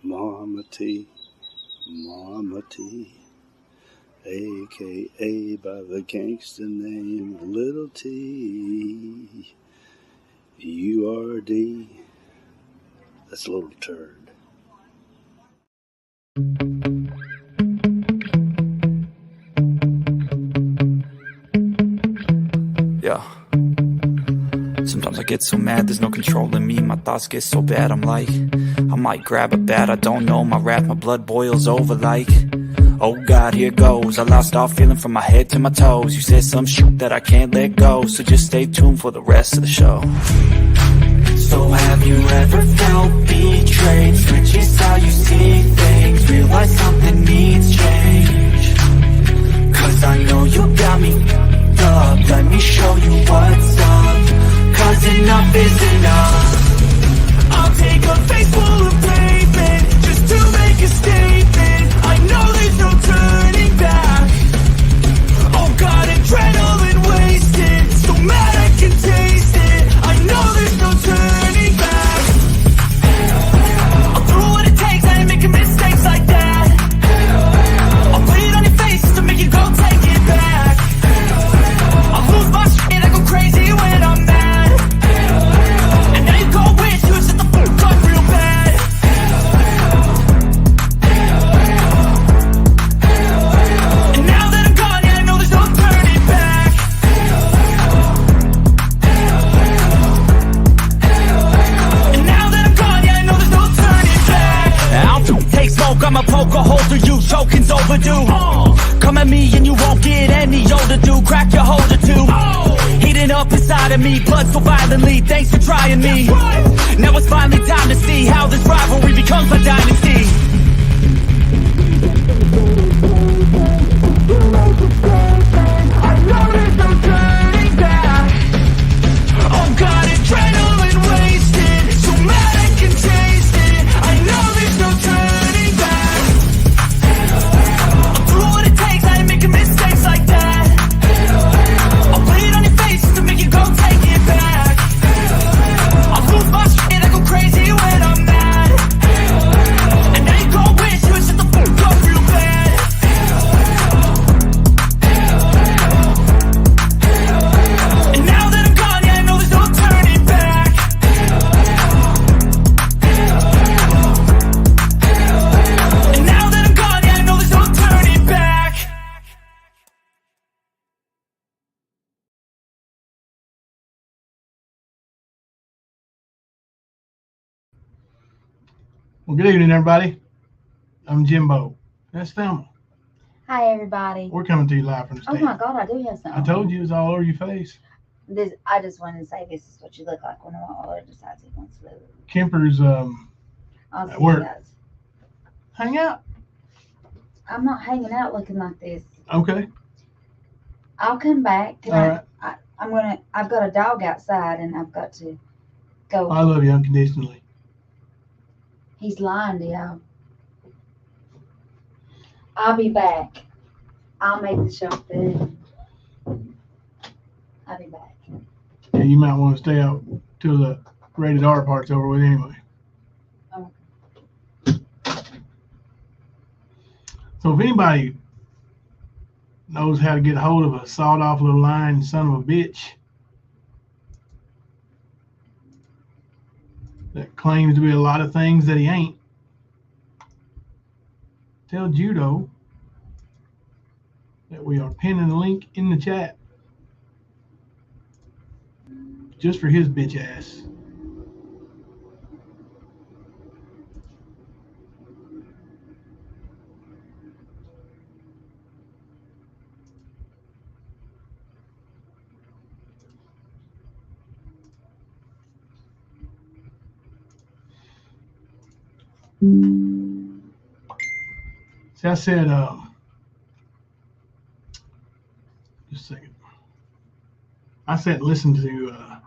Mama T, a.k.a. by the gangster name Little T, U-R-D, that's a little turd. Yeah. Sometimes I get so mad, there's no controlling me. My thoughts get so bad, I'm like, I might grab a bat, I don't know. My wrath, my blood boils over like, oh God, here goes. I lost all feeling from my head to my toes. You said some shit that I can't let go, so just stay tuned for the rest of the show. So have you ever felt betrayed? Switches how you see things, realize something needs change. Cause I know you got me up, let me show you what's up. Cause enough is enough. I'll take a face full of pavement just to make a statement. I know there's no turning back. Oh God, adrenaline wasted, so mad I can taste it. I know there's no turning back. I'll do what it takes, I ain't making mistakes like that. I'll put it on your face to make you go take it back. I'll lose my shit, I go crazy when I'm mad. And now you go wish you shut the fuck up real bad. And now that I'm gone, yeah, I know there's no turning back. And now that I'm gone, yeah, I know there's no turning back. I'll take smoke, I'ma poke a hole through you, choking's overdue. Come at me and you won't get any older, dude. Crack your holder too. Heating up inside of me, blood so violently. Thanks for trying me. Now it's finally time to see how this rivalry becomes a dynasty. I know there's no turning back. Oh God, adrenaline wasted, so mad I can taste it. I know there's no turning back. I'll do what it takes, I ain't making mistakes like that. I'll put it on your face to make you go take it back. I'll lose my shit, I go crazy when I'm mad. And now you go wish you shut the fuck up real bad. And now that I'm gone, yeah, I know there's no turning back. And now that I'm gone, yeah, I know there's no turning back. Well, good evening, everybody. I'm Jimbo. That's Thelma. Hi, everybody. We're coming to you live from the Oh stand. my God, I do have something. I told you it was all over your face. I just wanted to say this is what you look like when my father decides he wants to live. Kemper's I'll at see work. you guys. Hang out. I'm not hanging out looking like this. Okay. I'll come back. All right. I've got a dog outside and I've got to go. I love you unconditionally. He's lying to y'all. I'll be back. I'll make the show food. I'll be back. Yeah, you might want to stay out till the rated R part's over with anyway. Okay. So if anybody knows how to get a hold of a sawed-off little lying son of a bitch that claims to be a lot of things that he ain't, tell Judo that we are pinning a link in the chat just for his bitch ass. See, I said, just a second. I sat and listened to a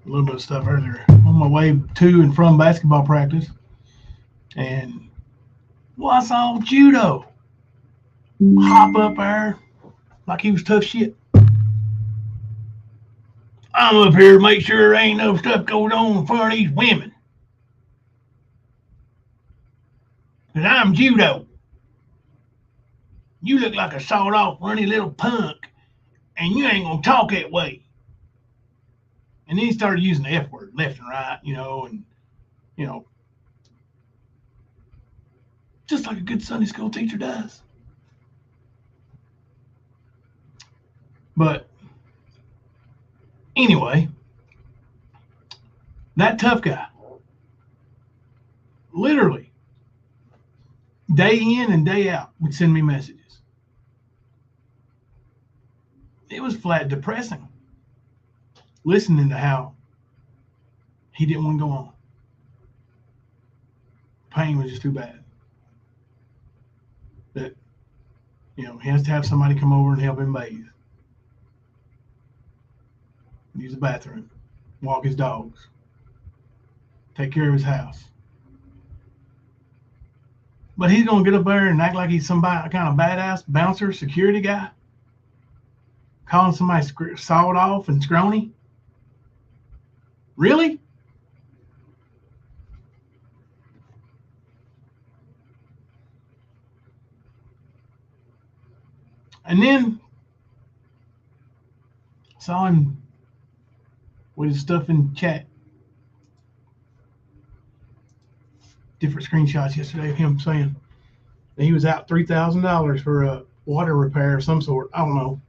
little bit of stuff earlier on my way to and from basketball practice, and well, I saw Judo hop up there like he was tough shit. I'm up here to make sure there ain't no stuff going on in front of these women. Because I'm judo. You look like a sawed-off, runny little punk, and you ain't going to talk that way. And then he started using the F word left and right, and, just like a good Sunday school teacher does. But anyway, that tough guy, literally, day in and day out, would send me messages. It was flat depressing listening to how he didn't want to go on. Pain was just too bad. That, he has to have somebody come over and help him bathe, use the bathroom, walk his dogs, take care of his house. But he's going to get up there and act like he's somebody kind of badass bouncer, security guy, calling somebody sawed off and scrawny. Really? And then saw him with his stuff in chat. Different screenshots yesterday of him saying that he was out $3,000 for a water repair of some sort. I don't know.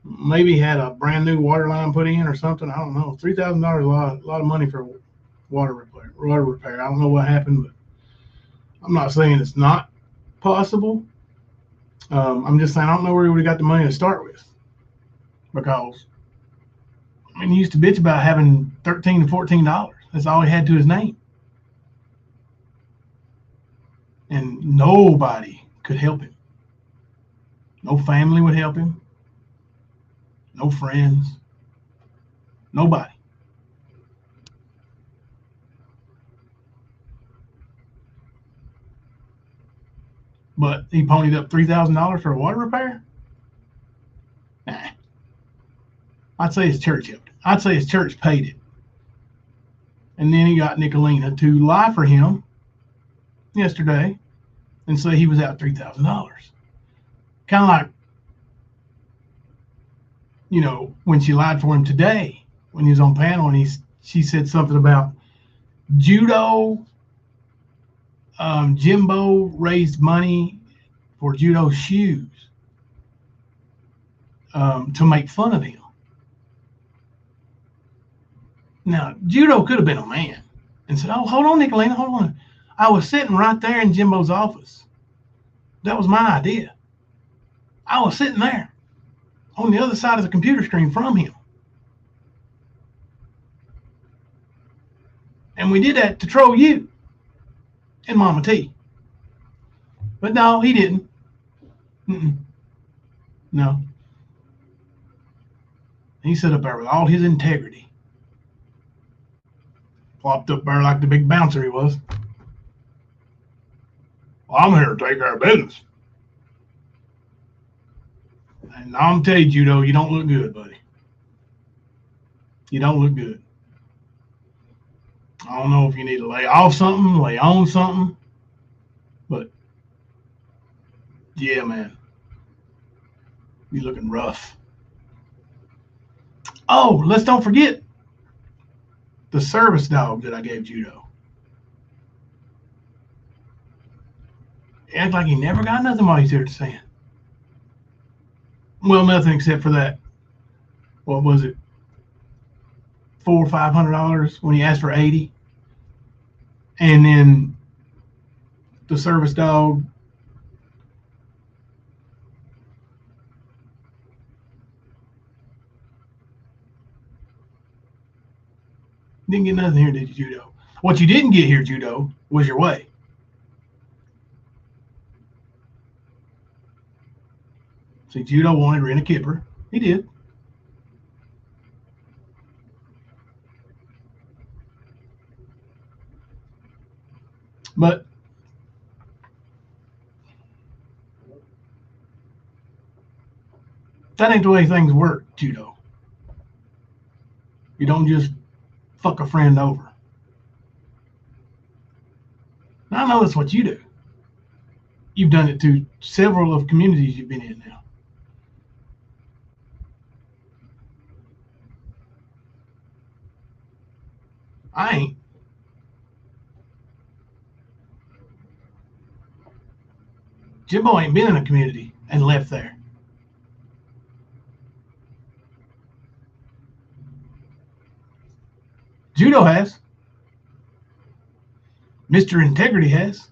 Maybe he had a brand new water line put in or something. I don't know. $3,000 a lot of money for water repair. I don't know what happened, but I'm not saying it's not possible. I'm just saying I don't know where he would have got the money to start with, because he used to bitch about having $13 to $14. That's all he had to his name, and nobody could help him. No family would help him. No friends. Nobody. But he ponied up $3,000 for a water repair? Nah. I'd say his church helped. I'd say his church paid it. And then he got Nicolina to lie for him yesterday and say he was out $3,000. Kind of like, when she lied for him today when he was on panel, and she said something about judo. Jimbo raised money for judo shoes to make fun of him. Now, judo could have been a man and said, "Oh, hold on, Nicolina, hold on. I was sitting right there in Jimbo's office. That was my idea. I was sitting there on the other side of the computer screen from him. And we did that to troll you and Mama T." But no, he didn't. No. He sat up there with all his integrity. Plopped up there like the big bouncer he was. "Well, I'm here to take care of business. And I'm telling you, Judo, you don't look good, buddy. You don't look good. I don't know if you need to lay off something, lay on something, but yeah, man, you're looking rough." Oh, let's don't forget the service dog that I gave Judo. He acted like he never got nothing while he's here to stand. Well, nothing except for that. What was it? $400 or $500 when he asked for 80, and then the service dog didn't get nothing here, did you, Judo? What you didn't get here, Judo, was your way. See, Judo wanted Rena Kipper. He did. But that ain't the way things work, Judo. You don't just fuck a friend over. Now, I know that's what you do. You've done it to several of communities you've been in now. I ain't. Jimbo ain't been in a community and left there. Judo has. Mr. Integrity has.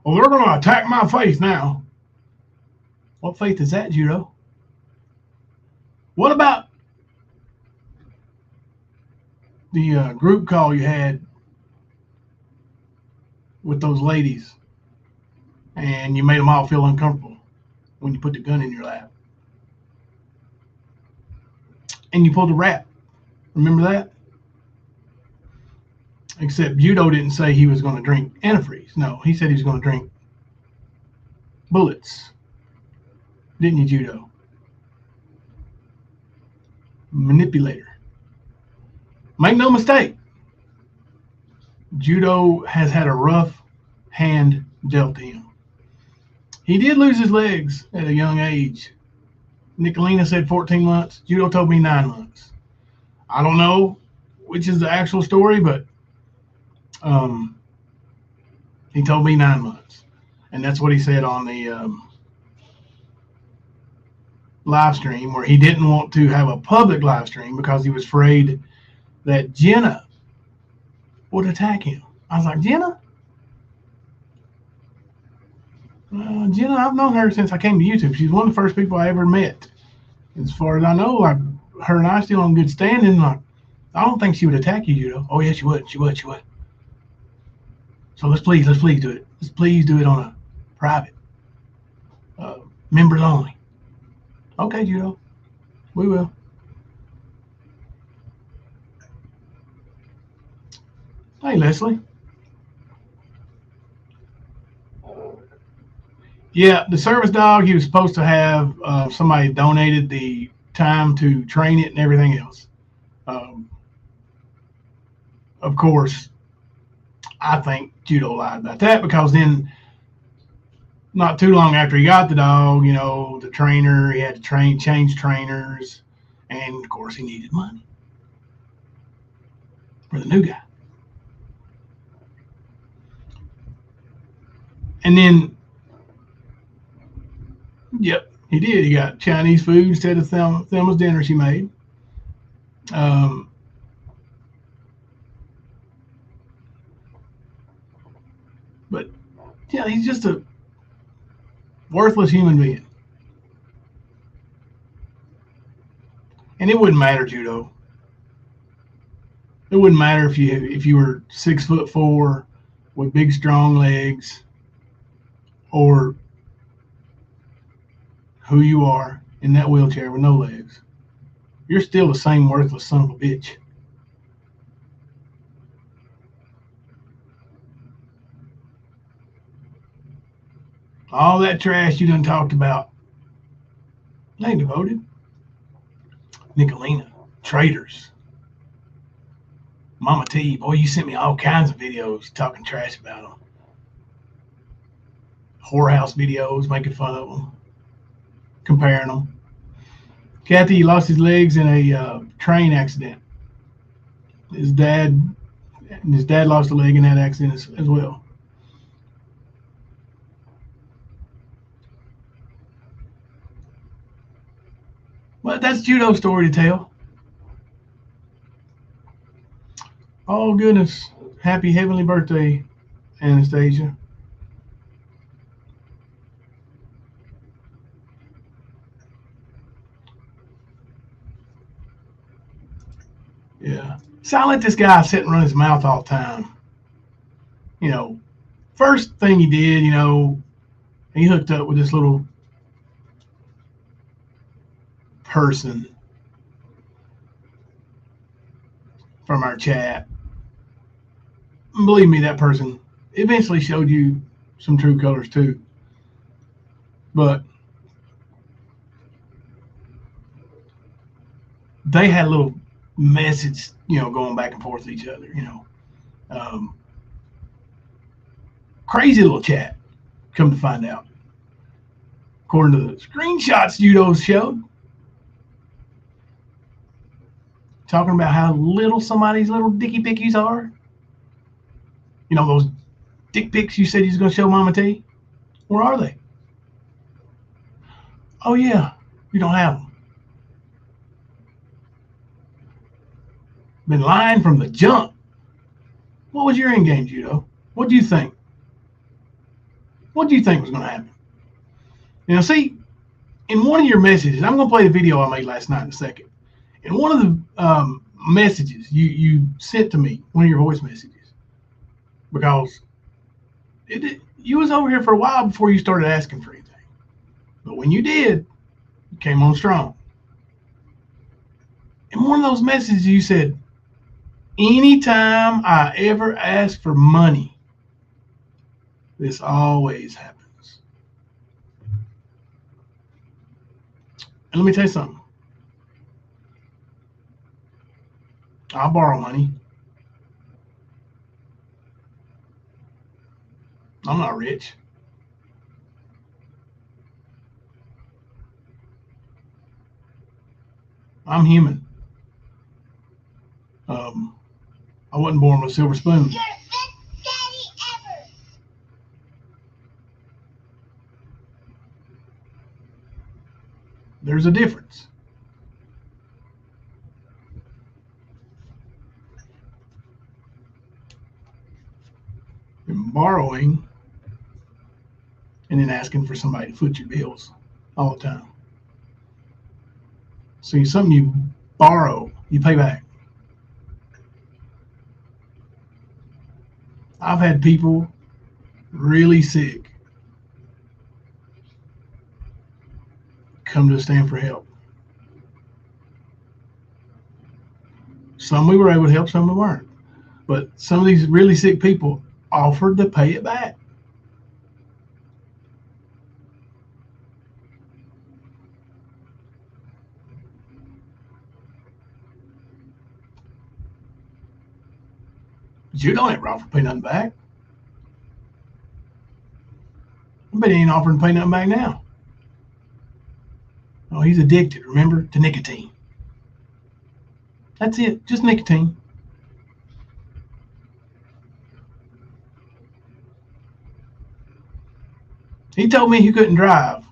Well, they're going to attack my faith now. What faith is that, Judo? What about the group call you had with those ladies and you made them all feel uncomfortable when you put the gun in your lap? And you pulled a rap. Remember that? Except Judo didn't say he was going to drink antifreeze. No, he said he was going to drink bullets. Didn't you, Judo? Manipulator. Make no mistake, Judo has had a rough hand dealt to him. He did lose his legs at a young age. Nicolina said 14 months. Judo told me 9 months. I don't know which is the actual story, but he told me 9 months. And that's what he said on the live stream, where he didn't want to have a public live stream because he was afraid that Jenna would attack him. I was like, Jenna? Jenna, I've known her since I came to YouTube. She's one of the first people I ever met. As far as I know, like, her and I still on good standing. Like, I don't think she would attack you, Judo. Oh, yeah, she would. She would. So let's please do it. Let's please do it on a private. Members only. Okay, Judo. We will. Hey, Leslie. Yeah, the service dog, he was supposed to have somebody donated the time to train it and everything else. Of course, I think Judo lied about that, because then not too long after he got the dog, you know, the trainer, he had to change trainers, and of course he needed money for the new guy. And then, yep, he did. He got Chinese food instead of Thelma's dinner she made. But, yeah, he's just a worthless human being. And it wouldn't matter, Judo. It wouldn't matter if you were 6'4" with big strong legs, or who you are in that wheelchair with no legs. You're still the same worthless son of a bitch. All that trash you done talked about, they devoted. Nicolina, traitors. Mama T, boy, you sent me all kinds of videos talking trash about them. Whorehouse videos, making fun of them, comparing them. Kathy lost his legs in a train accident. His dad lost a leg in that accident as well. But that's Judo's story to tell. Oh, goodness. Happy heavenly birthday, Anastasia. Yeah. So I let this guy sit and run his mouth all the time. You know, first thing he did, you know, he hooked up with this little person from our chat. And believe me, that person eventually showed you some true colors too. But they had a little message, going back and forth with each other, crazy little chat, come to find out. According to the screenshots Judo showed, talking about how little somebody's little dicky pickies are. Those dick pics you said you was going to show Mama T? Where are they? Oh, yeah, you don't have them. Been lying from the jump. What was your end game, Judo? What do you think? What do you think was going to happen? See, in one of your messages, I'm going to play the video I made last night in a second. In one of the messages you sent to me, one of your voice messages, because you was over here for a while before you started asking for anything. But when you did, you came on strong. In one of those messages, you said, anytime I ever ask for money, this always happens. And let me tell you something. I'll borrow money. I'm not rich. I'm human. I wasn't born with a silver spoon. You're the best daddy ever. There's a difference. In borrowing and then asking for somebody to foot your bills all the time. So something you borrow, you pay back. I've had people really sick come to stand for help. Some we were able to help, some we weren't. But some of these really sick people offered to pay it back. You don't ever offer to pay nothing back. I bet he ain't offering to pay nothing back now. Oh, he's addicted, remember, to nicotine. That's it, just nicotine. He told me he couldn't drive.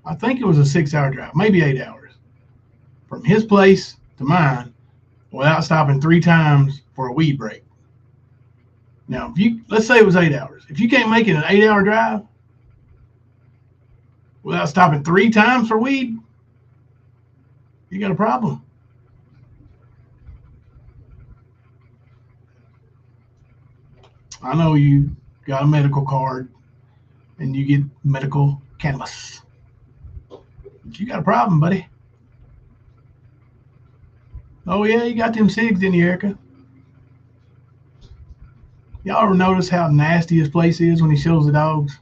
I think it was a 6-hour drive, maybe 8 hours, from his place to mine without stopping 3 times for a weed break. Now, let's say it was 8 hours. If you can't make it an 8-hour drive without stopping 3 times for weed, you got a problem. I know you got a medical card and you get medical cannabis. But you got a problem, buddy. Oh, yeah, you got them cigs, didn't you, Erica? Y'all ever notice how nasty his place is when he shows the dogs?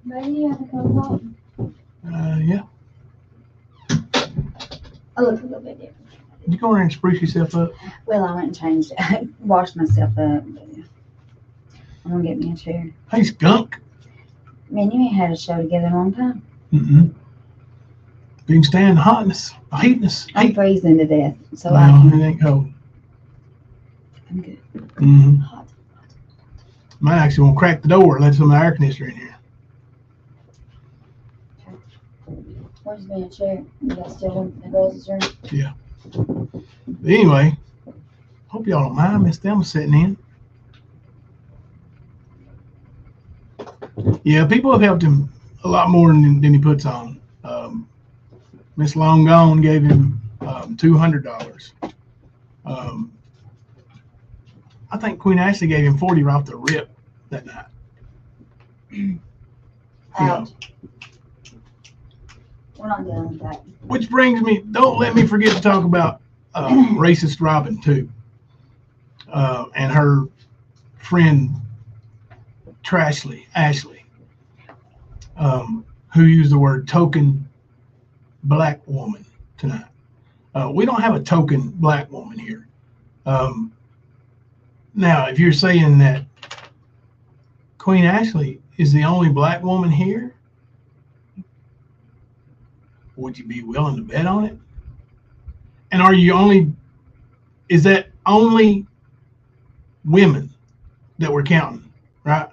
Maybe you have to come home. Yeah. I look a little bit different. Did you go in there and spruce yourself up? Well, I went and changed it. I washed myself up. I'm going to get me a chair. Hey, skunk. Man, you ain't had a show together in a long time. Mm-mm. Been standing the hotness, the heatness. I'm freezing to death, so No, I it can. ain't cold. I'm good. Mm-hmm. Hot. Might actually want to crack the door and let some air conditioner in here. Where's me a chair? You got still in the girls' room? Yeah. But anyway, hope y'all don't mind Miss Thelma sitting in. Yeah, people have helped him a lot more than he puts on. Miss Long Gone gave him $200. I think Queen Ashley gave him 40 right off the rip that night. Ouch. We're not dealing with that. Which brings me, don't let me forget to talk about Racist Robin too, and her friend Ashley, who used the word token black woman tonight. We don't have a token black woman here. Now, if you're saying that Queen Ashley is the only black woman here, would you be willing to bet on it? And is that only women that we're counting, right?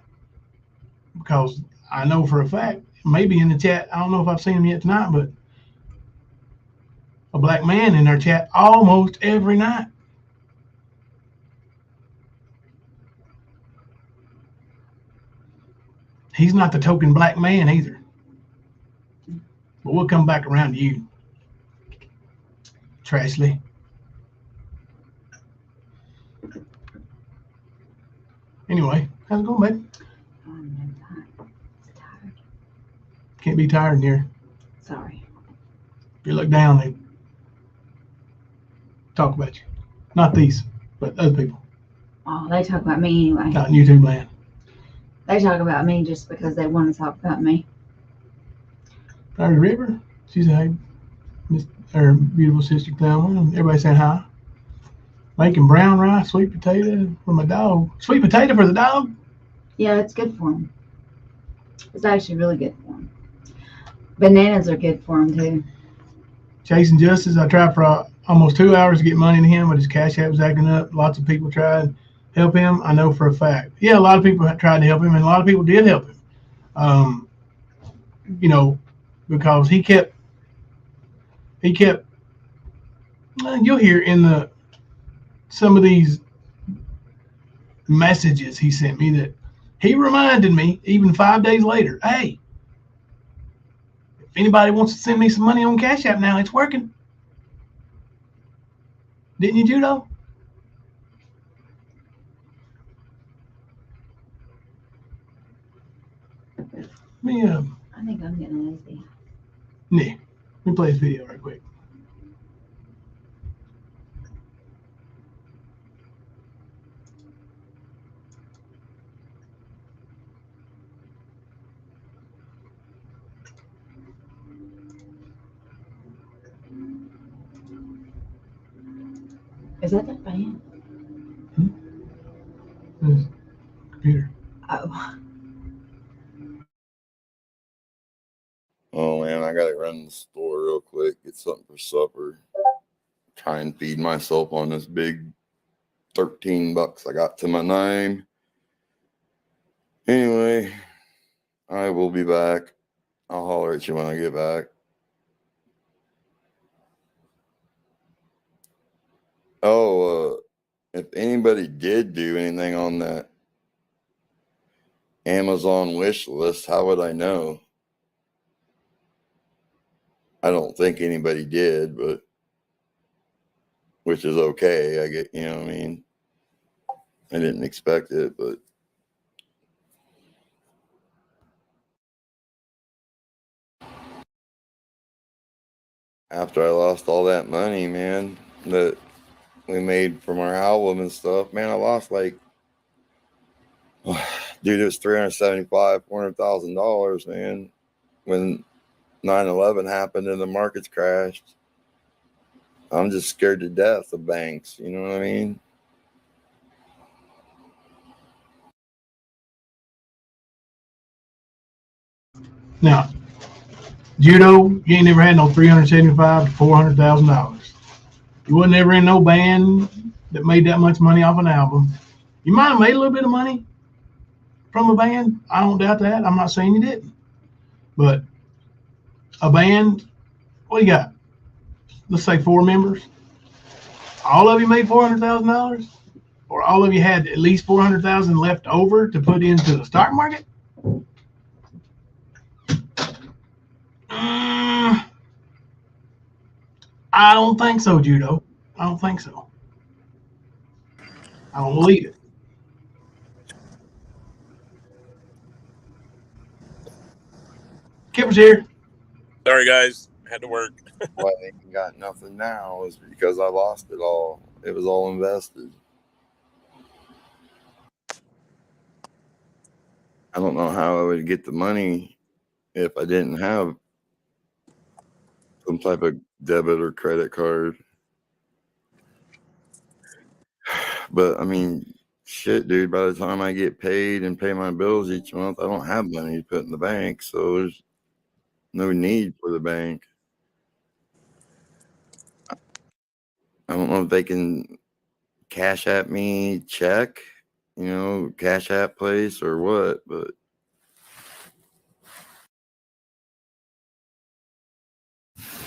Because I know for a fact, maybe in the chat, I don't know if I've seen them yet tonight, but a black man in our chat almost every night. He's not the token black man either. But we'll come back around to you, Trashley. Anyway, how's it going, babe? I'm tired. Can't be tired in here. Sorry. If you look down, they talk about you. Not these, but other people. Oh, they talk about me anyway. Not in YouTube land. They talk about me just because they want to talk about me. Tired River, she's a her beautiful sister Thelma, and everybody saying hi. Making brown rice, sweet potato for my dog. Sweet potato for the dog? Yeah, it's good for him. It's actually really good for him. Bananas are good for him too. Chasing Justice, I tried for almost 2 hours to get money to him, but his cash app was acting up. Lots of people tried to help him. I know for a fact. Yeah, a lot of people tried to help him, and a lot of people did help him. You know, because he kept. You'll hear in some of these messages he sent me that he reminded me even 5 days later, hey, if anybody wants to send me some money on Cash App now, it's working. Didn't you, Judo? I think I'm getting lazy. Yeah, let me play this video right quick. Is that the fan? This computer. Oh. Oh man, I gotta run to the store real quick, get something for supper. Try and feed myself on this big $13 I got to my name. Anyway, I will be back. I'll holler at you when I get back. Oh, if anybody did do anything on that Amazon wish list, how would I know? I don't think anybody did, but which is okay. I get, you know what I mean? I didn't expect it, but after I lost all that money, man, that we made from our album and stuff, man, I lost like, dude, it was $375,000-$400,000, man, when 9/11 happened and the markets crashed. I'm just scared to death of banks, you know what I mean? Now, Judo, you ain't never had no $375,000 to $400,000. You wasn't ever in no band that made that much money off an album. You might have made a little bit of money from a band. I don't doubt that. I'm not saying you didn't. But a band, what do you got? Let's say 4 members. All of you made $400,000? Or all of you had at least $400,000 left over to put into the stock market? I don't think so, Judo. I don't think so. I don't believe it. Kipper's here. Sorry, guys. Had to work. Why I ain't got nothing now is because I lost it all. It was all invested. I don't know how I would get the money if I didn't have some type of debit or credit card. But I mean, shit, dude, by the time I get paid and pay my bills each month, I don't have money to put in the bank. So there's no need for the bank. I don't know if they can cash at me check, cash app place or what, but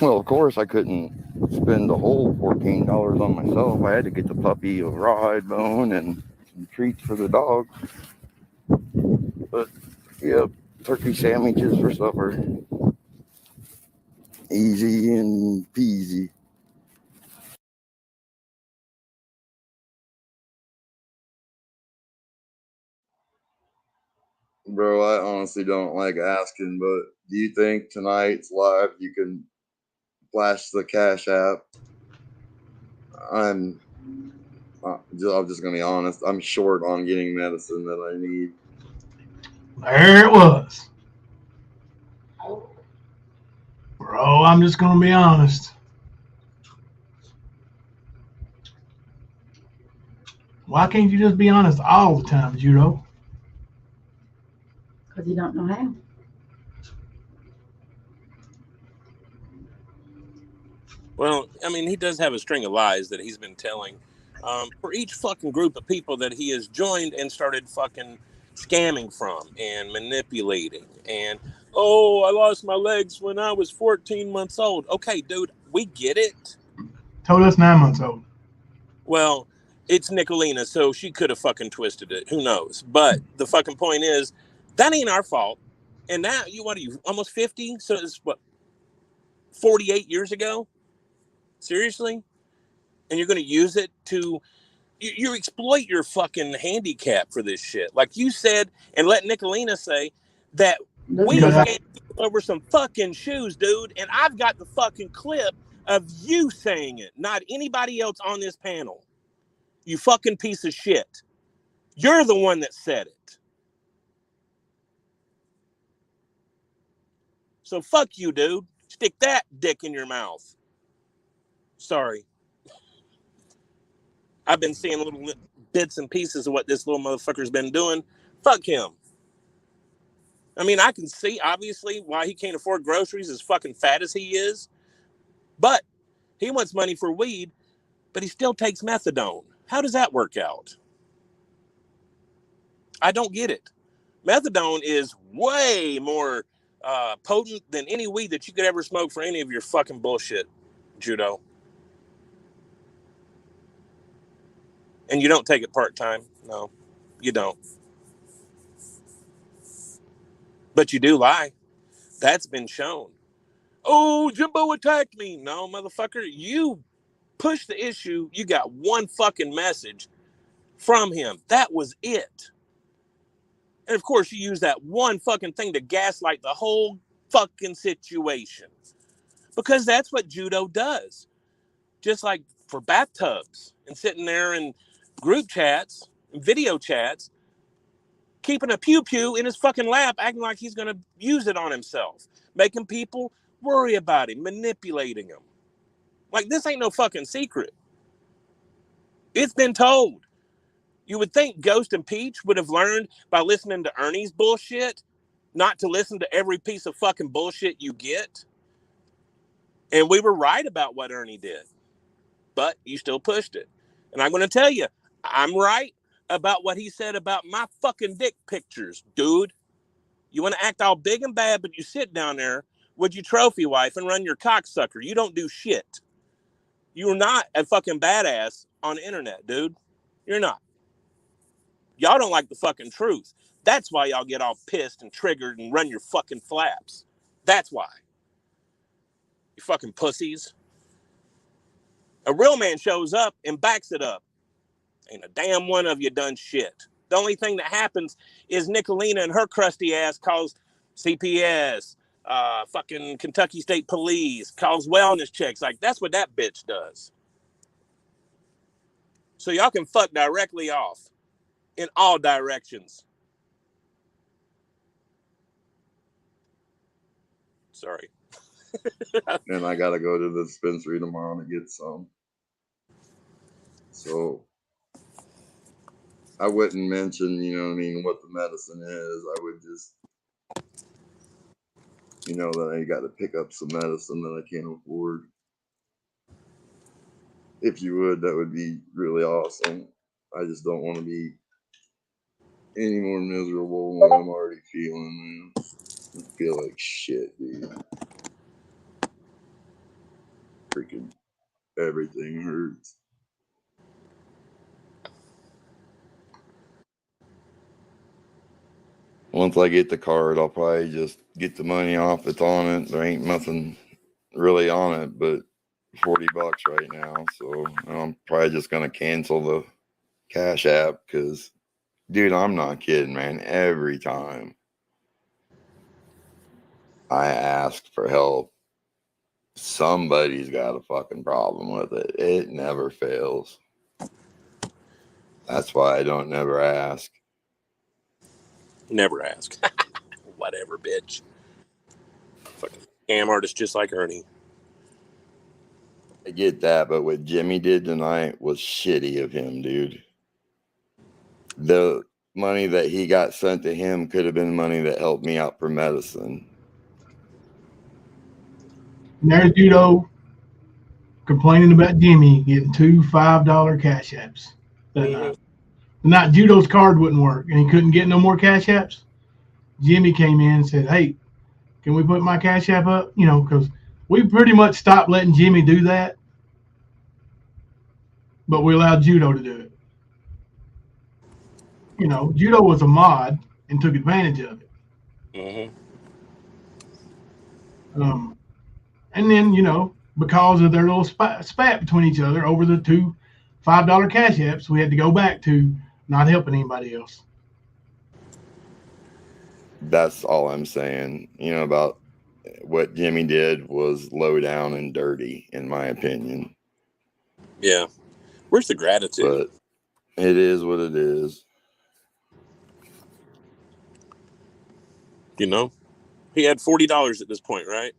well, of course I couldn't spend the whole $14 on myself. I had to get the puppy a rawhide bone and some treats for the dog. But yeah, turkey sandwiches for supper. Easy and peasy. Bro, I honestly don't like asking, but do you think tonight's live you can flash the Cash App? I'm just gonna be honest. I'm short on getting medicine that I need. There it was. Bro, I'm just going to be honest. Why can't you just be honest all the time, Judo? Because you don't know how. Well, I mean, he does have a string of lies that he's been telling for each fucking group of people that he has joined and started fucking scamming from and manipulating. And, oh, I lost my legs when I was 14 months old. Okay, dude, we get it. Told us 9 months old. Well, it's Nicolina, so she could have fucking twisted it. Who knows? But the fucking point is, that ain't our fault. And now, what are you, almost 50? So it's, 48 years ago? Seriously? And you're going to use it to you exploit your fucking handicap for this shit, like you said, and let Nicolina say that we scammed over some fucking shoes, dude. And I've got the fucking clip of you saying it, not anybody else on this panel. You fucking piece of shit. You're the one that said it. So fuck you, dude. Stick that dick in your mouth. Sorry. I've been seeing little bits and pieces of what this little motherfucker's been doing. Fuck him. I mean, I can see, obviously, why he can't afford groceries as fucking fat as he is. But he wants money for weed, but he still takes methadone. How does that work out? I don't get it. Methadone is way more potent than any weed that you could ever smoke for any of your fucking bullshit, Judo. And you don't take it part-time. No, you don't. But you do lie. That's been shown. Oh, Jimbo attacked me. No, motherfucker, you push the issue. You got one fucking message from him. That was it. And of course, you use that one fucking thing to gaslight the whole fucking situation. Because that's what judo does. Just like for bathtubs and sitting there in group chats, video chats, keeping a pew-pew in his fucking lap, acting like he's going to use it on himself, making people worry about him, manipulating him. Like, this ain't no fucking secret. It's been told. You would think Ghost and Peach would have learned by listening to Ernie's bullshit, not to listen to every piece of fucking bullshit you get. And we were right about what Ernie did, but you still pushed it. And I'm going to tell you, I'm right about what he said about my fucking dick pictures, dude. You want to act all big and bad, but you sit down there with your trophy wife and run your cocksucker. You don't do shit. You're not a fucking badass on the internet, dude. You're not. Y'all don't like the fucking truth. That's why y'all get all pissed and triggered and run your fucking flaps. That's why. You fucking pussies. A real man shows up and backs it up. Ain't a damn one of you done shit. The only thing that happens is Nicolina and her crusty ass calls CPS, fucking Kentucky State Police, calls wellness checks. Like, that's what that bitch does. So y'all can fuck directly off in all directions. Sorry. And I got to go to the dispensary tomorrow to get some. So I wouldn't mention, you know what I mean, what the medicine is. I would just, you know, that I got to pick up some medicine that I can't afford. If you would, that would be really awesome. I just don't want to be any more miserable than I'm already feeling, man. I feel like shit, dude. Freaking everything hurts. Once I get the card, I'll probably just get the money off that's on it. There ain't nothing really on it but $40 right now. So I'm probably just going to cancel the Cash App because, dude, I'm not kidding, man. Every time I ask for help, somebody's got a fucking problem with it. It never fails. That's why I don't never ask. Never ask. Whatever, bitch. Fucking scam artist just like Ernie. I get that, but what Jimmy did tonight was shitty of him, dude. The money that he got sent to him could have been money that helped me out for medicine. And there's Judo complaining about Jimmy getting 2 $5 Cash Apps that night. The night Judo's card wouldn't work and he couldn't get no more Cash Apps, Jimmy came in and said, "Hey, can we put my Cash App up?" You know, because we pretty much stopped letting Jimmy do that, but we allowed Judo to do it. You know, Judo was a mod and took advantage of it. And then, you know, because of their little spat between each other over the 2 $5 Cash Apps, we had to go back to not helping anybody else. That's all I'm saying. You know, about what Jimmy did was low down and dirty, in my opinion. Yeah. Where's the gratitude? But it is what it is. You know? He had $40 at this point, right?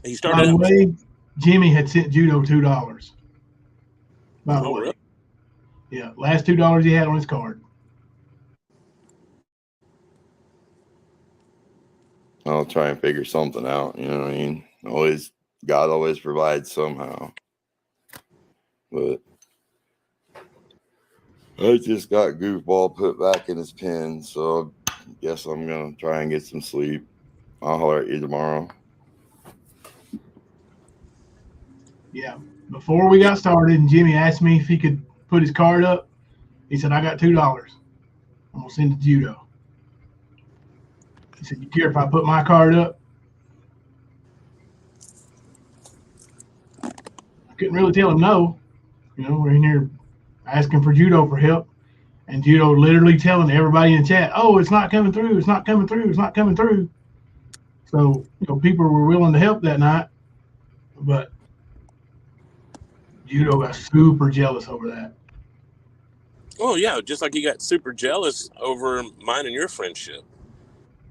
He started By the out. way, Jimmy had sent Judo $2. By the way. Really? Yeah, last $2 he had on his card. I'll try and figure something out. You know what I mean? God always provides somehow. But I just got Goofball put back in his pen, so I guess I'm going to try and get some sleep. I'll holler at you tomorrow. Yeah. Before we got started, and Jimmy asked me if he could put his card up, he said, "I got $2. I'm going to send it to Judo." He said, "You care if I put my card up?" I couldn't really tell him no. You know, we're in here asking for Judo for help, and Judo literally telling everybody in the chat, "Oh, it's not coming through. It's not coming through. It's not coming through." So, you know, people were willing to help that night, but Judo got super jealous over that. Oh, yeah. Just like he got super jealous over mine and your friendship.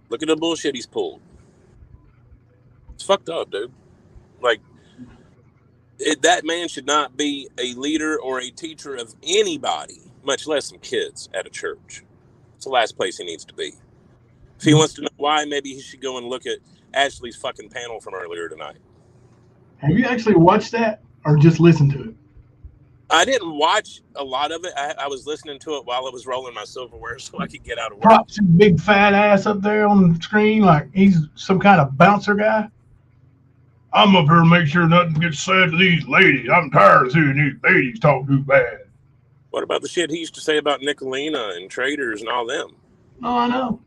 Look at the bullshit he's pulled. It's fucked up, dude. Like, that man should not be a leader or a teacher of anybody, much less some kids at a church. It's the last place he needs to be. If he wants to know why, maybe he should go and look at Ashley's fucking panel from earlier tonight. Have you actually watched that or just listened to it? I didn't watch a lot of it. I was listening to it while I was rolling my silverware so I could get out of work. Props his big fat ass up there on the screen like he's some kind of bouncer guy. "I'm up here to make sure nothing gets said to these ladies. I'm tired of seeing these ladies talk too bad." What about the shit he used to say about Nicolina and traders and all them? Oh, I know.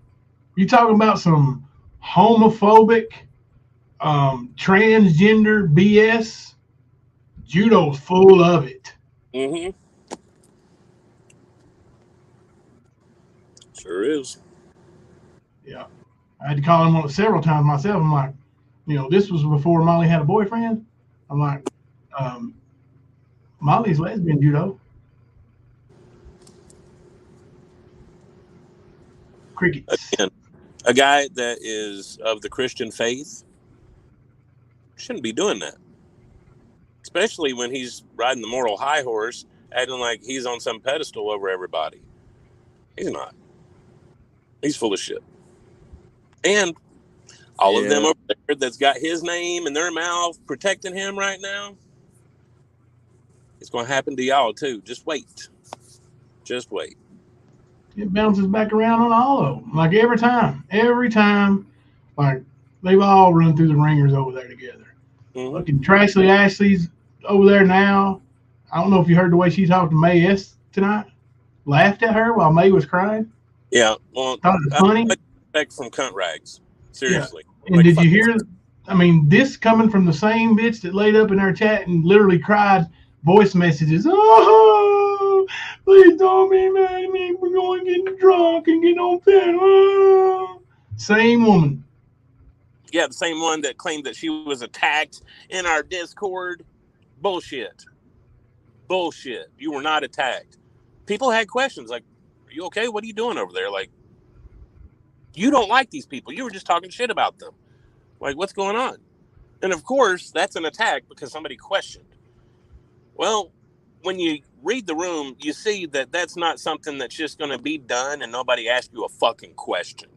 You talking about some homophobic, transgender BS? Judo's full of it. Mm-hmm. Sure is. Yeah. I had to call him on it several times myself. I'm like, you know, this was before Molly had a boyfriend. I'm like, Molly's lesbian, Judo. Crickets. Again, a guy that is of the Christian faith Shouldn't be doing that. Especially when he's riding the moral high horse, acting like he's on some pedestal over everybody. He's not. He's full of shit. And all of them over there that's got his name in their mouth protecting him right now, it's going to happen to y'all too. Just wait. Just wait. It bounces back around on all of them. Like every time, like they've all run through the ringers over there together. Mm-hmm. Looking Trashley Ashley's over there now. I don't know if you heard the way she talked to May S tonight. Laughed at her while May was crying. Yeah, well, thought it was funny. Respect from cunt rags. Seriously. Yeah. And like, did you hear? I mean, this coming from the same bitch that laid up in our chat and literally cried voice messages. Oh, please don't be mad at me. We're going to get drunk and get on film. Oh. Same woman. Yeah, the same one that claimed that she was attacked in our Discord. Bullshit. Bullshit. You were not attacked. People had questions like, are you okay? What are you doing over there? Like, you don't like these people. You were just talking shit about them. Like, what's going on? And of course, that's an attack because somebody questioned. Well, when you read the room, you see that that's not something that's just going to be done and nobody asks you a fucking question.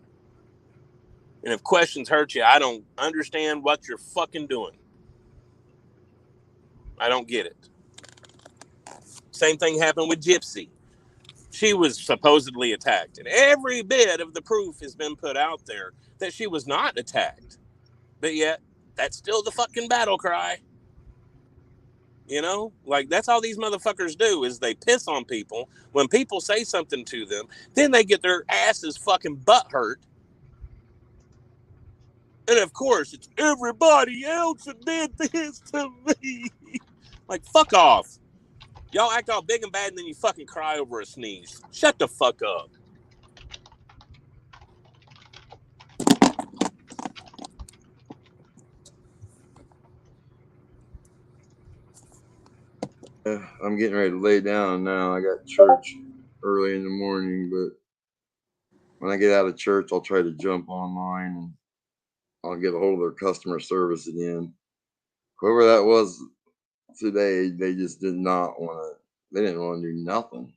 And if questions hurt you, I don't understand what you're fucking doing. I don't get it. Same thing happened with Gypsy. She was supposedly attacked. And every bit of the proof has been put out there that she was not attacked. But yet, that's still the fucking battle cry. You know? Like, that's all these motherfuckers do is they piss on people. When people say something to them, then they get their asses fucking butt hurt. And of course, it's everybody else that did this to me. Like, fuck off. Y'all act all big and bad and then you fucking cry over a sneeze. Shut the fuck up. I'm getting ready to lay down now. I got church early in the morning, but when I get out of church, I'll try to jump online and I'll get a hold of their customer service again. Whoever that was today, they just did not want to. They didn't want to do nothing.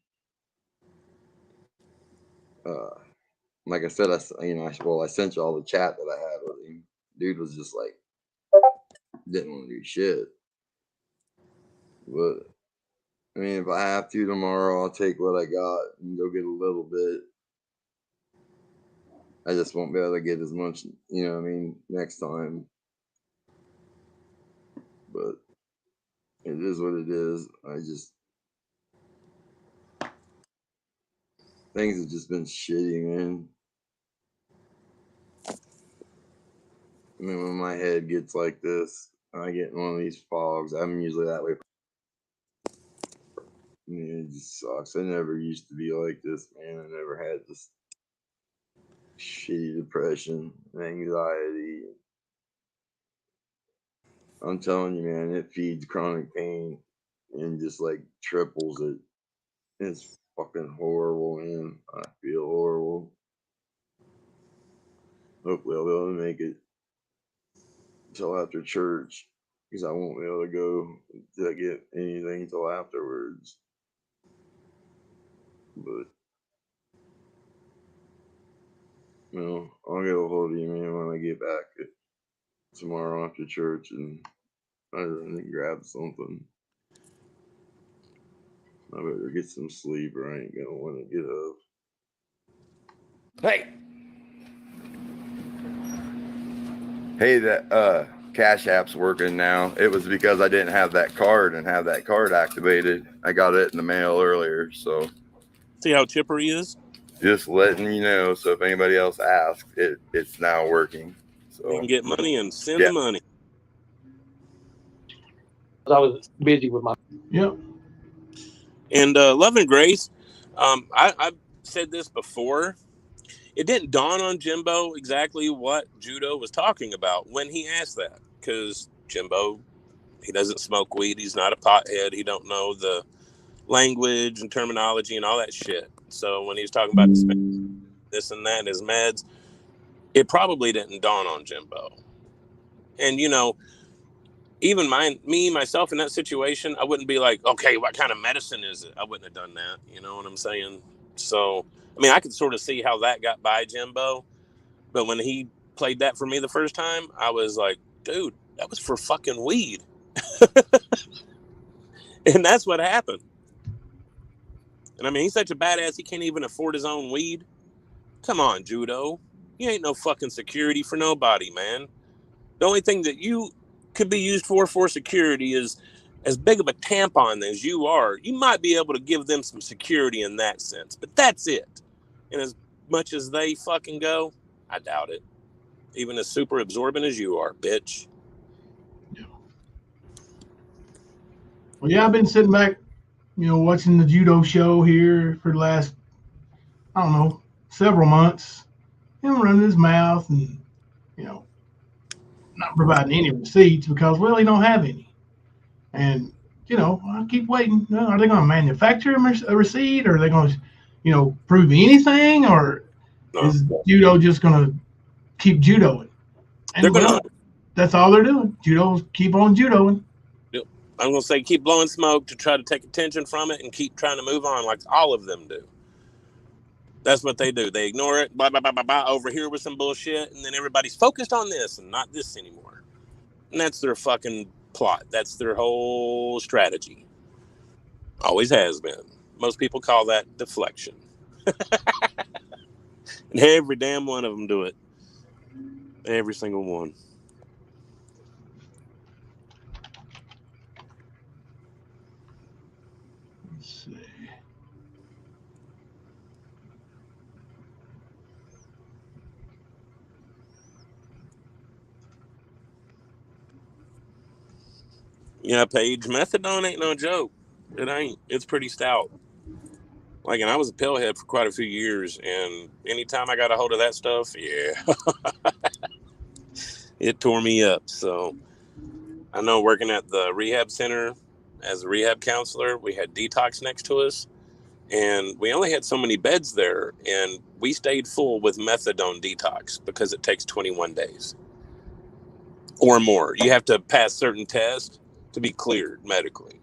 Like I said, I sent you all the chat that I had with him. Dude was just like, didn't want to do shit. But I mean, if I have to tomorrow, I'll take what I got and go get a little bit. I just won't be able to get as much, you know what I mean, next time. But it is what it is. Things have just been shitty, man. I mean, when my head gets like this, I get in one of these fogs. I'm usually that way. I mean, it just sucks. I never used to be like this, man. I never had this shitty depression and anxiety. I'm telling you, man, it feeds chronic pain and just like triples it. It's fucking horrible, man. I feel horrible. Hopefully I'll be able to make it until after church because I won't be able to go to get anything until afterwards. But, you know, I'll get a hold of you, man, when I get back tomorrow after church and I didn't grab something. I better get some sleep or I ain't gonna want to get up. Hey, that Cash App's working now. It was because I didn't have that card and have that card activated. I got it in the mail earlier, so. See how chipper he is? Just letting you know, so if anybody else asks, it's now working. So you can get money and send the money. I was busy with my. Yep. And Love and Grace, I've said this before. It didn't dawn on Jimbo exactly what judo was talking about when he asked that. Because Jimbo, he doesn't smoke weed. He's not a pothead. He don't know the language and terminology and all that shit. So when he was talking about this and that and his meds, it probably didn't dawn on Jimbo. And, you know, even myself in that situation, I wouldn't be like, okay, what kind of medicine is it? I wouldn't have done that. You know what I'm saying? So, I mean, I could sort of see how that got by Jimbo. But when he played that for me the first time, I was like, dude, that was for fucking weed. And that's what happened. And I mean, he's such a badass, he can't even afford his own weed. Come on, Judo. You ain't no fucking security for nobody, man. The only thing that you could be used for security is as big of a tampon as you are. You might be able to give them some security in that sense, but that's it. And as much as they fucking go, I doubt it. Even as super absorbent as you are, bitch. Yeah. Well, yeah, I've been sitting back, watching the judo show here for the last, I don't know, several months. Running his mouth and, not providing any receipts because, well, he don't have any. And, I keep waiting. Are they going to manufacture a receipt, or are they going to, prove anything, or is judo just going to keep judoing? And they're going to. That's all they're doing. Judo, keep on judoing. I'm going to say keep blowing smoke to try to take attention from it and keep trying to move on like all of them do. That's what they do. They ignore it, blah, blah, blah, blah, blah, over here with some bullshit, and then everybody's focused on this and not this anymore. And that's their fucking plot. That's their whole strategy. Always has been. Most people call that deflection. And every damn one of them do it. Every single one. Let's see. Yeah, Paige, methadone ain't no joke. It ain't. It's pretty stout. Like, and I was a pillhead for quite a few years, and anytime I got a hold of that stuff, yeah, it tore me up. So I know working at the rehab center as a rehab counselor, we had detox next to us, and we only had so many beds there, and we stayed full with methadone detox because it takes 21 days or more. You have to pass certain tests to be cleared medically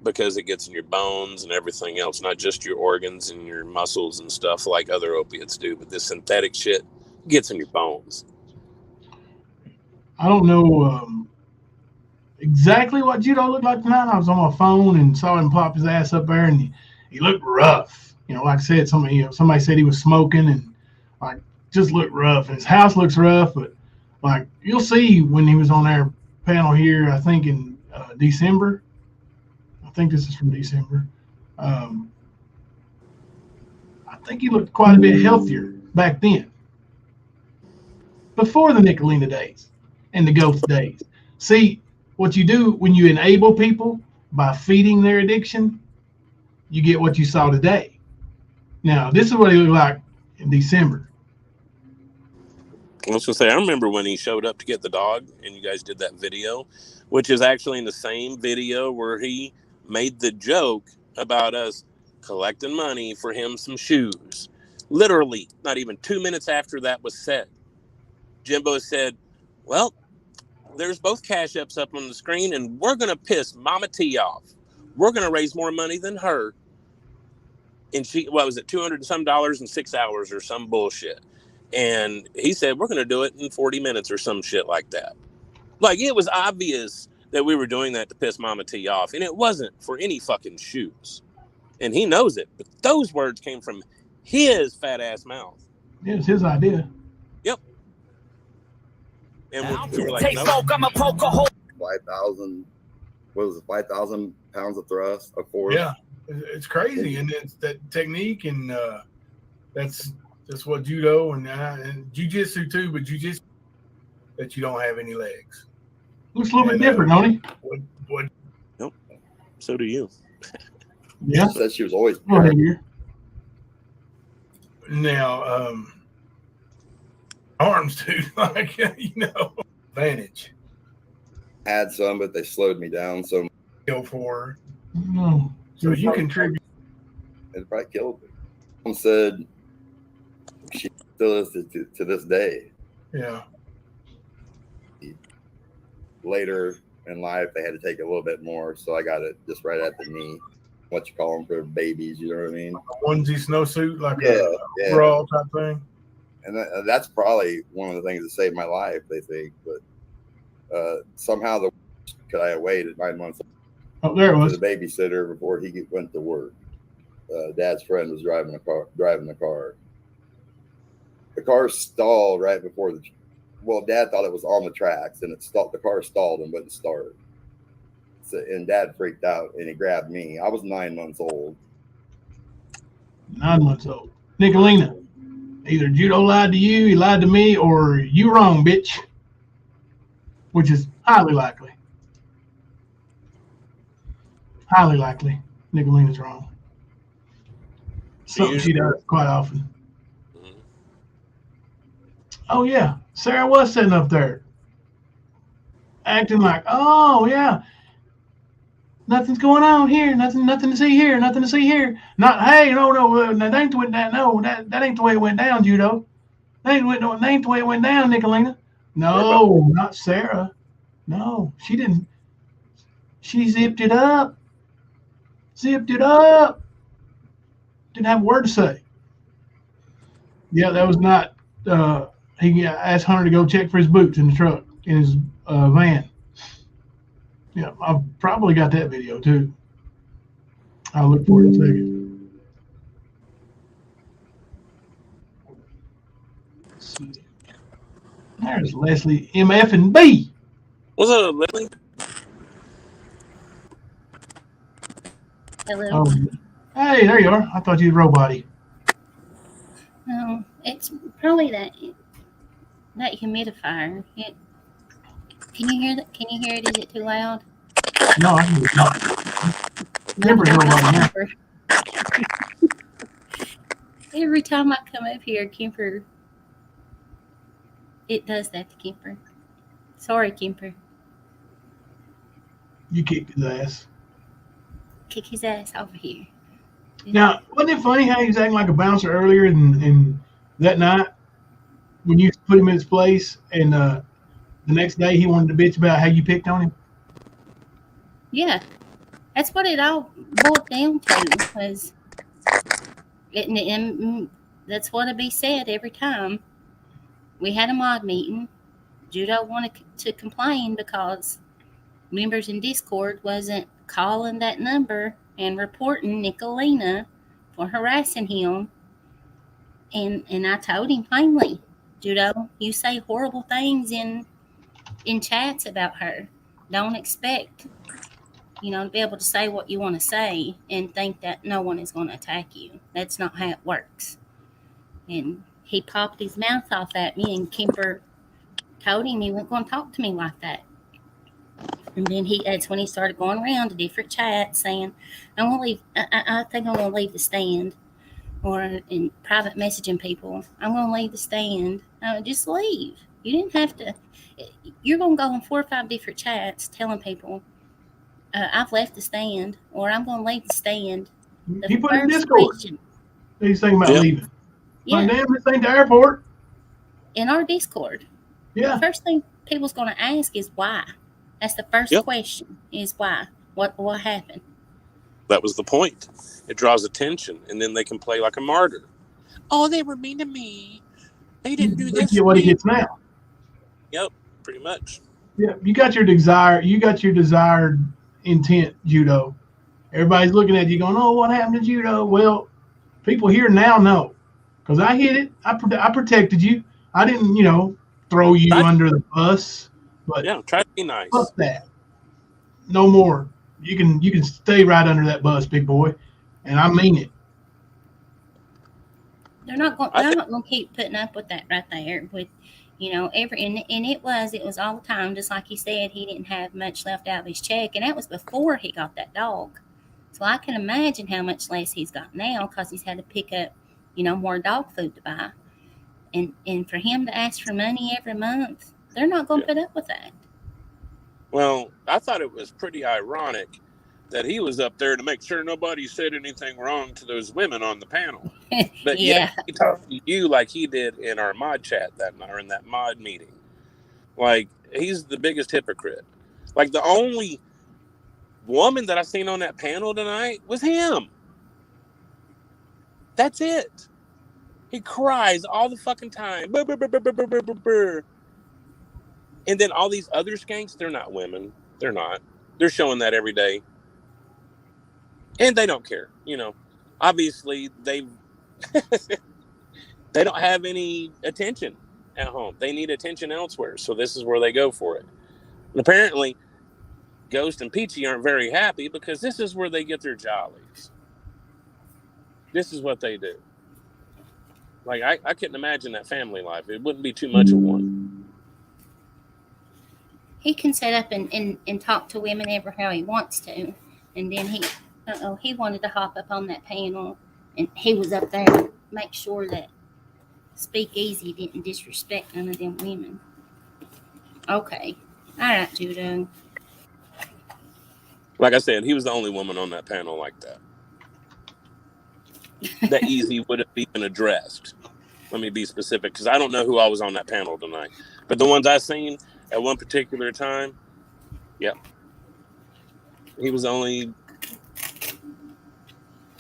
because it gets in your bones and everything else, not just your organs and your muscles and stuff like other opiates do, but this synthetic shit gets in your bones. I don't know exactly what judo looked like tonight. I was on my phone and saw him plop his ass up there, and he looked rough. Like I said, somebody said he was smoking and like just looked rough. And his house looks rough, but like you'll see when he was on our panel here, I think in December. I think this is from December. I think he looked quite a bit healthier back then, before the Nicolina days and the Ghost days. See, what you do when you enable people by feeding their addiction, you get what you saw today. Now, this is what he looked like in December. I was gonna say, I remember when he showed up to get the dog and you guys did that video, which is actually in the same video where he made the joke about us collecting money for him some shoes. Literally, not even 2 minutes after that was said, Jimbo said, well, there's both cash apps up on the screen, and we're going to piss Mama T off. We're going to raise more money than her. And she, what was it, $200 and some dollars in 6 hours or some bullshit. And he said, we're going to do it in 40 minutes or some shit like that. Like, it was obvious that we were doing that to piss Mama T off. And it wasn't for any fucking shoes. And he knows it. But those words came from his fat ass mouth. Yeah, it's his idea. Yep. And we were like, no. 5,000, what was it, 5,000 pounds of thrust, of force? Yeah, it's crazy. And it's that technique, and that's what judo and jiu-jitsu too, but jiu-jitsu, that you don't have any legs. Looks a little bit different, don't he? What? Nope. So do you. Yeah. She said she was always here. Now, arms too, like, advantage. had some, but they slowed me down. So Go for. No. So you contribute. it probably killed me. Someone said she still is to this day. Yeah. Later, in life, they had to take a little bit more. So I got it just right at the knee. What you call them for babies, you know what I mean? A onesie snowsuit, like Yeah, a bra type thing. And that's probably one of the things that saved my life, they think. But somehow could I have waited 9 months Oh, there it was. to the babysitter before he went to work. Dad's friend was driving the car. The car stalled right before Dad thought it was on the tracks, and it stalled. The car stalled and wouldn't start. So, and Dad freaked out, and he grabbed me. I was 9 months old. 9 months old. Nicolina, either Judo lied to you, he lied to me, or you wrong, bitch. Which is highly likely. Highly likely. Nicolina's wrong. Something she does quite often. Mm-hmm. Oh, yeah. Sarah was sitting up there acting like, oh, yeah, nothing's going on here. Nothing to see here. Nothing to see here. Not, hey, no, that ain't the way that. No, that ain't the way it went down, Judo. That ain't the way it went down, Nicolina. No, not Sarah. No, she didn't. She zipped it up. Zipped it up. Didn't have a word to say. Yeah, that was not. He asked Hunter to go check for his boots in the truck, in his van. Yeah, I've probably got that video too. I'll look for it in a second. Let's see. There's Leslie MF and B. What's up, Leslie? Hello. Oh, hey, there you are. I thought you were robot-y. No, it's probably that humidifier. Can you hear that? Can you hear it? Is it too loud? No, I can not. Kimber's robot now. Every time I come up here, Kemper, it does that to Kemper. Sorry, Kemper. You kicked his ass. Kick his ass over here. Now, wasn't it funny how he was acting like a bouncer earlier and that night when you put him in his place, and the next day he wanted to bitch about how you picked on him? Yeah, that's what it all boiled down to. Was and that's what would be said every time we had a mod meeting. Judo wanted to complain because members in Discord wasn't calling that number and reporting Nicolina for harassing him. And I told him plainly, Judo, you say horrible things in chats about her. Don't expect, to be able to say what you want to say and think that no one is going to attack you. That's not how it works. And he popped his mouth off at me, and Kemper told him he wasn't going to talk to me like that. And then that's when he started going around to different chats saying, I'm going to leave. I think I'm going to leave the stand. Or in private messaging people, I'm going to leave the stand. Just leave. You didn't have to. You're going to go in 4 or 5 different chats telling people, I've left the stand, or I'm going to leave the stand. He put in Discord. He's thinking about leaving. Yeah. Like, damn, this ain't the airport. In our Discord. Yeah. The first thing people's going to ask is why. That's the first question, is why. What happened? That was the point. It draws attention, and then they can play like a martyr. Oh, they were mean to me. They didn't do this. Get what he gets now. Yep, pretty much. Yeah, you got your desired intent, Judo. Everybody's looking at you going, oh, what happened to Judo? Well, people here now know. Because I hit it. I protected you. I didn't, throw you under the bus. But yeah, try to be nice. Fuck that. No more. You can stay right under that bus, big boy. And I mean it. They're not going to keep putting up with that right there. With, it was all the time. Just like he said, he didn't have much left out of his check. And that was before he got that dog. So I can imagine how much less he's got now because he's had to pick up, more dog food to buy. And for him to ask for money every month, they're not going to put up with that. Well, I thought it was pretty ironic that he was up there to make sure nobody said anything wrong to those women on the panel. But yeah, he talked to you like he did in our mod chat that night, or in that mod meeting. Like, he's the biggest hypocrite. Like, the only woman that I seen on that panel tonight was him. That's it. He cries all the fucking time. Burr, burr, burr, burr, burr, burr, burr, burr. And then all these other skanks, they're not women. They're not. They're showing that every day. And they don't care. You know, obviously they don't have any attention at home. They need attention elsewhere. So this is where they go for it. And apparently Ghost and Peachy aren't very happy because this is where they get their jollies. This is what they do. Like, I couldn't imagine that family life. It wouldn't be too much of one. He can set up and talk to women ever how he wants to. And then he wanted to hop up on that panel, and he was up there to make sure that Speakeasy didn't disrespect none of them women. Okay. All right, Judo. Like I said, he was the only woman on that panel like that. That Easy would have even addressed. Let me be specific, because I don't know who I was on that panel tonight. But the ones I seen at one particular time, yeah. He was the only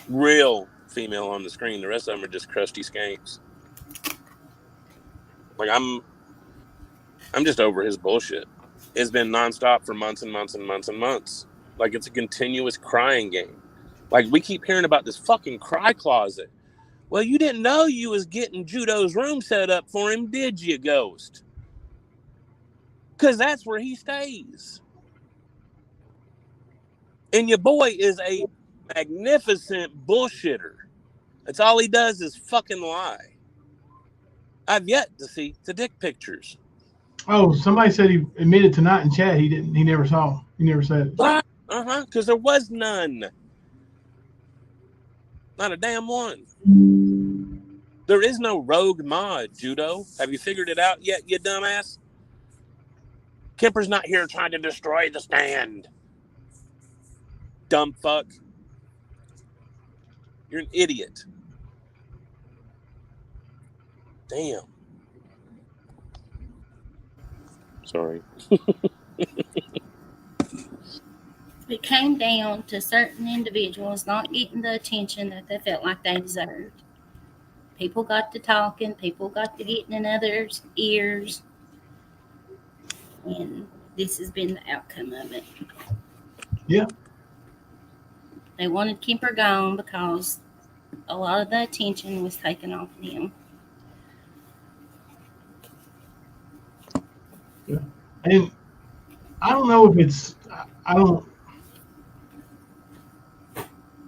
real female on the screen. The rest of them are just crusty skanks. Like, I'm just over his bullshit. It's been nonstop for months and months and months and months. Like, it's a continuous crying game. Like, we keep hearing about this fucking cry closet. Well, you didn't know you was getting Judo's room set up for him, did you, Ghost? Because that's where he stays. And your boy is a magnificent bullshitter. That's all he does is fucking lie. I've yet to see the dick pictures. Oh, somebody said he admitted tonight in chat he never saw. He never said it. Because there was none. Not a damn one. There is no rogue mod, Judo. Have you figured it out yet, you dumbass? Kemper's not here trying to destroy the stand. Dumb fuck. You're an idiot. Damn. Sorry. It came down to certain individuals not getting the attention that they felt like they deserved. People got to talking, people got to getting in others' ears, and this has been the outcome of it. Yeah. They wanted Kemper gone because a lot of the attention was taken off of him. Yeah. And I don't know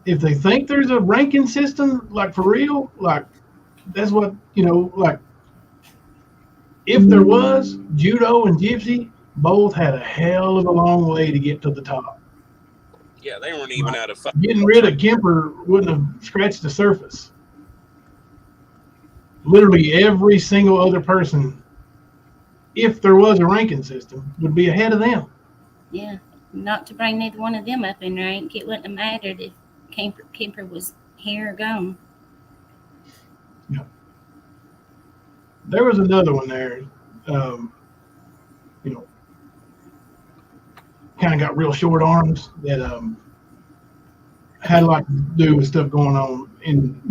if they think there's a ranking system, like for real, like that's what, like if there was, Judo and Gypsy both had a hell of a long way to get to the top. Yeah, they weren't even out of fucking. Getting rid of Kemper wouldn't have scratched the surface. Literally every single other person, if there was a ranking system, would be ahead of them. Yeah, not to bring neither one of them up in rank, it wouldn't have mattered if Kemper was here or gone. Yeah. There was another one there, kind of got real short arms that had a lot to do with stuff going on in,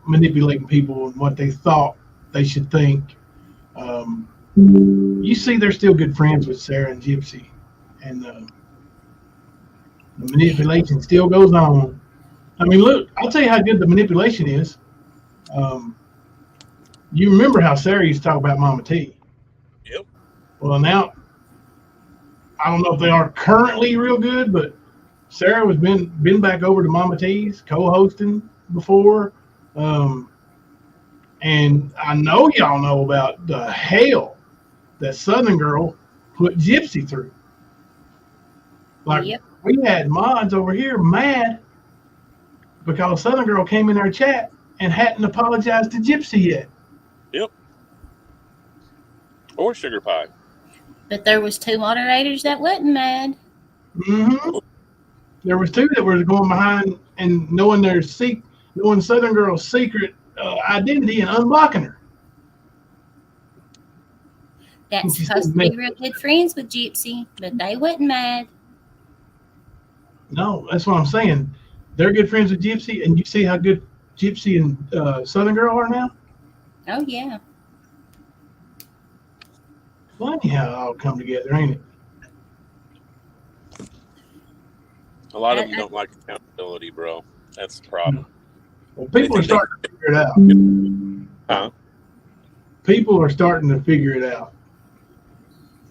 manipulating people and what they thought they should think. You see, they're still good friends with Sarah and Gypsy, and the manipulation still goes on. I mean, look, I'll tell you how good the manipulation is. You remember how Sarah used to talk about Mama T? Yep. Well, now, I don't know if they are currently real good, but Sarah has been back over to Mama T's, co-hosting before. And I know y'all know about the hell that Southern Girl put Gypsy through. Like, Yep. We had mods over here mad because Southern Girl came in our chat and hadn't apologized to Gypsy yet. Yep. Or Sugar Pie. But there was 2 moderators that wasn't mad. Mm-hmm. There was 2 that were going behind and knowing Southern Girl's secret identity and unblocking her. That's supposed to be real good friends with Gypsy, but they wasn't mad. No, that's what I'm saying. They're good friends with Gypsy, and you see how good Gypsy and Southern Girl are now? Oh, yeah. Funny how it all come together, ain't it? A lot of them I, don't like accountability, bro. That's the problem. Well, They people are think they starting to figure it out. huh? People are starting to figure it out.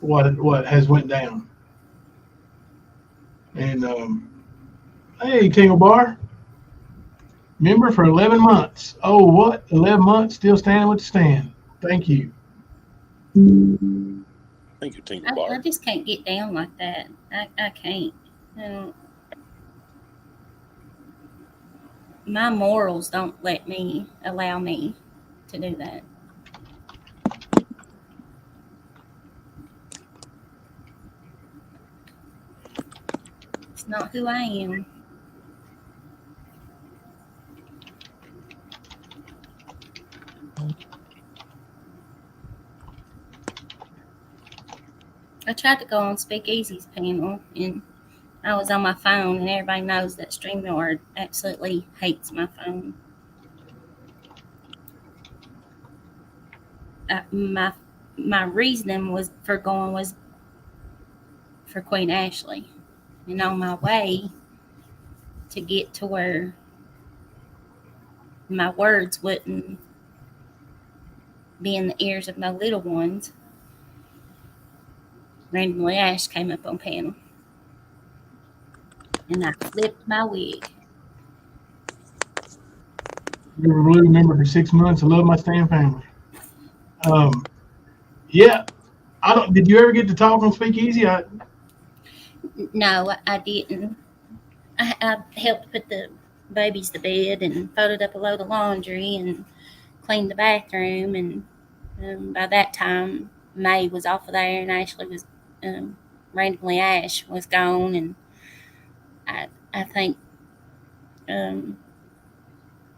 What has went down? And hey, Tingle Bar, member for 11 months. Oh, what? 11 months? Still standing with the stand. Thank you. Thank you, Tingle I Bar. just can't get down like that. I can't. My morals don't allow me to do that. It's not who I am. I tried to go on Speakeasy's panel, and I was on my phone, and everybody knows that StreamYard absolutely hates my phone. My reasoning was for Queen Ashley, and on my way to get to where my words wouldn't be in the ears of no little ones, randomly Ash came up on panel, and I flipped my wig. River Blue member for 6 months. I love my stand family. Yeah. I don't. Did you ever get to talk on Speakeasy? No, I didn't. I helped put the babies to bed and folded up a load of laundry and cleaned the bathroom. And by that time, May was off of there, and Ashley was randomly Ash was gone, and I think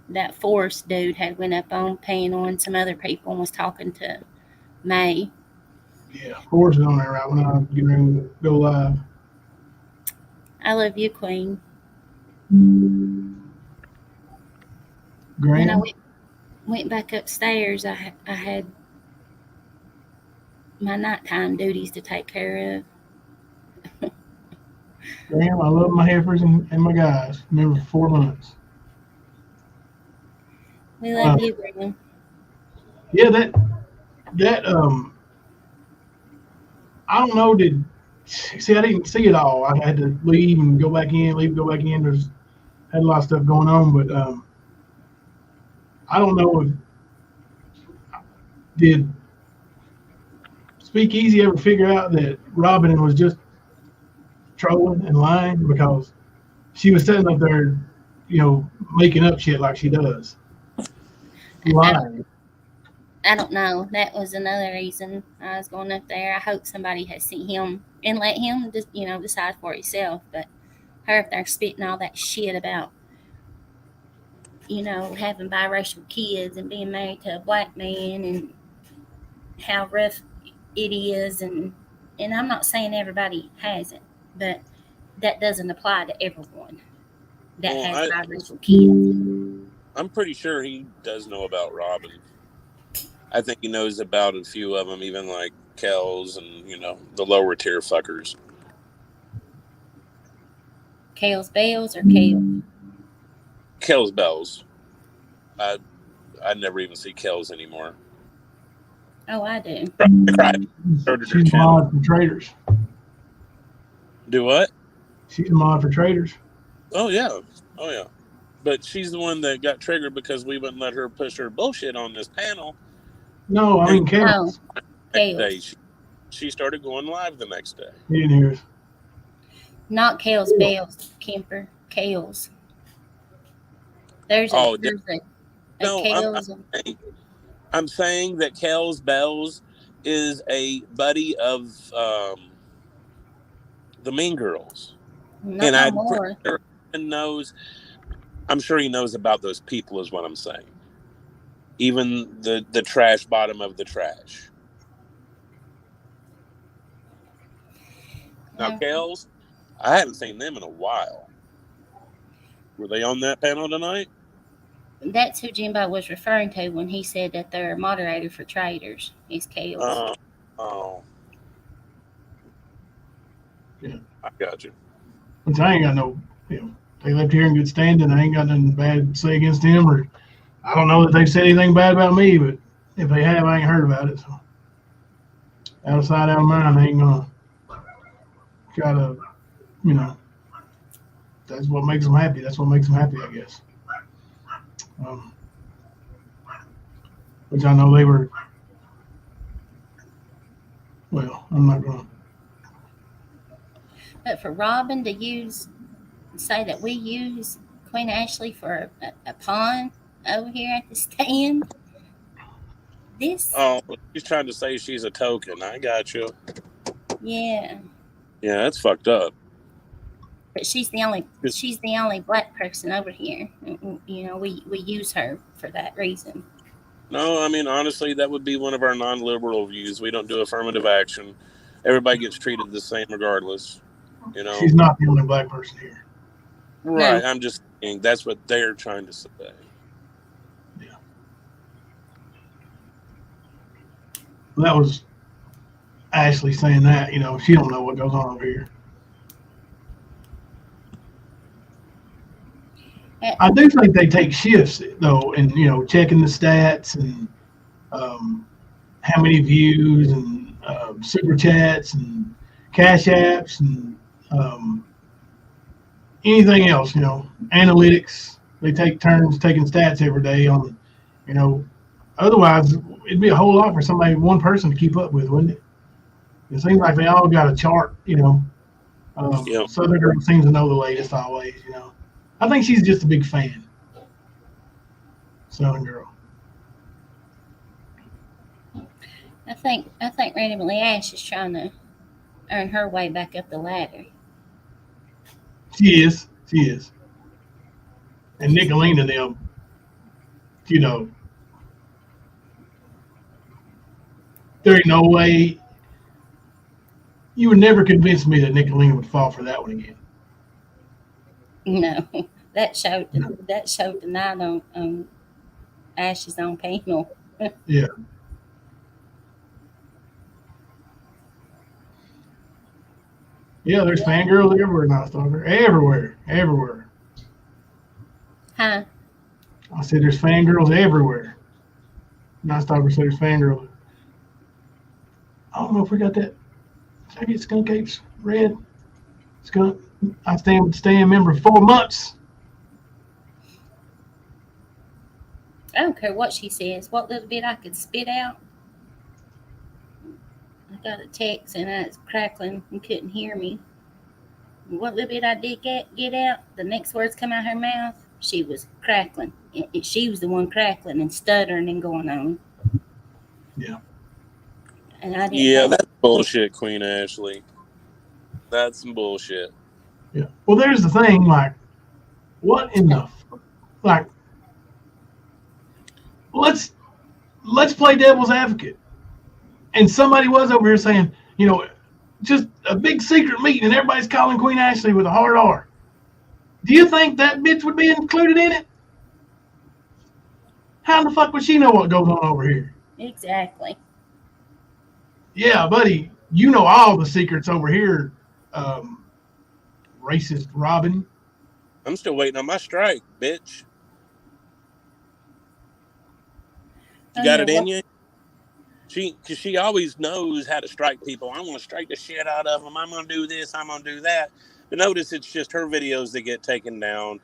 that Forrest dude had went up on panel, and some other people and was talking to May. Yeah, Forrest is on there right when I get ready to go live. I love you, Queen. When I Graham, went back upstairs, I had my nighttime duties to take care of. Graham, I love my heifers and my guys. Member for 4 months. We love you, Graham. Yeah, that I don't know. I didn't see it all. I had to leave and go back in, leave, go back in. There's had a lot of stuff going on, but I don't know if did Speakeasy ever figure out that Robin was just trolling and lying because she was sitting up there, making up shit like she does. Lying. I don't know. That was another reason I was going up there. I hope somebody has seen him and let him just, decide for himself. But her up there spitting all that shit about, having biracial kids and being married to a black man and how rough it is, and I'm not saying everybody has it, but that doesn't apply to everyone that has Well, biracial kids. I'm pretty sure he does know about Robin. I think he knows about a few of them, even like Kells and the lower tier fuckers. Kale's Bells or Kale? Kells Bells. I never even see Kells anymore. Oh, I do. Started her She's a channel. mod for traders. Do what? She's a mod for traders. Oh yeah. But she's the one that got triggered because we wouldn't let her push her bullshit on this panel. No, I mean Kales. Kales. Day, she started going live the next day. He didn't hear us. Not Kale's Bells, Kemper. Kale's. There's a Kale's. I'm saying that Kells Bells is a buddy of the Mean Girls. Not and no I'm more. pretty sure he knows. I'm sure he knows about those people, is what I'm saying. Even the trash bottom of the trash. Now, Kells, I haven't seen them in a while. Were they on that panel tonight? That's who Jimbo was referring to when he said that their moderator for traders is Kales. Oh. Yeah. I got you. Which I ain't got no, they left here in good standing. I ain't got nothing bad to say against them, or I don't know that they've said anything bad about me, but if they have, I ain't heard about it. So out of sight, out of mind, I ain't gonna try to, that's what makes them happy. That's what makes them happy, I guess. Which I know they were, well, I'm not gonna. But for Robin to say that we use Queen Ashley for a pawn over here at the stand, this. Oh, she's trying to say she's a token. I got you. Yeah. Yeah, that's fucked up. But she's the only black person over here. We use her for that reason. No, I mean, honestly, that would be one of our non-liberal views. We don't do affirmative action. Everybody gets treated the same regardless. She's not the only black person here. Right. No. I'm just saying that's what they're trying to say. Yeah. Well, that was Ashley saying that. She don't know what goes on over here. I do think they take shifts though, and checking the stats and how many views and super chats and cash apps and anything else. Analytics. They take turns taking stats every day on. Otherwise it'd be a whole lot for one person to keep up with, wouldn't it? It seems like they all got a chart. Yep. Southern Girl seems to know the latest always. I think she's just a big fan. Southern Girl. I think randomly Ash is trying to earn her way back up the ladder. She is. And Nicolina, them, there ain't no way. You would never convince me that Nicolina would fall for that one again. No, that showed tonight on Ash's own panel. Yeah. Yeah, there's fangirls everywhere now, Stalker. Everywhere. Huh? I said there's fangirls everywhere. Not Stalker said there's fangirls. I don't know if we got that. Did I get Skunk Apes red? Skunk. I staying member 4 months. I don't care what she says. What little bit I could spit out. I got a text and I was crackling and couldn't hear me. What little bit I did get out, the next words come out her mouth, she was crackling. She was the one crackling and stuttering and going on. Yeah. And I didn't. Yeah, that's bullshit, Queen Ashley. That's some bullshit. Yeah. Well, there's the thing. Like, what in the like? Let's play devil's advocate. And somebody was over here saying, just a big secret meeting, and everybody's calling Queen Ashley with a hard R. Do you think that bitch would be included in it? How the fuck would she know what goes on over here? Exactly. Yeah, buddy, you know all the secrets over here, racist Robin. I'm still waiting on my strike, bitch. You got it in you? Because she always knows how to strike people. I'm going to strike the shit out of them. I'm going to do this. I'm going to do that. But notice it's just her videos that get taken down.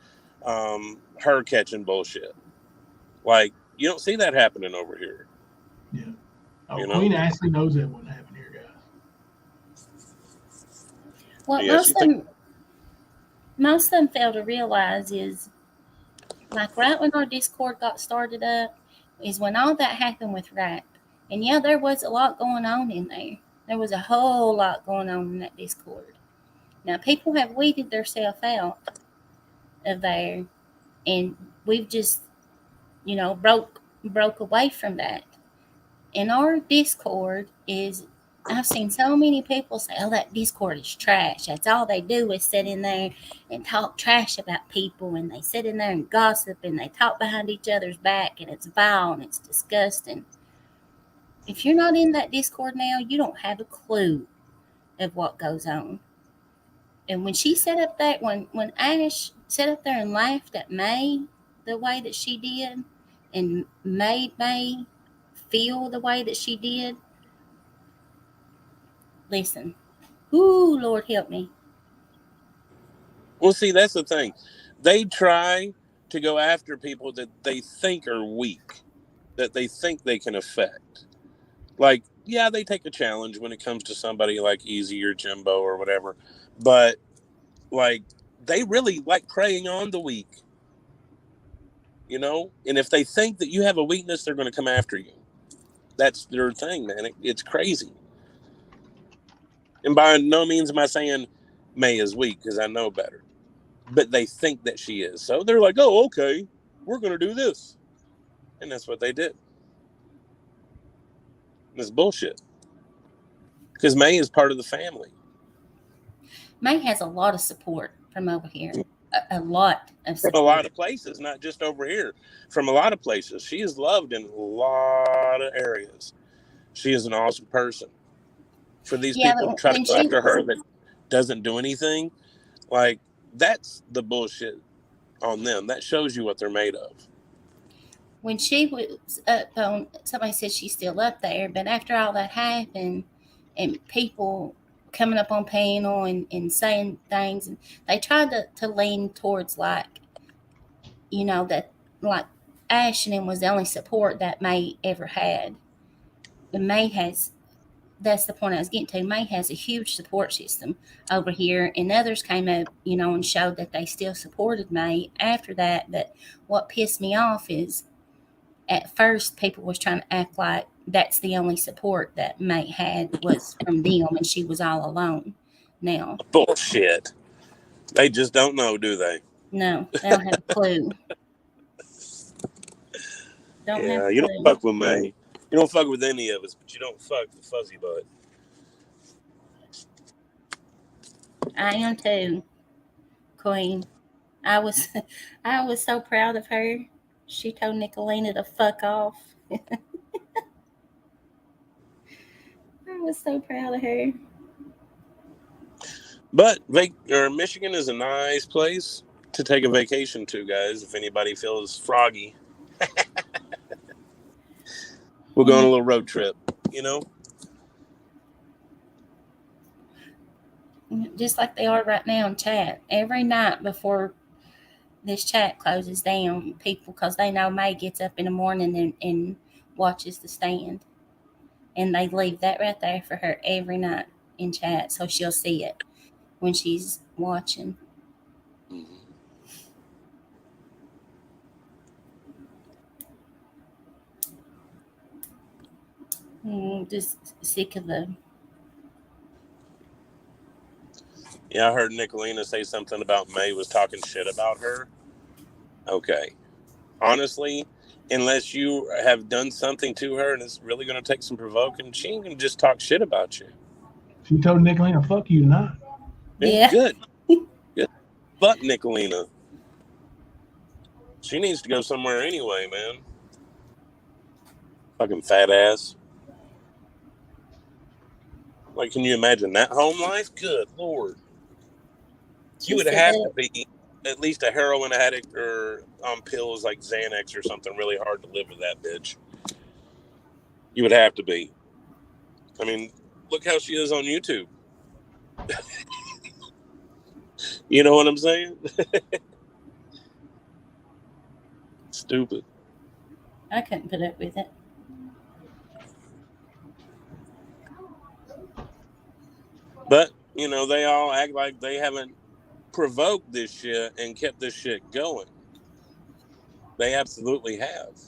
Her catching bullshit. Like, you don't see that happening over here. Yeah. Queen Ashley knows that wouldn't happen here, guys. What most of them fail to realize is, like right when our Discord got started up, is when all that happened with rap. And yeah, there was a lot going on in there. There was a whole lot going on in that Discord. Now, people have weeded themselves out of there, and we've just, broke away from that. And our Discord is I've seen so many people say, "Oh, that Discord is trash." That's all they do is sit in there and talk trash about people, and they sit in there and gossip, and they talk behind each other's back, and it's vile and it's disgusting. If you're not in that Discord now, you don't have a clue of what goes on. And when she sat up there, when Ash sat up there and laughed at May the way that she did, and made May feel the way that she did, listen, ooh, Lord help me. Well, see, that's the thing. They try to go after people that they think are weak, that they think they can affect. Like, yeah, they take a challenge when it comes to somebody like Easy or Jimbo or whatever, but like they really like preying on the weak, you know. And if they think that you have a weakness, they're going to come after you. That's their thing, man. It's crazy. And by no means am I saying May is weak, because I know better, but they think that she is. So they're like, "Oh, okay, we're going to do this," and that's what they did. And it's bullshit, because May is part of the family. May has a lot of support from over here. A lot of From support. a lot of places, not just over here. From a lot of places. She is loved in a lot of areas. She is an awesome person. For these people to try to go after her that doesn't do anything, like, that's the bullshit on them. That shows you what they're made of. When she was up on, somebody said she's still up there, but after all that happened, and people coming up on panel and saying things, and they tried to lean towards, like, you know, that like Ashton was the only support that May ever had. And May has, that's the point I was getting to. May has a huge support system over here, and others came up, you know, and showed that they still supported May after that. But what pissed me off is, at first, people was trying to act like that's the only support that May had was from them, and she was all alone. Now, Bullshit. They just don't know, do they? no, they don't have a clue. Yeah, you don't fuck with May. You don't fuck with any of us, but you don't fuck the fuzzy butt. I am too, Queen. I was so proud of her. She told Nicolina to fuck off. I was so proud of her. But Michigan is a nice place to take a vacation to, guys. If anybody feels froggy, we'll go on a little road trip, you know? Just like they are right now in chat. Every night before this chat closes down, people, because they know May gets up in the morning and watches the stand. And they leave that right there for her every night in chat, so she'll see it when she's watching. Just sick of the... Yeah, I heard Nicolina say something about May was talking shit about her. Okay. Honestly, unless you have done something to her and it's really going to take some provoking, she ain't going to just talk shit about you. She told Nicolina, fuck you, not. Yeah. Good. Good. Fuck Nicolina. She needs to go somewhere anyway, man. Fucking fat ass. Like, can you imagine that home life? Good Lord. You would have to be at least a heroin addict or on pills like Xanax or something really hard to live with that bitch. You would have to be. I mean, look how she is on YouTube. You know what I'm saying? Stupid. I couldn't put up with it. But, you know, they all act like they haven't provoked this shit and kept this shit going. They absolutely have.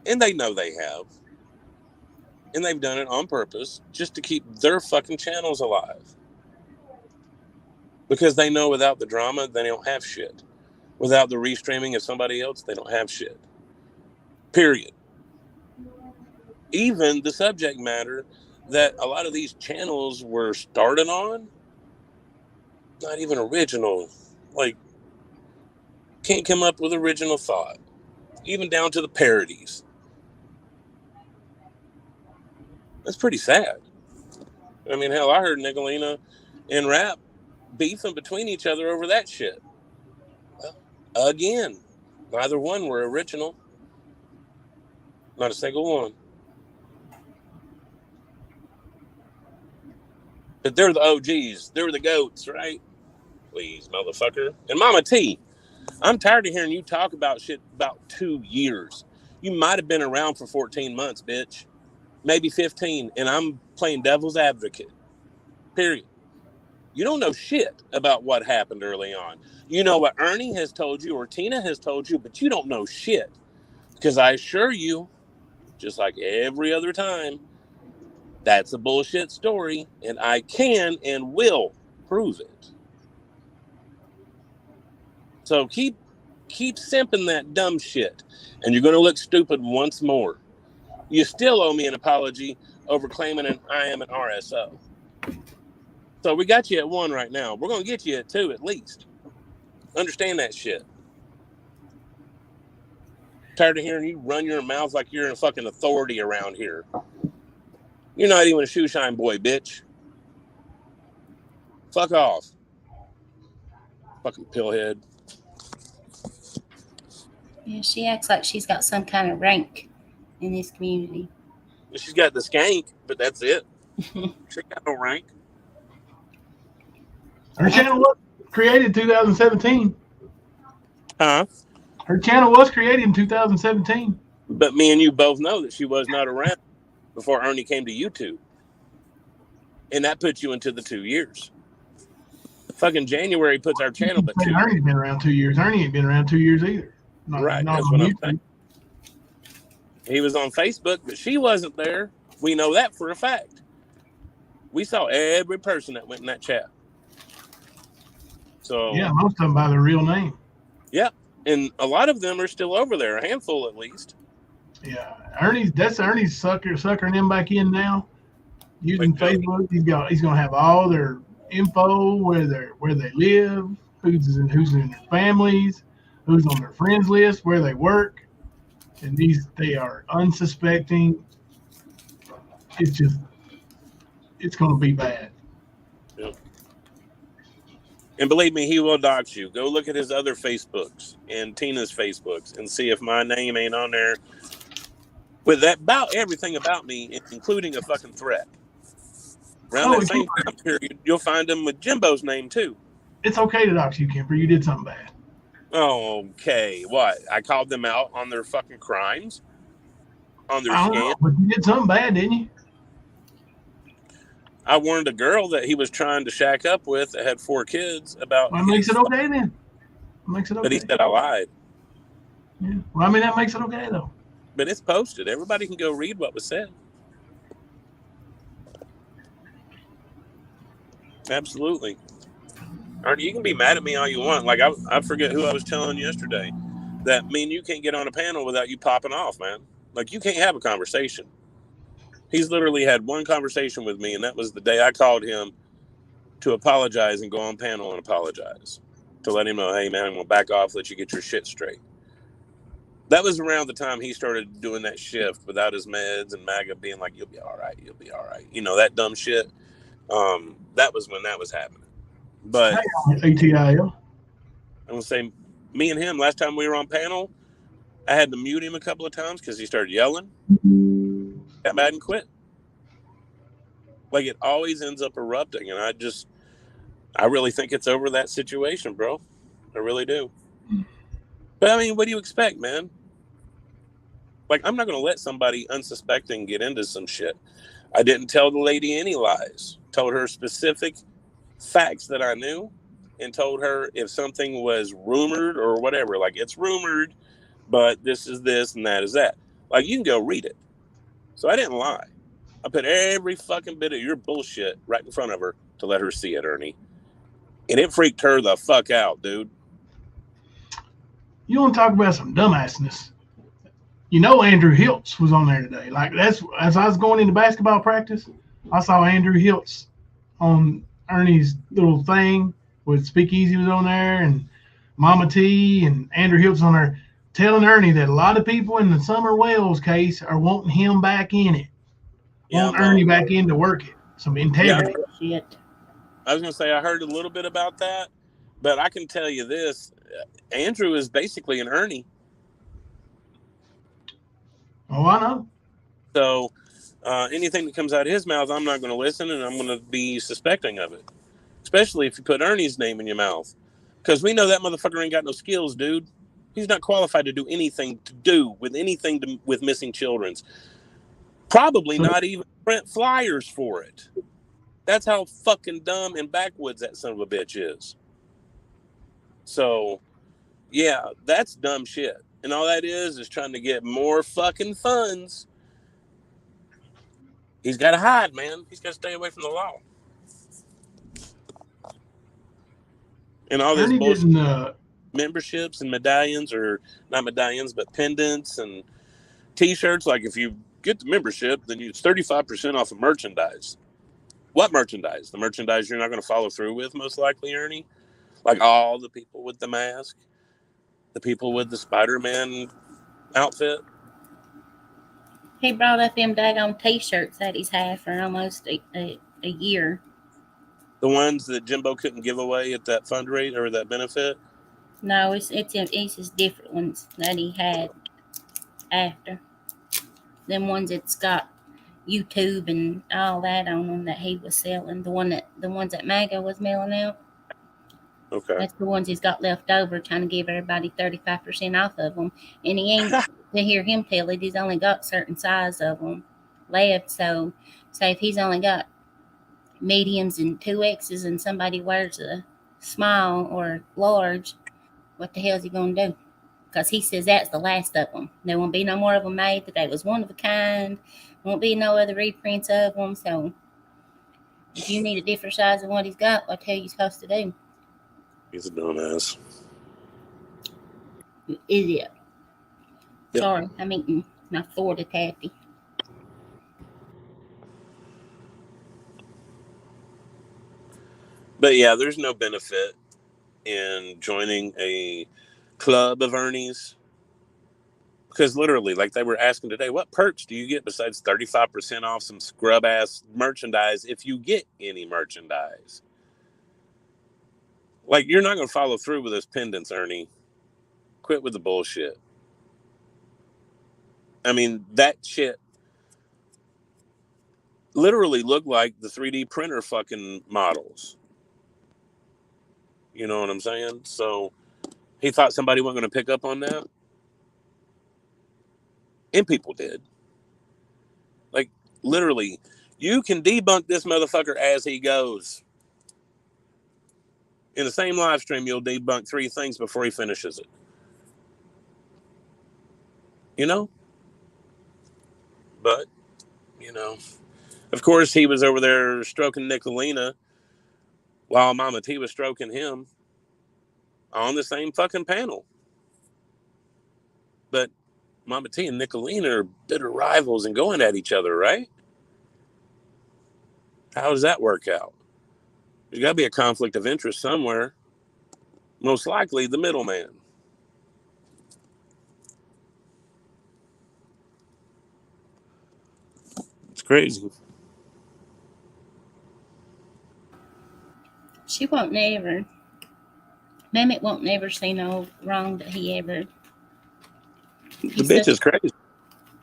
And they know they have. And they've done it on purpose just to keep their fucking channels alive. Because they know without the drama, they don't have shit. Without the restreaming of somebody else, they don't have shit. Period. even the subject matter that a lot of these channels were started on, not even original. Like, can't come up with original thought, even down to the parodies. That's pretty sad. I mean, hell, I heard Nicolina and Rap beefing between each other over that shit. Well, again, neither one were original. Not a single one. But they're the OGs. They're the GOATs, right? Please, motherfucker. And Mama T, I'm tired of hearing you talk about shit about 2 years. You might have been around for 14 months, bitch. Maybe 15, and I'm playing devil's advocate. Period. You don't know shit about what happened early on. You know what Ernie has told you or Tina has told you, but you don't know shit. Because I assure you, just like every other time, that's a bullshit story, and I can and will prove it. So keep simping that dumb shit, and you're going to look stupid once more. You still owe me an apology over claiming I am an RSO. So we got you at 1 right now. We're going to get you at 2 at least. Understand that shit. Tired of hearing you run your mouth like you're a fucking authority around here. You're not even a shoeshine boy, bitch. Fuck off. Fucking pillhead. Yeah, she acts like she's got some kind of rank in this community. She's got the skank, but that's it. She got no rank. Her channel was created in 2017. Huh? Her channel was created in 2017. But me and you both know that she was not around before Ernie came to YouTube. And that puts you into the 2 years. Fucking January puts our channel at 2 years. Ernie's been around 2 years. Ernie ain't been around 2 years either. Right, that's what I'm saying. He was on Facebook, but she wasn't there. We know that for a fact. We saw every person that went in that chat. So yeah, most of them by their real name. Yeah, and a lot of them are still over there, a handful at least. Yeah, that's Ernie's suckering them back in now using Facebook. He's gonna have all their info, where they live, who's in their families, who's on their friends list, where they work, and they are unsuspecting. It's gonna be bad. Yep. And believe me, he will dox you. Go look at his other Facebooks and Tina's Facebooks and see if my name ain't on there with that about everything about me, including a fucking threat. Around that same time period, you'll find him with Jimbo's name too. It's okay to dox you, Kemper. You did something bad. Okay, what? I called them out on their fucking crimes, on their scam. But you did something bad, didn't you? I warned a girl that he was trying to shack up with that had 4 kids about. Well, that makes it okay then. Makes it okay. But he said I lied. Yeah. Well, I mean, that makes it okay though. But it's posted. Everybody can go read what was said. Absolutely. Artie, you can be mad at me all you want. Like I forget who I was telling yesterday that me and you can't get on a panel without you popping off, man. Like you can't have a conversation. He's literally had one conversation with me, and that was the day I called him to apologize and go on panel and apologize. To let him know, hey, man, I'm going to back off, let you get your shit straight. That was around the time he started doing that shift without his meds and MAGA being like, you'll be all right, you'll be all right. You know, that dumb shit. That was when that was happening. But ATIL. I'm going to say, me and him, last time we were on panel, I had to mute him a couple of times because he started yelling. Got mad and quit. Like it always ends up erupting, and I really think it's over that situation, bro. I really do. But I mean, what do you expect, man? Like, I'm not gonna let somebody unsuspecting get into some shit. I didn't tell the lady any lies. Told her specific facts that I knew, and told her if something was rumored or whatever, like it's rumored, but this is this and that is that. Like, you can go read it. So I didn't lie. I put every fucking bit of your bullshit right in front of her to let her see it, Ernie. And it freaked her the fuck out, dude. You want to talk about some dumbassness? you know Andrew Hiltz was on there today. Like that's as I was going into basketball practice, I saw Andrew Hiltz on Ernie's little thing with Speakeasy was on there and Mama T and Andrew Hiltz on there telling Ernie that a lot of people in the Summer Wells case are wanting him back in it. Yeah, Want Ernie back in to work it. Some integrity. Shit. I was going to say I heard a little bit about that, but I can tell you this: Andrew is basically an Ernie. Oh, I know. So anything that comes out of his mouth, I'm not going to listen, and I'm going to be suspecting of it. Especially if you put Ernie's name in your mouth, because we know that motherfucker ain't got no skills, dude. He's not qualified to do anything with missing children's. Probably not even print flyers for it. That's how fucking dumb and backwoods that son of a bitch is. So, yeah, that's dumb shit. And all that is trying to get more fucking funds. He's got to hide, man. He's got to stay away from the law. And all this Ernie bullshit didn't. memberships and medallions, or not medallions, but pendants and T-shirts. Like if you get the membership, then it's 35% off of merchandise. What merchandise? The merchandise you're not going to follow through with, most likely, Ernie. Like all the people with the mask, the people with the Spider-Man outfit. He brought up them daggone T-shirts that he's had for almost a year. The ones that Jimbo couldn't give away at that fundraiser or that benefit. No, it's his different ones that he had after. Them ones that's got YouTube and all that on them that he was selling. The ones that Mago was mailing out. Okay. That's the ones he's got left over, trying to give everybody 35% off of them. And he ain't, to hear him tell it, he's only got certain size of them left. So if he's only got mediums and 2Xs and somebody wears a small or large, what the hell is he going to do? Because he says that's the last of them. There won't be no more of them made. That they was one of a kind. Won't be no other reprints of them. So if you need a different size than what he's got, what the hell you supposed to do? He's a dumbass. Idiot. Yep. Sorry, I'm eating my Florida taffy. But yeah, there's no benefit in joining a club of Ernie's. Because literally, like they were asking today, what perks do you get besides 35% off some scrub ass merchandise if you get any merchandise? Like, you're not going to follow through with those pendants, Ernie. Quit with the bullshit. I mean, that shit literally looked like the 3D printer fucking models. You know what I'm saying? So he thought somebody wasn't going to pick up on that. And people did. Like, literally, you can debunk this motherfucker as he goes. In the same live stream, you'll debunk 3 things before he finishes it. You know? But, you know, of course, he was over there stroking Nicolina while Mama T was stroking him on the same fucking panel. But Mama T and Nicolina are bitter rivals and going at each other, right? How does that work out? There's got to be a conflict of interest somewhere. Most likely the middleman. It's crazy. She won't never. Mehmet won't never see no wrong that he ever. The bitch is crazy.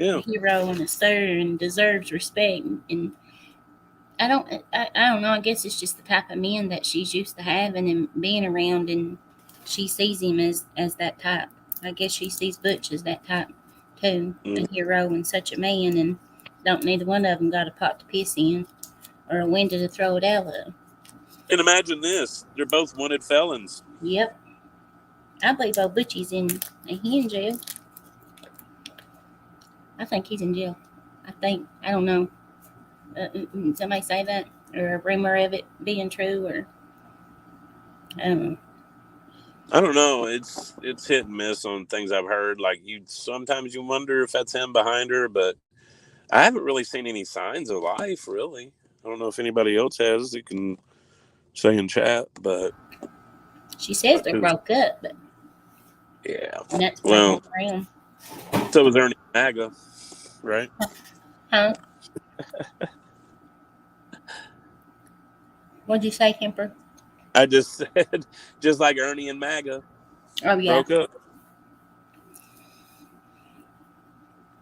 Yeah. A hero and a sir and deserves respect. And I don't know. I guess it's just the type of men that she's used to having and being around, and she sees him as that type. I guess she sees Butch as that type too, a hero and such a man, and don't neither one of them got a pot to piss in or a window to throw it out of. And imagine this: they're both wanted felons. Yep. I believe old Butchie's in jail. I think he's in jail. I don't know. Somebody say that, or a rumor of it being true, or I don't know. I don't know. It's hit and miss on things I've heard. Like sometimes you wonder if that's him behind her, but I haven't really seen any signs of life. Really, I don't know if anybody else has. You can say in chat, but She says they broke up, but yeah. that's Well, around. so was Ernie MAGA, right? Huh? What'd you say, Kemper? I just said, just like Ernie and MAGA Oh yeah. broke up.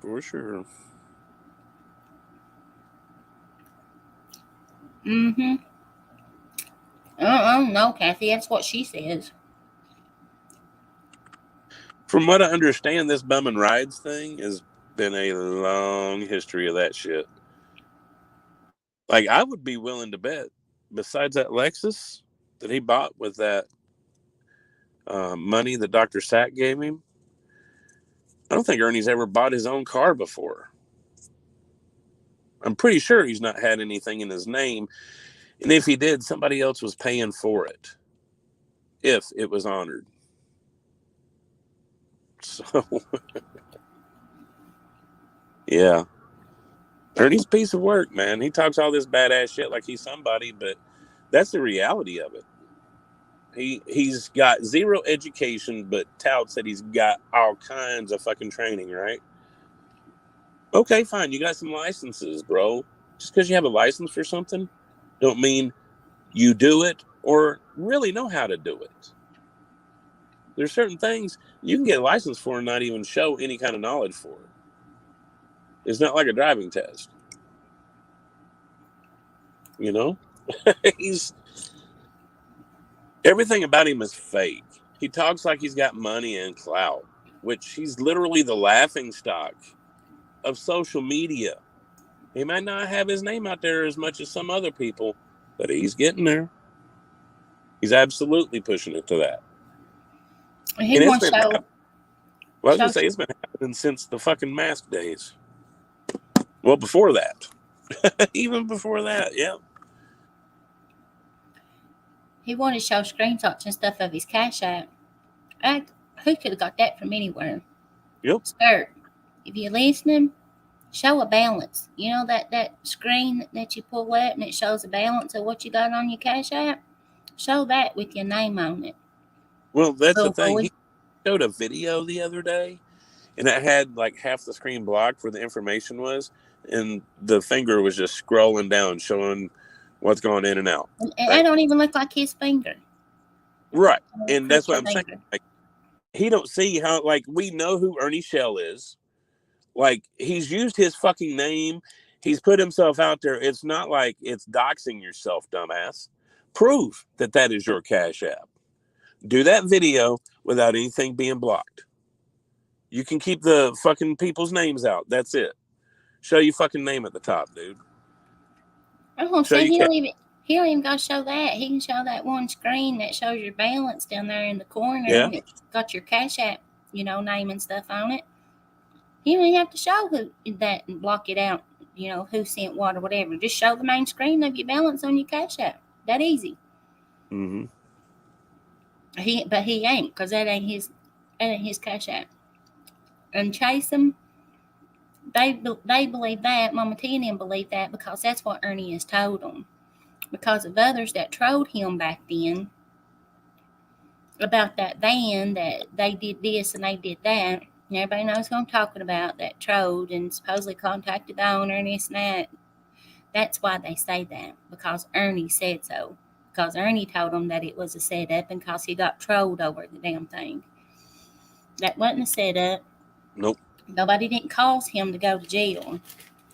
For sure. Mm-hmm. No, Kathy, that's what she says. From what I understand, this bum and rides thing has been a long history of that shit. Like, I would be willing to bet, besides that Lexus that he bought with that money that Dr. Sack gave him, I don't think Ernie's ever bought his own car before. I'm pretty sure he's not had anything in his name. And if he did, somebody else was paying for it, if it was honored. So, yeah. Ernie's a piece of work, man. He talks all this badass shit like he's somebody, but that's the reality of it. He's got zero education, but touts that he's got all kinds of fucking training, right? Okay, fine. You got some licenses, bro. Just because you have a license for something, don't mean you do it or really know how to do it. There's certain things you can get a license for and not even show any kind of knowledge for it. It's not like a driving test. You know? Everything about him is fake. He talks like he's got money and clout, which he's literally the laughing stock of social media. He might not have his name out there as much as some other people, but he's getting there. He's absolutely pushing it to that. He And it's wants been to well, I was going to say, it's been happening since the fucking mask days. Well, before that. Even before that, yeah. He wanted to show screenshots and stuff of his Cash App. Who could have got that from anywhere? Yep. Skirt, if you're listening, show a balance. You know that screen that you pull up and it shows a balance of what you got on your Cash App? Show that with your name on it. Well, that's the thing. Boy. He showed a video the other day, and it had like half the screen blocked where the information was, and the finger was just scrolling down, showing what's going in and out. And I don't even look like his finger. Right. And that's what I'm finger. saying. Like, he don't see how, like, we know who Ernie Shell is. Like, he's used his fucking name. He's put himself out there. It's not like it's doxing yourself, dumbass. Prove that that is your Cash App. Do that video without anything being blocked. You can keep the fucking people's names out. That's it. Show your fucking name at the top, dude. I'm gonna say he don't even gotta show that. He can show that one screen that shows your balance down there in the corner. Yeah. And it's got your Cash App, name and stuff on it. You don't even have to show who that and block it out, who sent what or whatever. Just show the main screen of your balance on your Cash App. That easy. Mm-hmm. But he ain't, because that ain't his Cash App. And Chase them, they believe that. Mama T and them believe that because that's what Ernie has told them. Because of others that trolled him back then about that van, that they did this and they did that. And everybody knows who I'm talking about, that trolled and supposedly contacted the owner and this and that. That's why they say that, because Ernie said so. Because Ernie told them that it was a setup and because he got trolled over the damn thing. That wasn't a setup. Nope. Nobody didn't cause him to go to jail.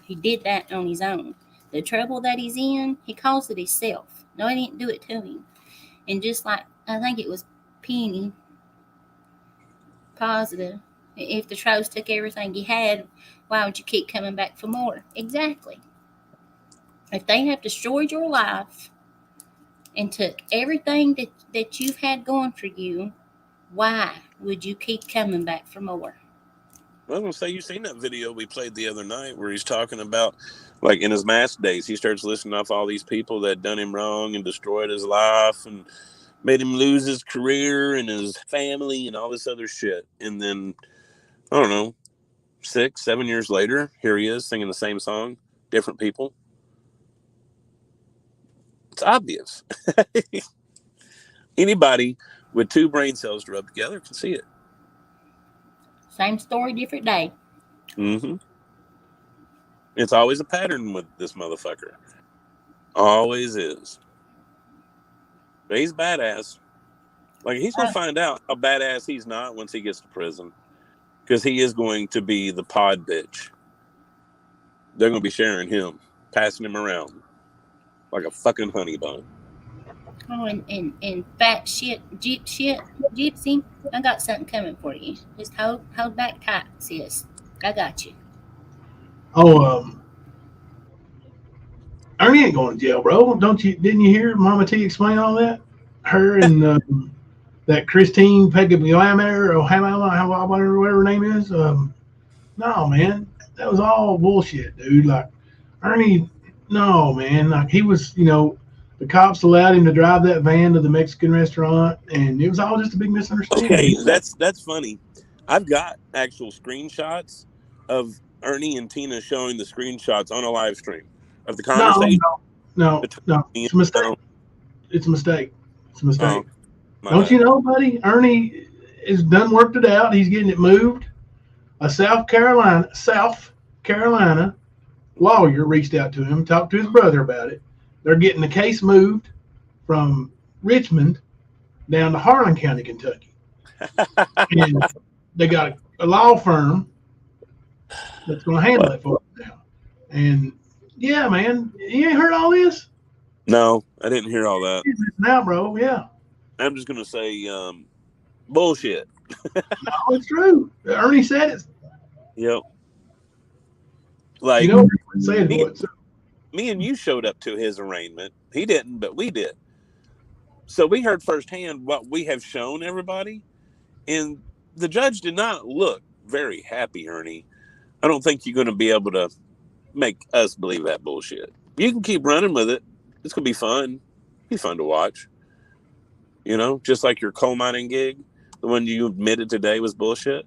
He did that on his own. The trouble that he's in, he caused it himself. Nobody didn't do it to him. And just like, I think it was Penny, positive, if the trolls took everything you had, why would you keep coming back for more? Exactly. If they have destroyed your life and took everything that you've had going for you, why would you keep coming back for more? I was going to say, you seen that video we played the other night where he's talking about, like, in his mask days, he starts listing off all these people that done him wrong and destroyed his life and made him lose his career and his family and all this other shit. And then, I don't know, 6, 7 years later, here he is singing the same song, different people. It's obvious. Anybody with 2 brain cells rubbed together can see it. Same story, different day. Mm-hmm. It's always a pattern with this motherfucker. Always is. But he's badass. Like, he's going to find out how badass he's not once he gets to prison. Because he is going to be the pod bitch. They're going to be sharing him, passing him around like a fucking honey bun. Oh, and fat shit, gypsy, I got something coming for you. Just hold back tight, sis. I got you. Oh, Ernie ain't going to jail, bro. Didn't you hear Mama T explain all that? Her and that Christine Pegabiamer or whatever her name is. No, man, that was all bullshit, dude. Like Ernie, no, man. Like he was, the cops allowed him to drive that van to the Mexican restaurant, and it was all just a big misunderstanding. Okay, that's funny. I've got actual screenshots of Ernie and Tina showing the screenshots on a live stream of the conversation. No, it's a mistake. It's a mistake. It's a mistake. Oh, Don't you know, buddy? Ernie has done worked it out. He's getting it moved. A South Carolina lawyer reached out to him, talked to his brother about it. They're getting the case moved from Richmond down to Harlan County, Kentucky. And they got a law firm that's going to handle it for them now. And yeah, man, you ain't heard all this? No, I didn't hear all that. Now, bro, yeah. I'm just going to say bullshit. No, it's true. Ernie said it. Yep. Like, me and you showed up to his arraignment. He didn't, but we did. So we heard firsthand what we have shown everybody. And the judge did not look very happy, Ernie. I don't think you're going to be able to make us believe that bullshit. You can keep running with it. It's going to be fun. Be fun to watch. Just like your coal mining gig, the one you admitted today was bullshit.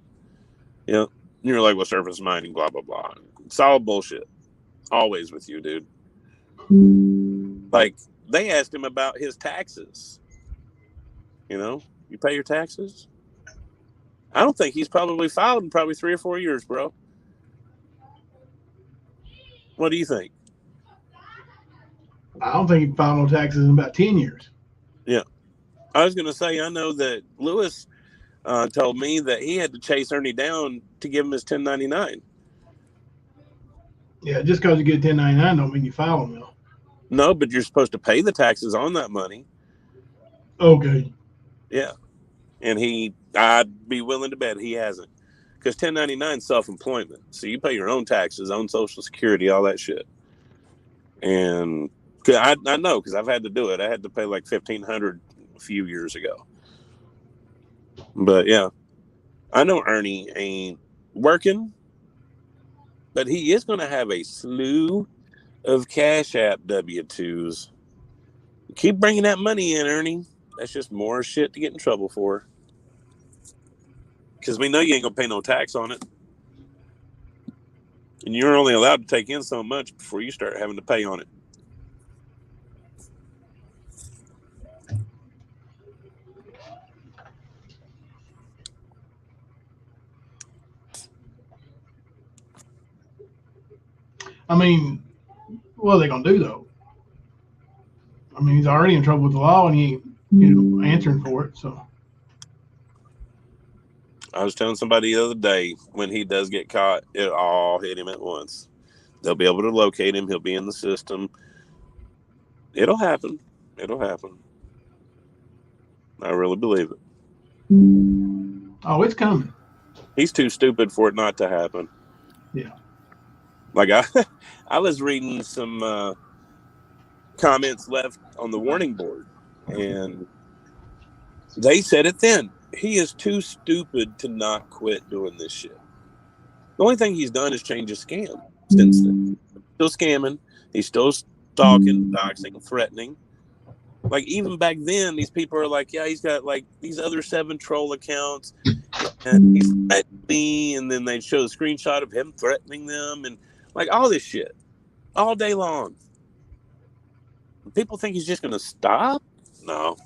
You're like, well, surface mining, blah, blah, blah. It's all bullshit. Always with you, dude. Like, they asked him about his taxes. You pay your taxes? I don't think he's probably filed in probably 3 or 4 years, bro. What do you think? I don't think he filed no taxes in about 10 years. Yeah. I was going to say, I know that Lewis told me that he had to chase Ernie down to give him his 1099. Yeah, just because you get 1099 don't mean you file them, though. No, but you're supposed to pay the taxes on that money. Okay. Yeah. And I'd be willing to bet he hasn't. Because 1099 is self-employment. So you pay your own taxes, own Social Security, all that shit. And I know because I've had to do it. I had to pay like $1,500 a few years ago. But yeah, I know Ernie ain't working, but he is going to have a slew of Cash App W-2s. Keep bringing that money in, Ernie. That's just more shit to get in trouble for. Because we know you ain't going to pay no tax on it. And you're only allowed to take in so much before you start having to pay on it. I mean, what are they going to do, though? I mean, he's already in trouble with the law, and he ain't, answering for it, so. I was telling somebody the other day, when he does get caught, it all hit him at once. They'll be able to locate him. He'll be in the system. It'll happen. It'll happen. I really believe it. Oh, it's coming. He's too stupid for it not to happen. Yeah. Like I was reading some comments left on the warning board, and they said it then. He is too stupid to not quit doing this shit. The only thing he's done is change his scam since then. Still scamming. He's still stalking, doxing, threatening. Like even back then, these people are like, yeah, he's got like these other 7 troll accounts, and he's threatening me, and then they'd show a screenshot of him threatening them, and like all this shit all day long. People think he's just gonna stop. No.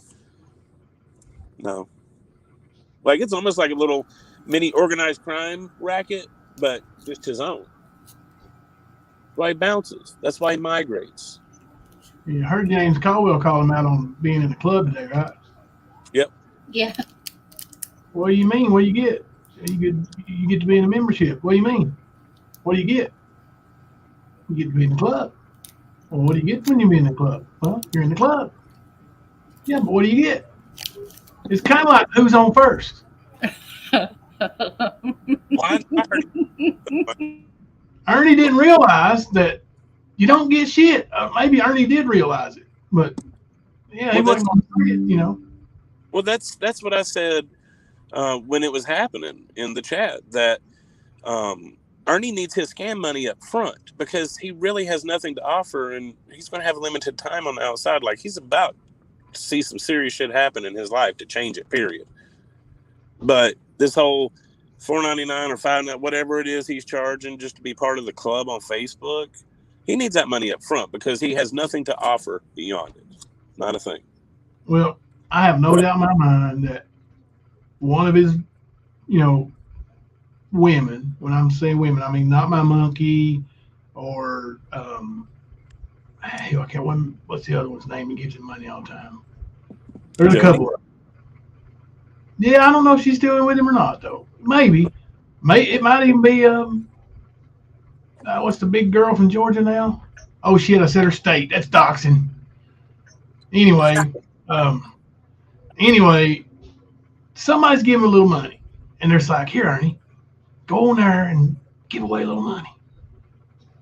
Like it's almost like a little mini organized crime racket, but just his own. That's why he bounces. That's why he migrates. You heard James Caldwell call him out on being in the club today, right? Yep. Yeah. What do you mean? What do you get? You get to be in a membership. What do you mean? What do you get? You get to be in the club. Well, what do you get when you're in the club? Well, you're in the club. Yeah, but what do you get? It's kind of like who's on first. Ernie didn't realize that you don't get shit. Maybe Ernie did realize it, but yeah, he wasn't going to say it, you know. Well, that's what I said when it was happening in the chat, that Ernie needs his scam money up front because he really has nothing to offer, and he's going to have limited time on the outside. Like he's about to see some serious shit happen in his life to change it, period. But this whole $4.99 or $5.99, whatever it is he's charging just to be part of the club on Facebook, he needs that money up front because he has nothing to offer beyond it. Not a thing. Well, I have no doubt in my mind that one of his, women, when I'm saying women, I mean not my monkey or I can't. What's the other one's name? He gives him money all the time. There's a couple of them. Yeah, I don't know if she's still in with him or not, though. Maybe. It might even be what's the big girl from Georgia now? Oh shit! I said her state. That's doxing. Anyway, somebody's giving a little money, and they're like, "Here, Ernie, go on there and give away a little money."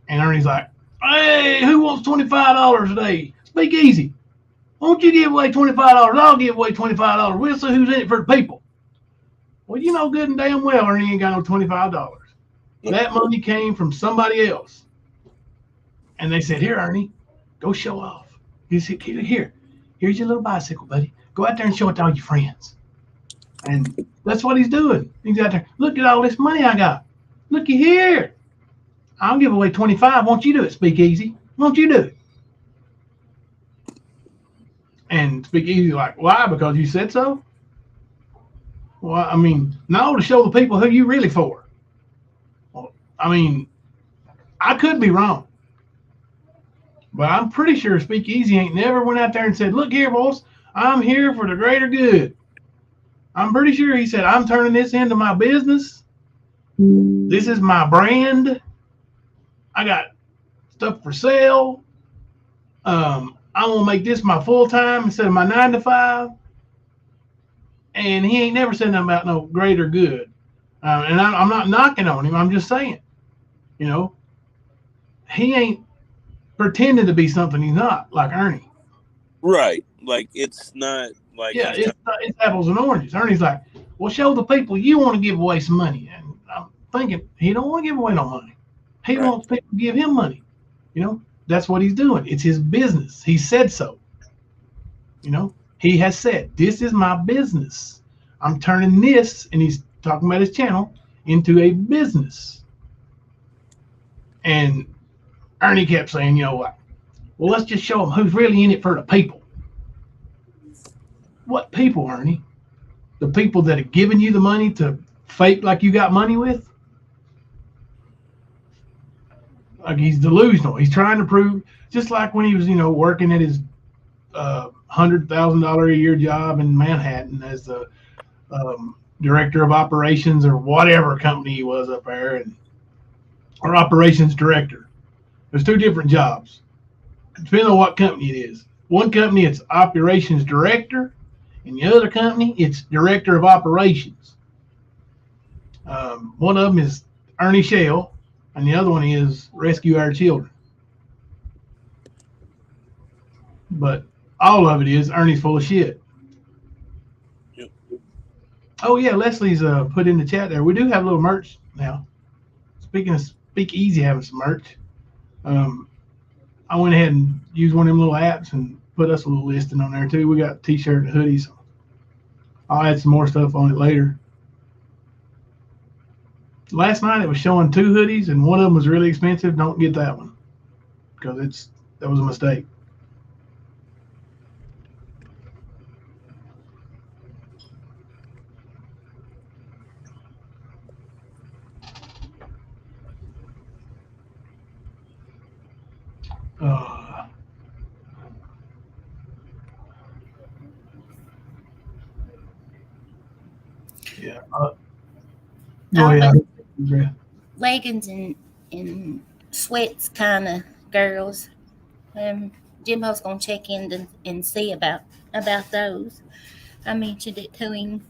And Ernie's like, "Hey, who wants $25 today? Speak easy. Won't you give away $25? I'll give away $25. We'll see who's in it for the people." Well, you know good and damn well Ernie ain't got no $25. That money came from somebody else. And they said, "Here, Ernie, go show off. Here's your little bicycle, buddy. Go out there and show it to all your friends." And that's what he's doing. He's out there. "Look at all this money I got. Looky here. I'll give away 25. Won't you do it, Speak Easy? Won't you do it?" And Speak Easy like, "Why? Because you said so?" Well, I mean, no, to show the people who you really for. Well, I mean, I could be wrong, but I'm pretty sure Speak Easy ain't never went out there and said, "Look here, boss, I'm here for the greater good." I'm pretty sure he said, "I'm turning this into my business. This is my brand. I got stuff for sale. I'm gonna make this my full time instead of my 9 to 5." And he ain't never said nothing about no greater good. And I'm not knocking on him. I'm just saying, he ain't pretending to be something he's not, like Ernie. Right. Like it's not like it's apples and oranges. Ernie's like, "Well, show the people you want to give away some money." And I'm thinking he don't want to give away no money. He wants people to give him money. That's what he's doing. It's his business. He said so. He has said, "This is my business. I'm turning this," and he's talking about his channel, "into a business." And Ernie kept saying, "You know what? Well, let's just show them who's really in it for the people." What people, Ernie? The people that are giving you the money to fake like you got money with? Like he's delusional. He's trying to prove, just like when he was, working at his $100,000 a year job in Manhattan as the director of operations or whatever company he was up there, or operations director. There's 2 different jobs, depending on what company it is. One company, it's operations director, and the other company, it's director of operations. One of them is Ernie Shell, and the other one is Rescue Our Children. But all of it is Ernie's full of shit. Yep. Oh yeah, Leslie's put in the chat there. We do have a little merch now. Speaking of Speak Easy having some merch, I went ahead and used one of them little apps and put us a little listing on there too. We got t-shirt and hoodies. I'll add some more stuff on it later. Last night it was showing 2 hoodies and one of them was really expensive. Don't get that one because that was a mistake. Yeah. Go ahead. Leggings and sweats kind of girls. Jimbo's gonna check in and see about those. I mentioned it to him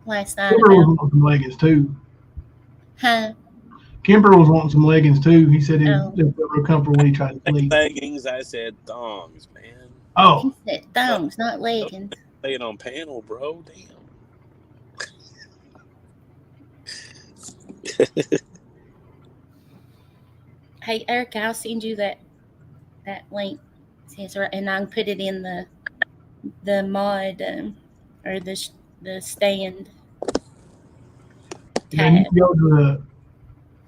last night. Kimber was wanting some leggings too. Huh? Kimber was wanting some leggings too. He said it felt real comfortable when he tried to sleep. Leggings, I said thongs, man. Oh. He said thongs, not leggings. Say it on panel, bro. Damn. Hey, Erica, I'll send you that link, and I can put it in the mod or the stand Then you tab. can go to the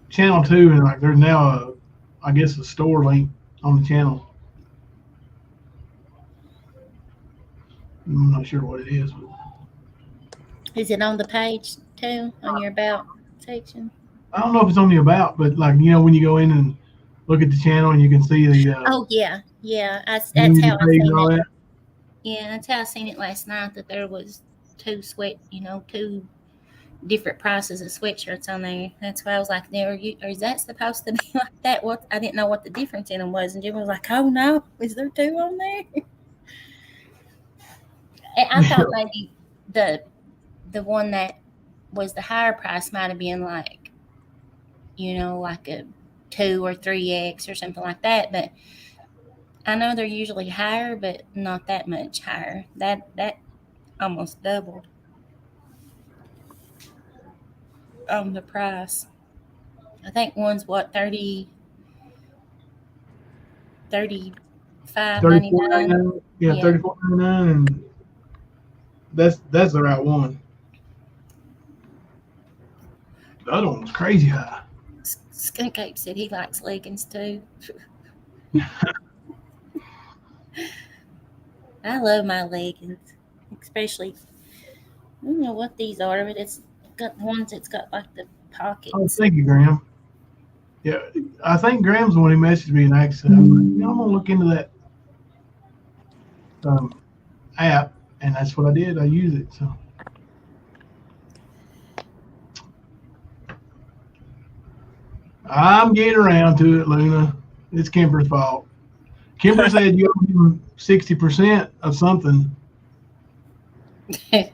channel 2 and like there's now I guess a store link on the channel. I'm not sure what it is. But Is it on the page too, on your about section? I don't know if it's on the about, but like when you go in and look at the channel and you can see the. Oh yeah. That's how I seen it. That. Yeah, that's how I seen it last night. That there was 2 different prices of sweatshirts on there. That's why I was like, is that supposed to be like that? What I didn't know what the difference in them was, and Jim was like, "Oh no, is there 2 on there?" I thought maybe the one that was the higher price might have been like, like a 2 or 3X or something like that. But I know they're usually higher, but not that much higher. That almost doubled on the price. I think one's what, $35.99. $34.99. Yeah, $34.99, and that's the right one. The other one was crazy high. Skunk Ape said he likes leggings too. I love my leggings, especially. I don't know what these are, but it's got ones that's got like the pockets. Oh, thank you, Graham. Yeah, I think Graham's the one who messaged me and said, I'm gonna look into that app, and that's what I did. I use it. So I'm getting around to it, Luna. It's Kimber's fault. Kimber said you owe him 60% of something. I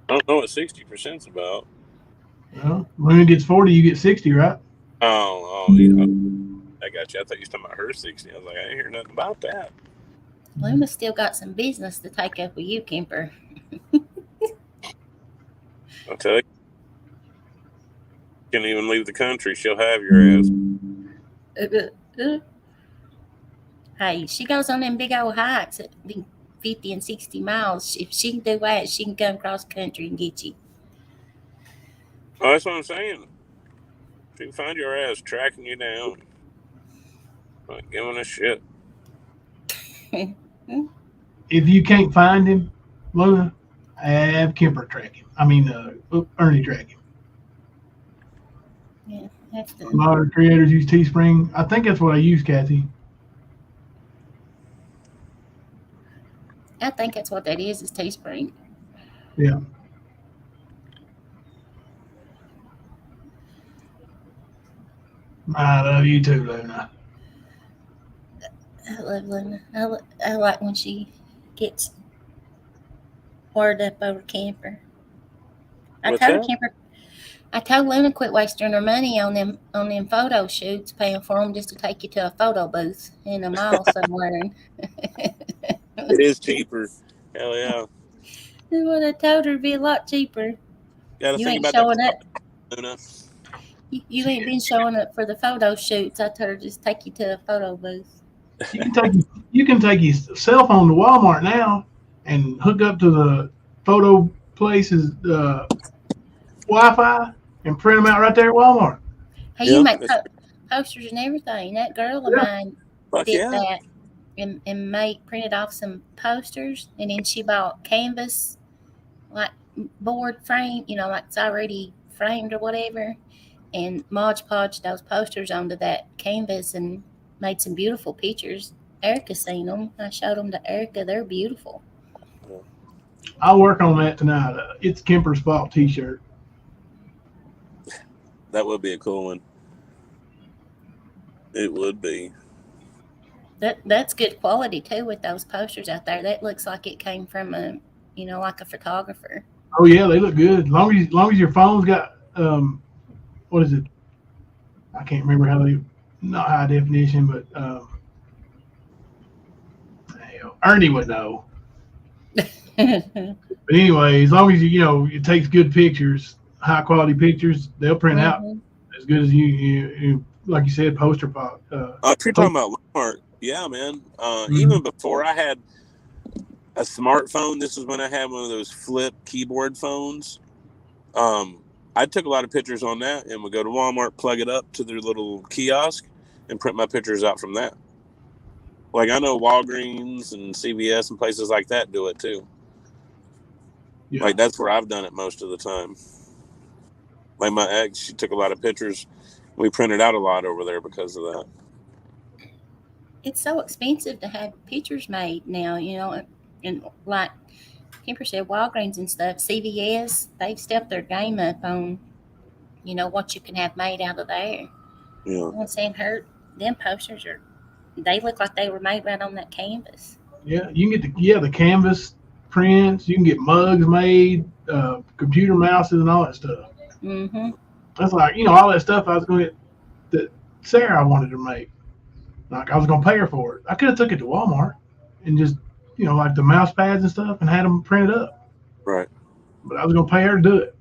don't know what 60% is about. Well, Luna gets 40, you get 60, right? Oh, yeah. I got you. I thought you were talking about her 60. I was like, I didn't hear nothing about that. Luna still got some business to take up with you, Kimber. I'll tell you. Can't even leave the country. She'll have your ass. Hey, she goes on them big old hikes at 50 and 60 miles. If she can do that, she can come across the country and get you. Oh, that's what I'm saying. She can find your ass tracking you down. Like giving a shit. If you can't find him, Luna, have Kimber track him. I mean, Ernie track him. Yeah, that's the. A lot of creators use Teespring. I think that's what I use, Kathy. I think that's what that is Teespring. Yeah. I love you too, Luna. I love Luna. I like when she gets wired up over Camper. I told Luna quit wasting her money on them photo shoots, paying for them just to take you to a photo booth in a mall somewhere. It is cheaper. Hell yeah. That's what I told her. It'd be a lot cheaper. You ain't showing up. Luna. You ain't been showing up for the photo shoots. I told her just take you to a photo booth. You can take your cell phone to Walmart now and hook up to the photo place's Wi-Fi and print them out right there at Walmart. Hey, Yeah, you make posters and everything. That girl of Yeah. mine fuck did yeah. that and printed off some posters, and then she bought canvas, like board frame, like it's already framed or whatever, and Mod Podged those posters onto that canvas and made some beautiful pictures. Erica seen them. I showed them to Erica. They're beautiful. I'll work on that tonight. It's Kemper's Fault T-shirt. That would be a cool one. It would be. That's good quality too with those posters out there. That looks like it came from like a photographer. Oh yeah, they look good. Long as your phone's got what is it? I can't remember not high definition, but Ernie would know. But anyway, as long as it takes good pictures, high quality pictures, they'll print out as good as you like you said, poster pop. If you're talking about Walmart, yeah, man. Even before I had a smartphone, this was when I had one of those flip keyboard phones. I took a lot of pictures on that and would go to Walmart, plug it up to their little kiosk, and print my pictures out from that. Like I know Walgreens and CVS and places like that do it too. Yeah. Like that's where I've done it most of the time. Like my ex, she took a lot of pictures. We printed out a lot over there because of that. It's so expensive to have pictures made now, and like Kemper said, Walgreens and stuff, CVS, they've stepped their game up on, what you can have made out of there. Yeah. I'm saying them posters they look like they were made right on that canvas. Yeah, you can get the canvas prints. You can get mugs made, computer mouses, and all that stuff. Mm-hmm. That's like all that stuff I was going to get that Sarah wanted to make. Like I was going to pay her for it. I could have took it to Walmart and just like the mouse pads and stuff and had them printed up. Right. But I was going to pay her to do it.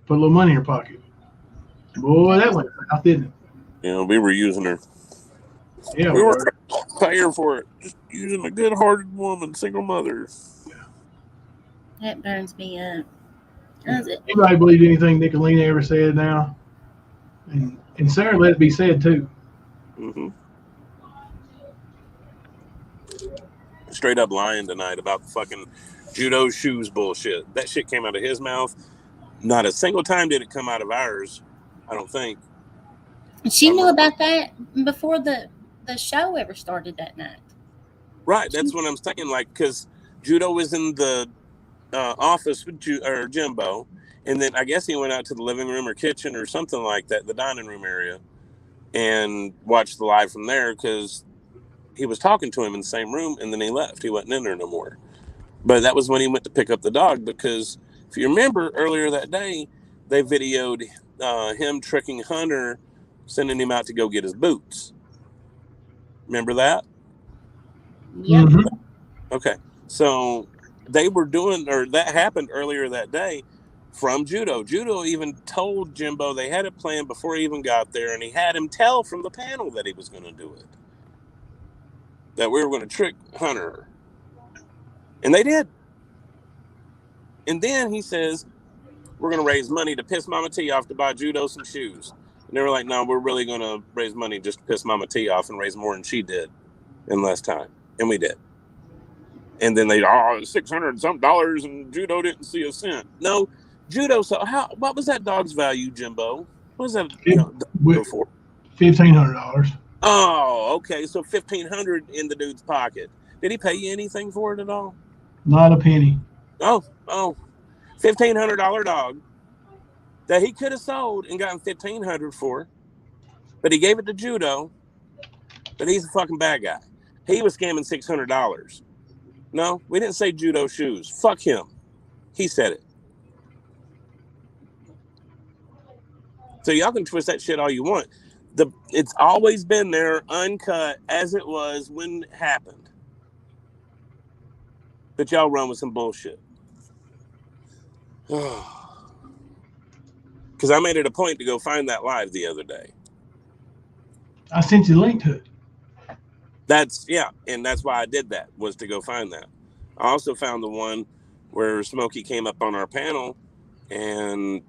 Put a little money in her pocket. Boy, that went south, didn't it? Yeah, we were using her. Yeah, we were paying for it. Just using a good-hearted woman, single mother. Yeah. That burns me up. Anybody believe anything Nicolina ever said now? And Sarah let it be said too. Mm-hmm. Straight up lying tonight about the fucking judo shoes bullshit. That shit came out of his mouth. Not a single time did it come out of ours, I don't think. She knew about that before the show ever started that night. Right, that's what I'm saying. Like, because judo was in the office with Jimbo, and then I guess he went out to the living room or kitchen or something like that, the dining room area, and watched the live from there because he was talking to him in the same room, and then he left. He wasn't in there no more. But that was when he went to pick up the dog, because if you remember earlier that day, they videoed him tricking Hunter, sending him out to go get his boots. Remember that? Yeah. Mm-hmm. Okay. So they were that happened earlier that day from Judo. Judo even told Jimbo they had it planned before he even got there, and he had him tell from the panel that he was going to do it. That we were going to trick Hunter. And they did. And then he says, we're going to raise money to piss Mama T off to buy Judo some shoes. And they were like, no, we're really going to raise money just to piss Mama T off and raise more than she did in less time. And we did. And then they, $600 and some dollars, and Judo didn't see a cent. No, Judo, so what was that dog's value, Jimbo? What was that dog for? $1,500. Oh, okay. So $1,500 in the dude's pocket. Did he pay you anything for it at all? Not a penny. Oh, $1,500 dog that he could have sold and gotten $1,500 for, but he gave it to Judo. But he's a fucking bad guy. He was scamming $600. No, we didn't say Judo shoes. Fuck him. He said it. So y'all can twist that shit all you want. It's always been there, uncut as it was when it happened. But y'all run with some bullshit. Because I made it a point to go find that live the other day. I sent you the link to it. That's why I did that, was to go find that. I also found the one where Smokey came up on our panel and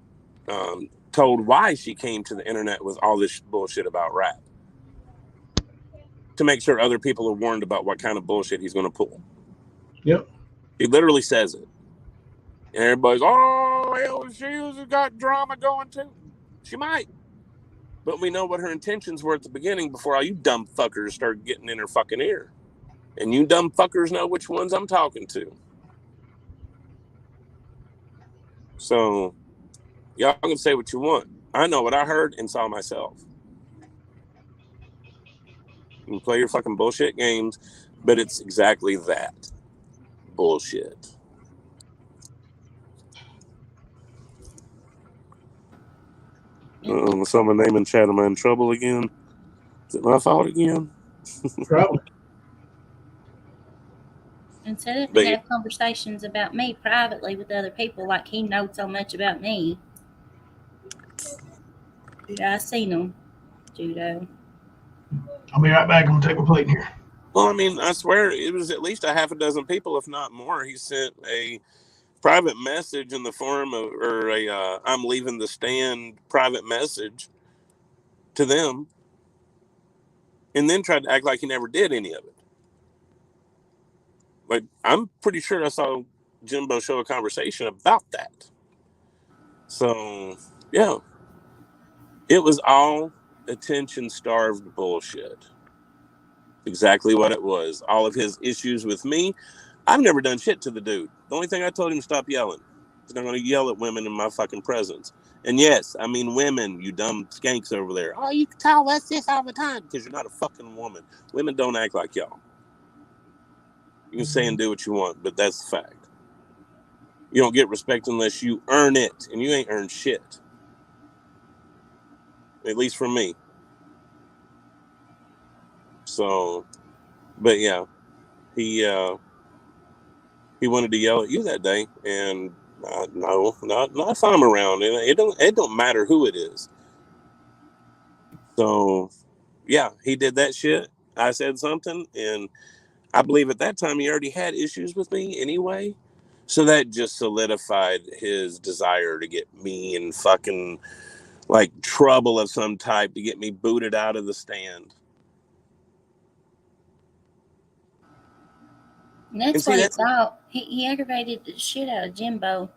told why she came to the internet with all this bullshit about rap, to make sure other people are warned about what kind of bullshit he's going to pull. Yep. He literally says it. And everybody's, oh, she's got drama going too. She might. But we know what her intentions were at the beginning before all you dumb fuckers start getting in her fucking ear. And you dumb fuckers know which ones I'm talking to. So, y'all can say what you want. I know what I heard and saw myself. You can play your fucking bullshit games, but it's exactly that. Bullshit. Someone naming chat, am I in trouble again? Is it my fault again? Probably. Instead of But to have conversations about me privately with other people, like he knows so much about me. Yeah, I seen him, Judo. I'll be right back. I'm gonna take my plate in here. Well, I mean, I swear it was at least a half a dozen people, if not more. He sent a private message in the form of, or a I'm leaving the stand private message to them, and then tried to act like he never did any of it. Like, I'm pretty sure I saw Jimbo show a conversation about that. So, yeah. It was all attention-starved bullshit. Exactly what it was. All of his issues with me. I've never done shit to the dude. The only thing I told him to stop yelling. He's not going to yell at women in my fucking presence. And yes, I mean women, you dumb skanks over there. Oh, you can tell us this all the time because you're not a fucking woman. Women don't act like y'all. You can say and do what you want, but that's the fact. You don't get respect unless you earn it, and you ain't earned shit. At least from me. So, but yeah, he wanted to yell at you that day, and no, not if I'm around. It don't matter who it is. So, yeah, he did that shit. I said something, and I believe at that time he already had issues with me anyway. So that just solidified his desire to get me in fucking like trouble of some type, to get me booted out of the stand. And that's what it's all. He aggravated the shit out of Jimbo.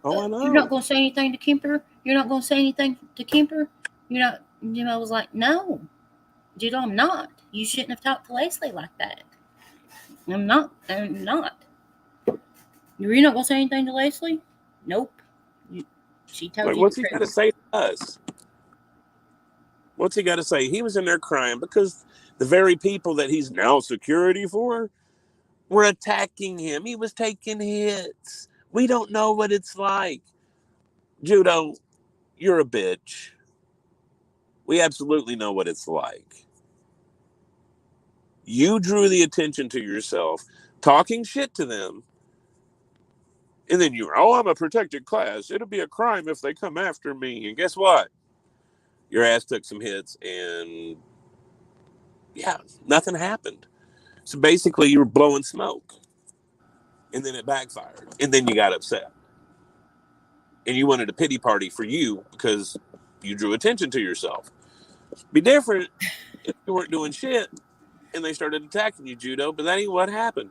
Oh, I know. You're not going to say anything to Kemper? You're not going to say anything to Kemper? You're not. Jimbo was like, no, Judo, I'm not. You shouldn't have talked to Leslie like that. I'm not. You're not going to say anything to Leslie? Nope. She told you. What's he got to say to us? What's he got to say? He was in there crying because the very people that he's now security for were attacking him. He was taking hits. We don't know what it's like. Judo, you're a bitch. We absolutely know what it's like. You drew the attention to yourself, talking shit to them, and then you're, I'm a protected class. It'll be a crime if they come after me. And guess what? Your ass took some hits, and yeah, nothing happened. So basically, you were blowing smoke, and then it backfired, and then you got upset. And you wanted a pity party for you because you drew attention to yourself. Be different if you weren't doing shit and they started attacking you, Judo, but that ain't what happened.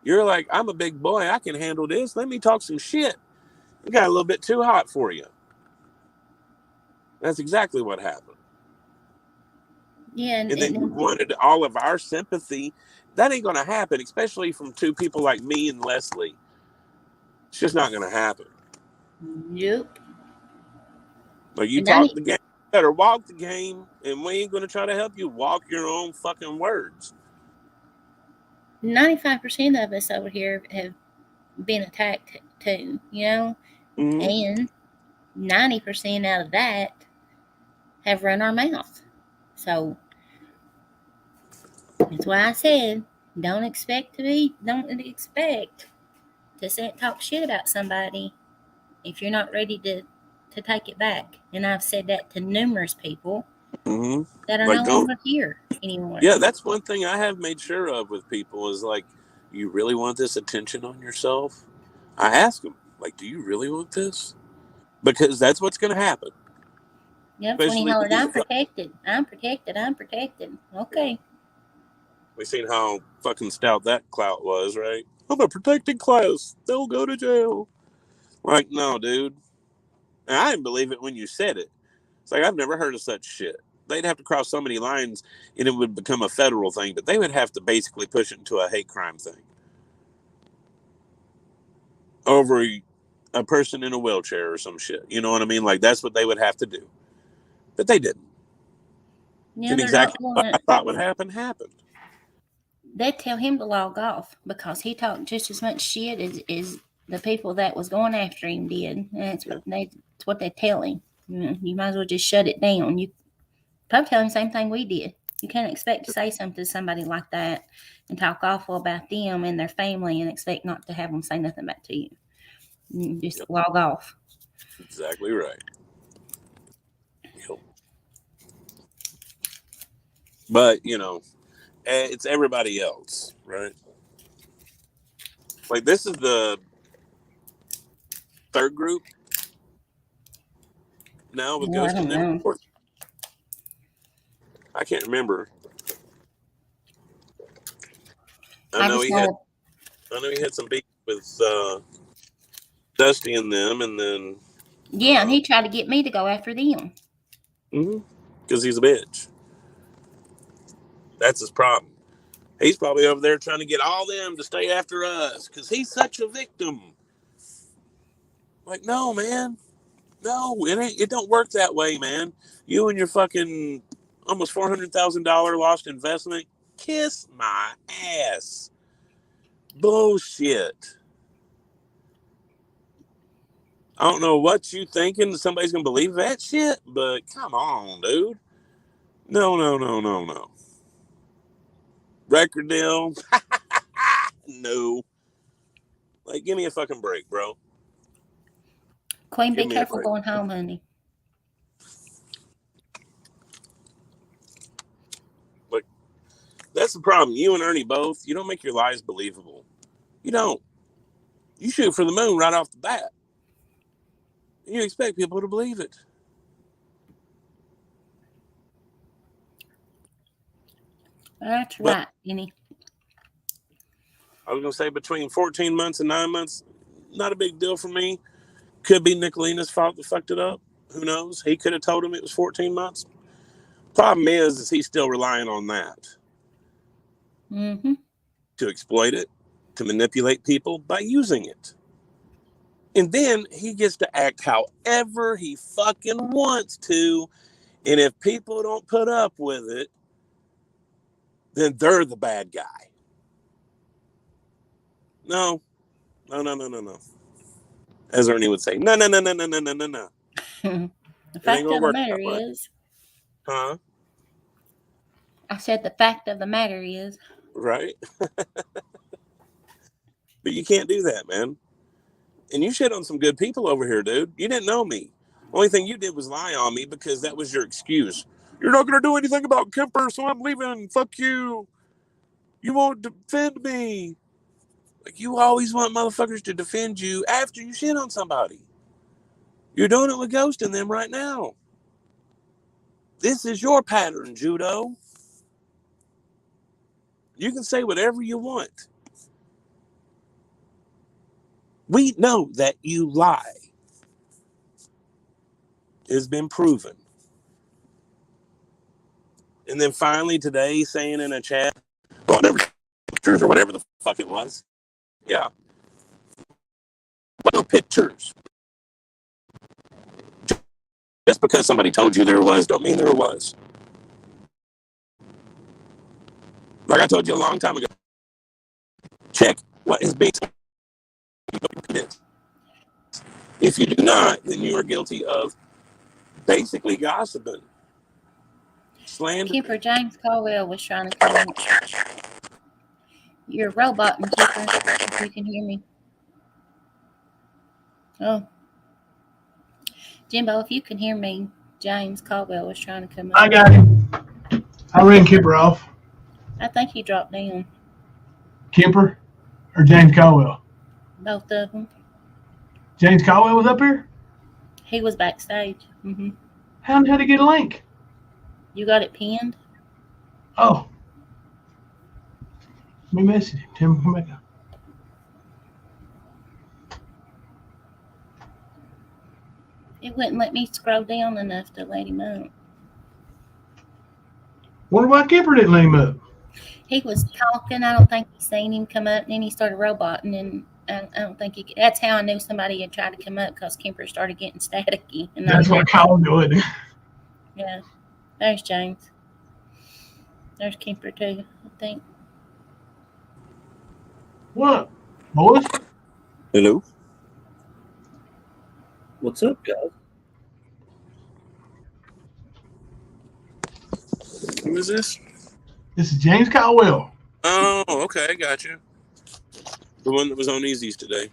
You're like, I'm a big boy. I can handle this. Let me talk some shit. It got a little bit too hot for you. That's exactly what happened. Yeah, and then you wanted all of our sympathy. That ain't going to happen, especially from two people like me and Leslie. It's just not going to happen. Yep. Like, you talk the game, you better walk the game, and we ain't going to try to help you walk your own fucking words. 95% of us over here have been attacked too, you know? Mm-hmm. And 90% out of that have run our mouth. So that's why I said, don't expect to talk shit about somebody if you're not ready to take it back. And I've said that to numerous people that are no longer here. anymore. Yeah, that's one thing I have made sure of with people is like, you really want this attention on yourself? I ask them, like, do you really want this? Because that's what's going to happen. Yep, when he Especially hollered, these. I'm protected, I'm protected, I'm protected. Okay. We seen how fucking stout that clout was, right? I'm a protected class. They'll go to jail. Like, no, dude. And I didn't believe it when you said it. It's like, I've never heard of such shit. They'd have to cross so many lines and it would become a federal thing, but they would have to basically push it into a hate crime thing. Over a person in a wheelchair or some shit. You know what I mean? Like, that's what they would have to do. But they didn't. Yeah, And they're not exactly going what I to. thought would happen, happened. They'd tell him to log off because he talked just as much shit as the people that was going after him did. And that's what they tell him. You might as well just shut it down. You probably tell him the same thing we did. You can't expect to say something to somebody like that and talk awful about them and their family and expect not to have them say nothing back to you. Just log off. Exactly right. Yep. But, you know, it's everybody else, right? Like, this is the third group now with Well, I don't ghosting know. them. I can't remember. I know he had some beef with Dusty and them, and then yeah, and he tried to get me to go after them. because he's a bitch. That's his problem. He's probably over there trying to get all them to stay after us because he's such a victim. Like, no, man. No, it don't work that way, man. You and your fucking almost $400,000 lost investment, kiss my ass. Bullshit. I don't know what you thinking somebody's gonna believe that shit, but come on, dude. No. Record deal? No. Like, give me a fucking break, bro. Queen, Give be me a careful break. going home, honey. Like, that's the problem. You and Ernie both, you don't make your lies believable. You don't. You shoot for the moon right off the bat. And you expect people to believe it. That's right, Penny. I was going to say between 14 months and 9 months, not a big deal for me. Could be Nicolina's fault that fucked it up. Who knows? He could have told him it was 14 months. Problem is he's still relying on that to exploit it, to manipulate people by using it. And then he gets to act however he fucking wants to. And if people don't put up with it, then they're the bad guy. No. As Ernie would say, no. The fact of the matter is, huh? I said the fact of the matter is, right? But you can't do that, man. And you shit on some good people over here, dude. You didn't know me. Only thing you did was lie on me because that was your excuse. You're not going to do anything about Kemper, so I'm leaving. Fuck you. You won't defend me. Like, you always want motherfuckers to defend you after you shit on somebody. You're doing it with ghosting them right now. This is your pattern, Judo. You can say whatever you want. We know that you lie. It's been proven. And then finally today saying in a chat, whatever pictures or whatever the fuck it was. Yeah. What no pictures? Just because somebody told you there was, don't mean there was. Like I told you a long time ago, check what is being told. If you do not, then you are guilty of basically gossiping, slander. Kemper James Caldwell was trying to come in. You're a robot, and Kemper, if you can hear me. Oh. Jimbo, if you can hear me, James Caldwell was trying to come up. I got him. I ran Kemper off. I think he dropped down. Kemper or James Caldwell? Both of them. James Caldwell was up here? He was backstage. How did he get a link? You got it pinned? Oh. Let me message him. Tell him to come back up. It wouldn't let me scroll down enough to let him up. Wonder why Kemper didn't let him up. He was talking. I don't think he seen him come up, and then he started roboting, and I don't think he could. That's how I knew somebody had tried to come up, because Kemper started getting staticky. And That's what Caldwell did. Yeah. There's James. There's Kemper too, I think. What? Boys? Hello. What's up, guys? Who is this? This is James Caldwell. Oh, okay, got you. The one that was on Easy's today.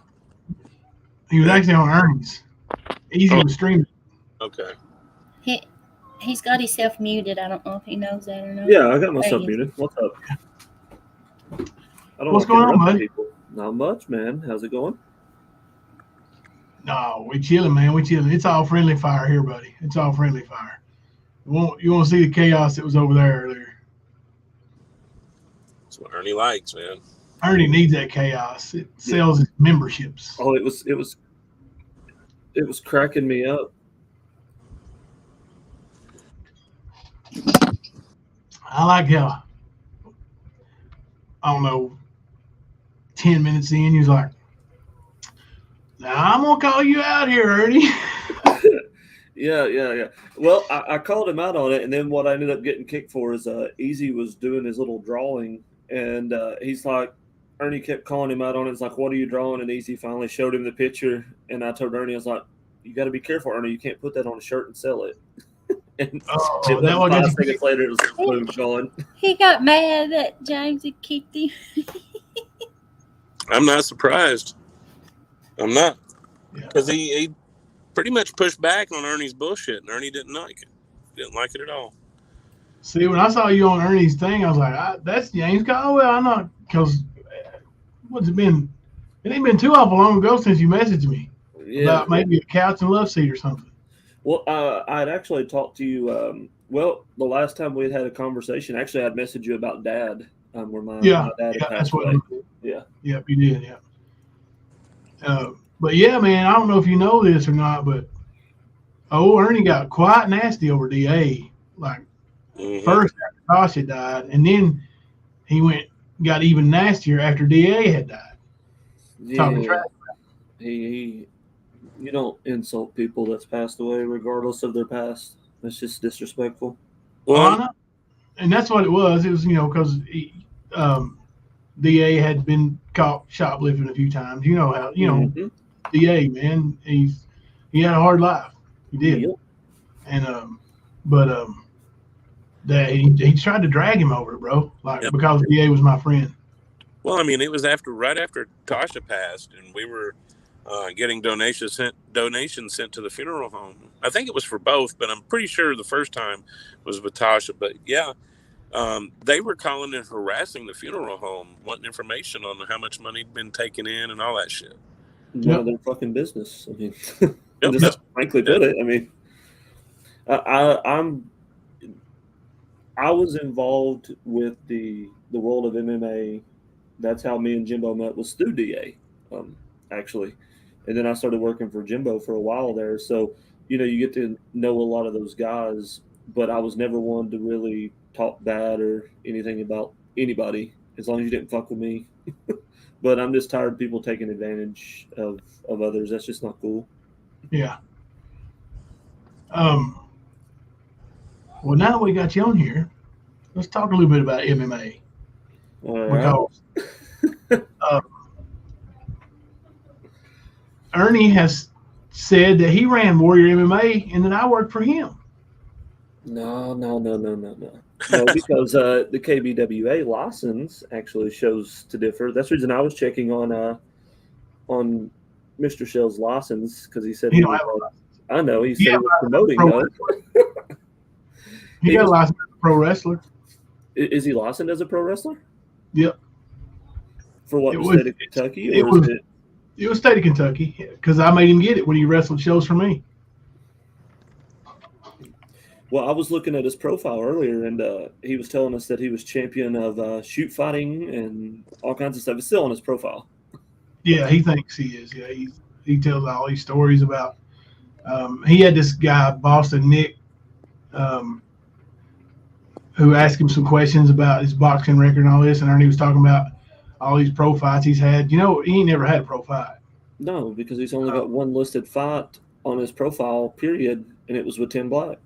He was actually on Ernie's. Easy was streaming. Okay. He's got himself muted. I don't know if he knows that or not. Yeah, I got myself muted. What's up? I don't What's going on, buddy? People. Not much, man. How's it going? No, we chilling, man. We chilling. It's all friendly fire here, buddy. It's all friendly fire. You won't see the chaos that was over there earlier. That's what Ernie likes, man. Ernie needs that chaos. It sells his memberships. Oh, it was cracking me up. I like how, I don't know, 10 minutes in, he was like, "Now I'm gonna call you out here, Ernie." Yeah. Well, I called him out on it, and then what I ended up getting kicked for is Easy was doing his little drawing, and he's like, Ernie kept calling him out on it. It's like, "What are you drawing?" And Easy finally showed him the picture, and I told Ernie, I was like, "You got to be careful, Ernie. You can't put that on a shirt and sell it." And Oh, that one 5 seconds later, it was boom, gone. He got mad that James had kicked him. I'm not surprised. I'm not. Because he pretty much pushed back on Ernie's bullshit, and Ernie didn't like it. Didn't like it at all. See, when I saw you on Ernie's thing, I was like, "That's James Caldwell." I'm not, because what's it been? It ain't been too awful long ago since you messaged me about maybe a couch and love seat or something. Well, I had actually talked to you. The last time we had a conversation, actually, I'd messaged you about Dad, where my dad had passed away. Yeah. Yep, you did. Yeah. But yeah, man, I don't know if you know this or not, but Ernie got quite nasty over DA. Like first after Tasha died, and then he got even nastier after DA had died. Yeah. Talking trash. You don't insult people that's passed away, regardless of their past. That's just disrespectful. Well, and that's what it was. It was, because DA had been caught shoplifting a few times. You know how, DA, man, he had a hard life. He did. Yep. And that he tried to drag him over it, bro. Because DA was my friend. Well, I mean, it was right after Tasha passed, and we were getting donations sent to the funeral home. I think it was for both, but I'm pretty sure the first time was with Tasha. But yeah, they were calling and harassing the funeral home, wanting information on how much money had been taken in and all that shit. None of their fucking business. I mean, just frankly put it. I mean, I was involved with the world of MMA. That's how me and Jimbo met, was through DA, actually. And then I started working for Jimbo for a while there. So, you get to know a lot of those guys, but I was never one to really talk bad or anything about anybody, as long as you didn't fuck with me. But I'm just tired of people taking advantage of others. That's just not cool. Yeah. Well, now that we got you on here, let's talk a little bit about MMA. All right. Because Ernie has said that he ran Warrior MMA and that I worked for him. No. No, because the KBWA license actually shows to differ. That's the reason I was checking on Mr. Shell's license, because he said he don't have a license. I know he said he was promoting though. He got a license as a pro wrestler. Is he licensed as a pro wrestler? Yep. For what, It the was- state of Kentucky? it Or was- is it? It was state of Kentucky because I made him get it when he wrestled shows for me. Well, I was looking at his profile earlier, and he was telling us that he was champion of shoot fighting and all kinds of stuff. It's still on his profile. Yeah, he thinks he is. Yeah, he tells all these stories about. He had this guy, Boston Nick, who asked him some questions about his boxing record and all this, and Ernie was talking about all these pro fights he's had. You know, he ain't never had a pro fight. No, because he's only got one listed fight on his profile, period, and it was with Tim Black.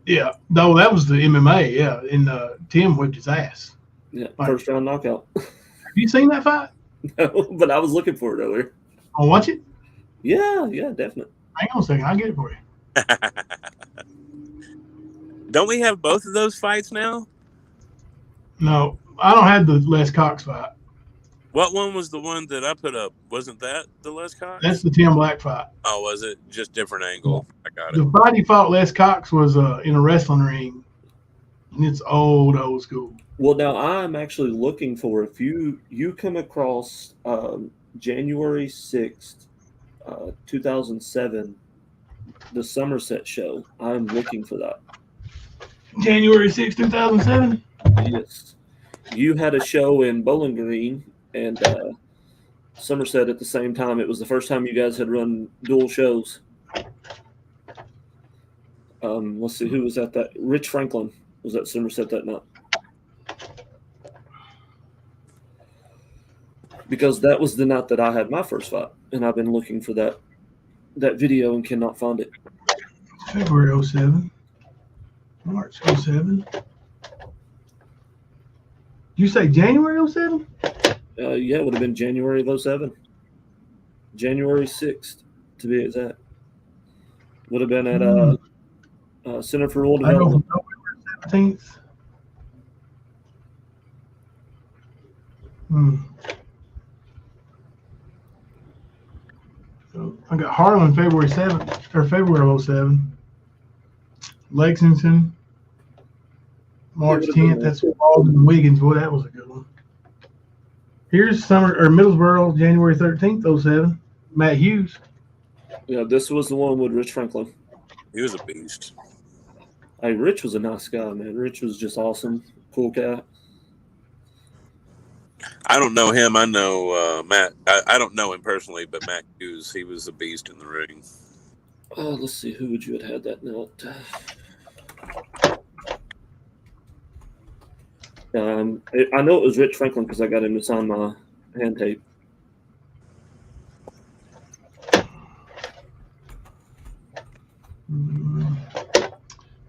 Yeah, though that was the MMA. Yeah, and Tim whipped his ass. Yeah, Right. first round knockout. Have you seen that fight? No, but I was looking for it earlier. I'll watch it. Yeah, definitely. Hang on a second, I'll get it for you. Don't we have both of those fights now? No, I don't have the Les Cox fight. What one was the one that I put up? Wasn't that the Les Cox? That's the Tim Black fight. Oh, was it? Just different angle. I got it. The fight he fought Les Cox was in a wrestling ring, and it's old school. Well, now I'm actually looking for, if you come across January 6th, 2007, the Somerset show, I'm looking for that. January 6, 2007. Yes. You had a show in Bowling Green and Somerset at the same time. It was the first time you guys had run dual shows. Let's see, who was at that? Rich Franklin was at Somerset that night. Because that was the night that I had my first fight, and I've been looking for that video and cannot find it. February 07. March 07. You say January 07? Yeah, it would have been January of 07. January 6th, to be exact. Would have been at Center for Rural I know Development. November 17th. So I got Harlan February 7th, or February of 07. Lexington, March 10th. That's Walden and Wiggins. Boy, that was a good one. Here's Middlesboro, January 13th, 07. Matt Hughes. Yeah, this was the one with Rich Franklin. He was a beast. Hey, Rich was a nice guy, man. Rich was just awesome. Cool cat. I don't know him. I know Matt. I don't know him personally, but Matt Hughes, he was a beast in the ring. Let's see, who would you have had that night? I know it was Rich Franklin because I got him to sign my hand tape.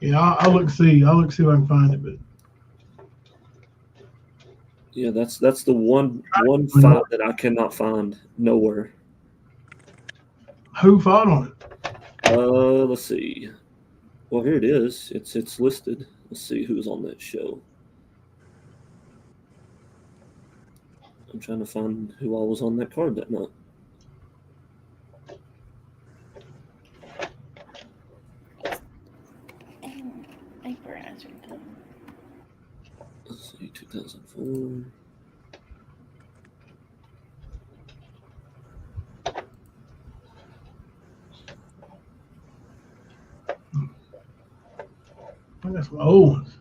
Yeah, I'll look see. I'll look see if I can find it. But Yeah, that's the one fight that I cannot find nowhere. who fought on it? Let's see. Well, here it is. It's listed. Let's see who's on that show. I'm trying to find who all was on that card that night. Let's see, 2004. Oh, that's some old ones.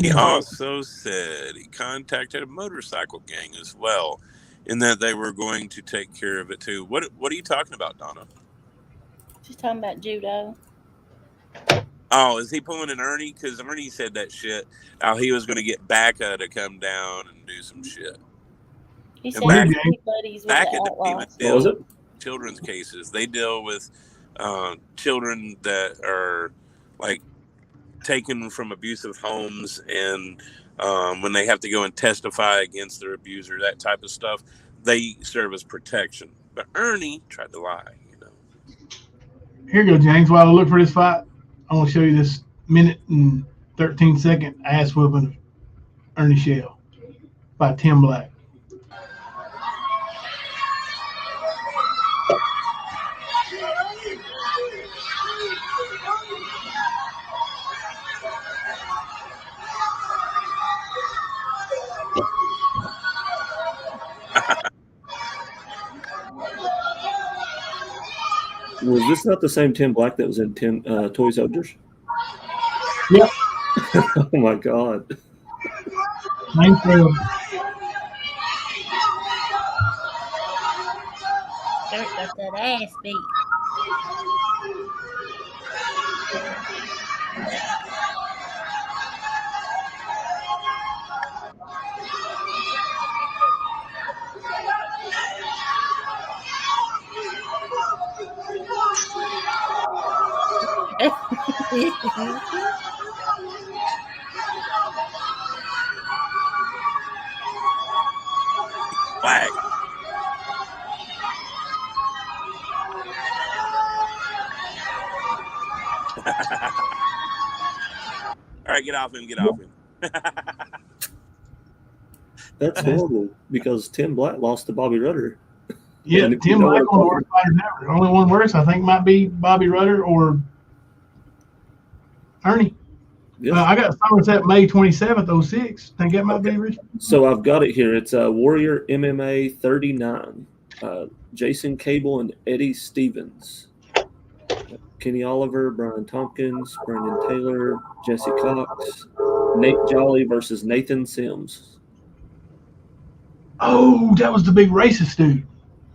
He also said he contacted a motorcycle gang as well, in that they were going to take care of it too. What are you talking about, Donna? She's talking about judo. Oh, is he pulling an Ernie? Because Ernie said that shit. How he was going to get Bacca to come down and do some shit. He said Bacca- he's buddies with Bacca the doesn't even outlaws. deal was it? with children's cases. They deal with children that are like taken from abusive homes, and when they have to go and testify against their abuser, that type of stuff, they serve as protection. But Ernie tried to lie, you know. Here you go, James. While I look for this fight, I want to show you this minute and 13-second ass whooping of Ernie Shell by Tim Black. Was this not the same Tim Black that was in Toy Soldiers? Yep. Oh my God. Same trailer. Dirk got that ass beat. Whack. All right, get off him. Get off him. That's horrible because Tim Black lost to Bobby Rudder. Yeah, And if Tim you know Black what I'm on the worst fighters ever. The only one worse, I think, might be Bobby Rudder or Ernie. Yes. I got Somerset May 27th, 06. Think that might be Richard? So I've got it here. It's Warrior MMA 39. Jason Cable and Eddie Stevens. Kenny Oliver, Brian Tompkins, Brandon Taylor, Jesse Cox, Nate Jolly versus Nathan Sims. Oh, that was the big racist dude.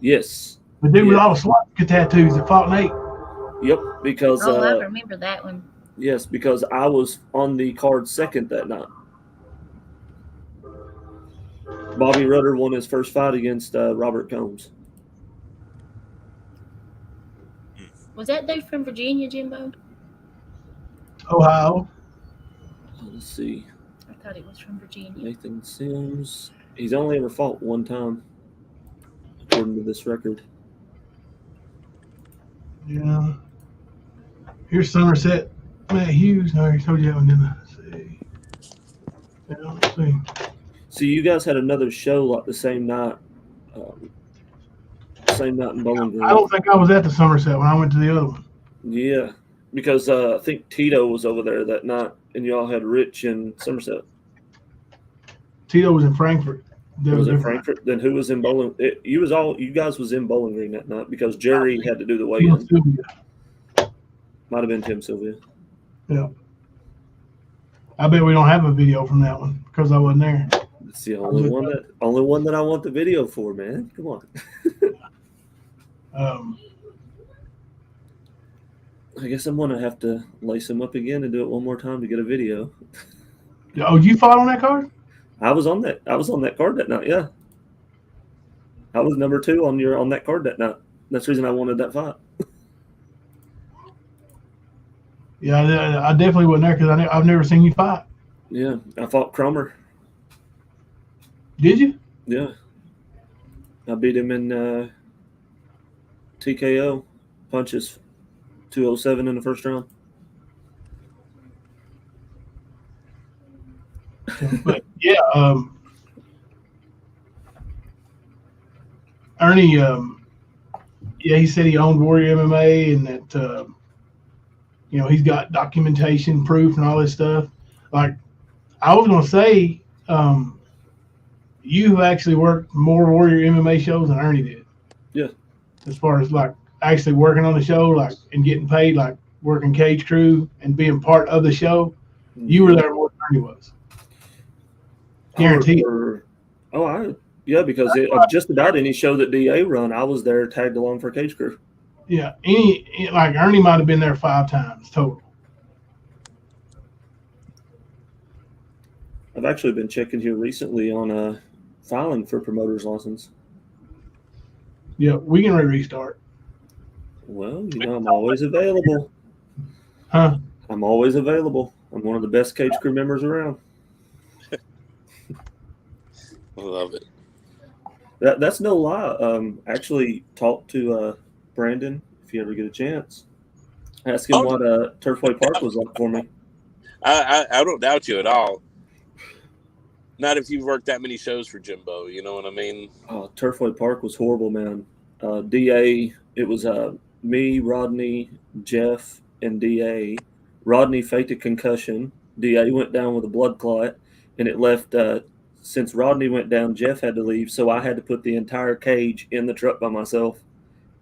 Yes. The dude with Yeah. all the swastika tattoos that fought Nate. Yep, because Oh, I remember that one. yes, because I was on the card second that night. Bobby Rudder won his first fight against Robert Combs. Was that dude from Virginia, Jimbo? Ohio. Let's see. I thought it was from Virginia. Nathan Sims. He's only ever fought one time, according to this record. Yeah. Here's Somerset Matt Hughes. I already told you that one, didn't I? Let's see. Yeah, let's see. So you guys had another show like the same night in Bowling Green. I don't think I was at the Somerset when I went to the other one. Yeah, because I think Tito was over there that night, and y'all had Rich in Somerset. Tito was in Frankfurt. That Was it different. Frankfurt? Then who was in Bowling? You guys was in Bowling Green that night because Jerry had to do the weigh-in. Sylvia. Might have been Tim Sylvia. Yeah. I bet we don't have a video from that one because I wasn't there. It's the only one that I want the video for, man. Come on. I guess I'm gonna have to lace him up again and do it one more time to get a video. Oh, you fought on that card? I was on that card that night. Yeah, I was number 2 on that card that night. That's the reason I wanted that fight. Yeah, I definitely wasn't there because I've never seen you fight. Yeah, I fought Cromer. Did you? Yeah, I beat him in TKO punches, 207 in the first round. But yeah, Ernie, yeah, he said he owned Warrior MMA and that, he's got documentation, proof, and all this stuff. Like, I was going to say, you actually worked more Warrior MMA shows than Ernie did. Yeah. As far as like actually working on the show, like, and getting paid, like working cage crew and being part of the show, you were there more than Ernie was. Guaranteed. Yeah, because of just about any show that DA run, I was there tagged along for cage crew. Yeah, like Ernie might have been there 5 times total. I've actually been checking here recently on filing for promoter's license. Yeah, we can restart. Well, I'm always available. Huh? I'm always available. I'm one of the best cage crew members around. I love it. That's no lie. Actually, talk to Brandon if you ever get a chance. Ask him what Turfway Park was like for me. I don't doubt you at all. Not if you've worked that many shows for Jimbo. You know what I mean? Oh, Turfway Park was horrible, man. DA, it was me, Rodney, Jeff, and DA. Rodney faked a concussion. DA went down with a blood clot, and it left. Since Rodney went down, Jeff had to leave, so I had to put the entire cage in the truck by myself.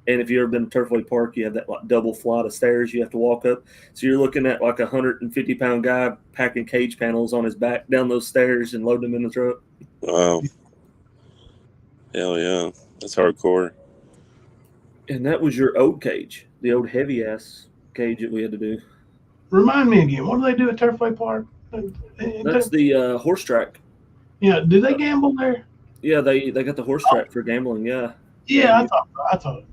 And if you've ever been to Turfway Park, you have that like double flight of stairs you have to walk up. So you're looking at like 150-pound guy packing cage panels on his back down those stairs and loading them in the truck. Wow. Hell yeah. That's hardcore. And that was your old cage, the old heavy ass cage that we had to do. Remind me again, what do they do at Turfway Park? That's the horse track. Yeah, do they gamble there? Yeah, they got the horse track for gambling. Yeah. Yeah, I thought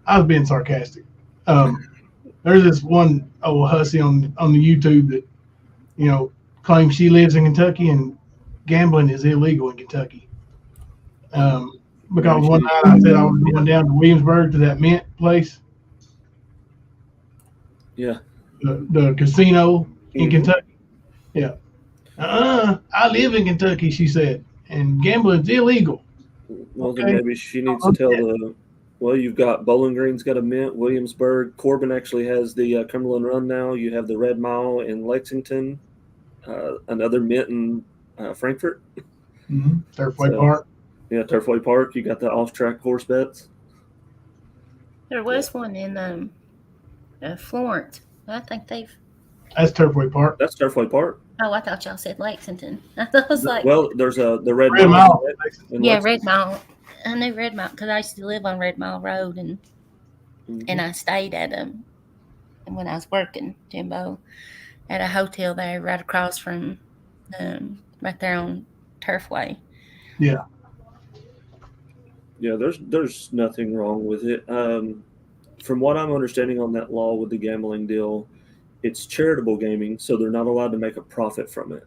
I was being sarcastic. There's this one old hussy on the YouTube that, you know, claims she lives in Kentucky and gambling is illegal in Kentucky. Because one night I said I was going down to Williamsburg to that mint place. Yeah. The casino in Kentucky. Yeah. I live in Kentucky, she said, and gambling's illegal. Well, then maybe she needs to tell the. Well, you've got Bowling Green's got a mint, Williamsburg. Corbin actually has the Cumberland Run now. You have the Red Mile in Lexington, another mint in Frankfort. Turfway Park. Yeah, Turfway Park. You got the off-track horse bets. There was one in Florence. I think they've. That's Turfway Park. That's Turfway Park. Oh, I thought y'all said Lexington. I was like, well, there's the Red Mile. Mile. Yeah, Red Mile. I knew Red Mile because I used to live on Red Mile Road, and I stayed at and when I was working, Jimbo, at a hotel there right across from right there on Turfway. Yeah. Yeah, there's nothing wrong with it. From what I'm understanding on that law with the gambling deal, it's charitable gaming, so they're not allowed to make a profit from it.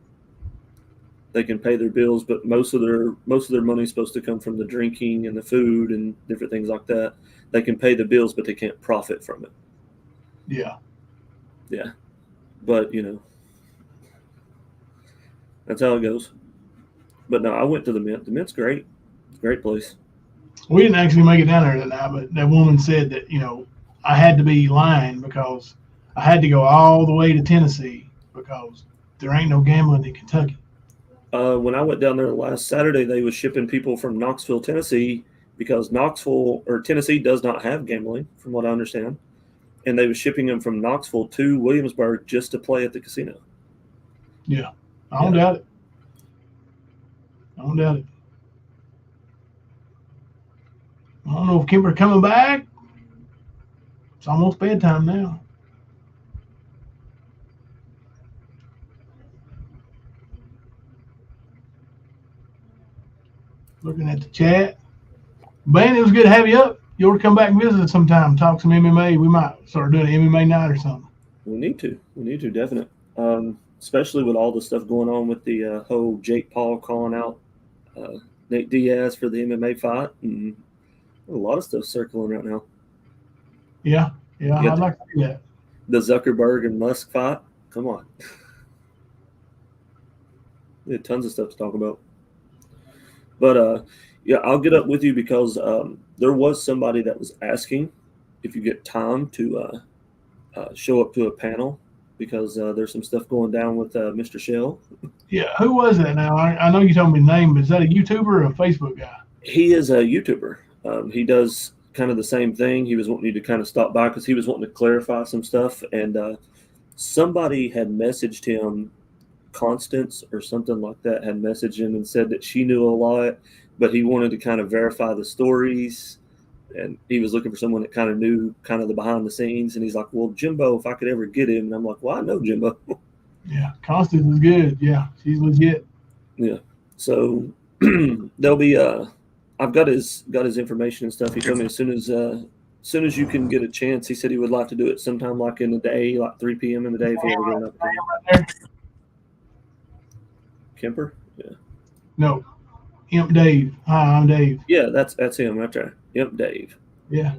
They can pay their bills, but most of their money is supposed to come from the drinking and the food and different things like that. They can pay the bills, but they can't profit from it. Yeah. Yeah. But, you know, that's how it goes. But no, I went to the Mint. The Mint's great. It's a great place. We didn't actually make it down there that night, but that woman said that, you know, I had to be lying because I had to go all the way to Tennessee because there ain't no gambling in Kentucky. When I went down there last Saturday, they was shipping people from Knoxville, Tennessee, because Knoxville or Tennessee does not have gambling, from what I understand. And they was shipping them from Knoxville to Williamsburg just to play at the casino. Yeah. I don't doubt it. I don't doubt it. I don't know if Kimber's coming back. It's almost bedtime now. Looking at the chat. Ben, it was good to have you up. You ought to come back and visit sometime, talk some MMA. We might start doing an MMA night or something. We need to, definitely. Especially with all the stuff going on with the whole Jake Paul calling out Nate Diaz for the MMA fight. And a lot of stuff circling right now. Yeah, I'd like to see that. The Zuckerberg and Musk fight. Come on. We had tons of stuff to talk about. But, yeah, I'll get up with you because there was somebody that was asking if you get time to show up to a panel because there's some stuff going down with Mr. Shell. Yeah, who was that now? I know you told me the name, but is that a YouTuber or a Facebook guy? He is a YouTuber. He does kind of the same thing. He was wanting you to kind of stop by because he was wanting to clarify some stuff. And somebody had messaged him, Constance or something like that, had messaged him and said that she knew a lot, but he wanted to kind of verify the stories. And he was looking for someone that kind of knew kind of the behind the scenes. And he's like, well, Jimbo, if I could ever get him. And I'm like, well, I know Jimbo. Yeah, Constance is good. Yeah, she's legit. Yeah. So there'll be I've got his information and stuff. He told me as soon as you can get a chance, he said he would like to do it sometime like in the day, like 3 p.m. in the day if he ever get enough time. Kemper? Yeah. No. Imp Dave. Hi, I'm Dave. Yeah, that's him right there. Imp Dave. Yeah.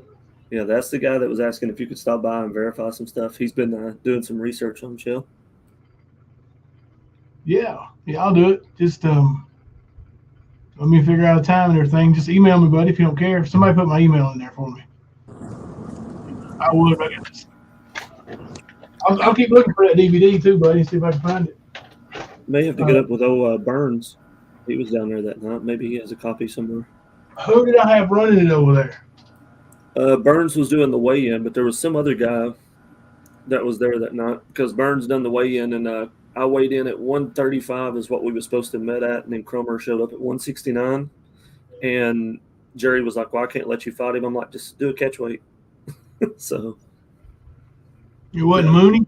Yeah, that's the guy that was asking if you could stop by and verify some stuff. He's been doing some research on Shell. Yeah, I'll do it. Just let me figure out a time and everything. Just email me, buddy, if you don't care. If somebody put my email in there for me. I would, but I'll keep looking for that DVD too, buddy, see if I can find it. May have to get up with old Burns. He was down there that night. Maybe he has a copy somewhere. Who did I have running it over there? Burns was doing the weigh-in, but there was some other guy that was there that night because Burns done the weigh-in, and I weighed in at 135 is what we were supposed to met at, and then Cromer showed up at 169, and Jerry was like, "Well, I can't let you fight him." I'm like, "Just do a catch weight." So It wasn't Mooney?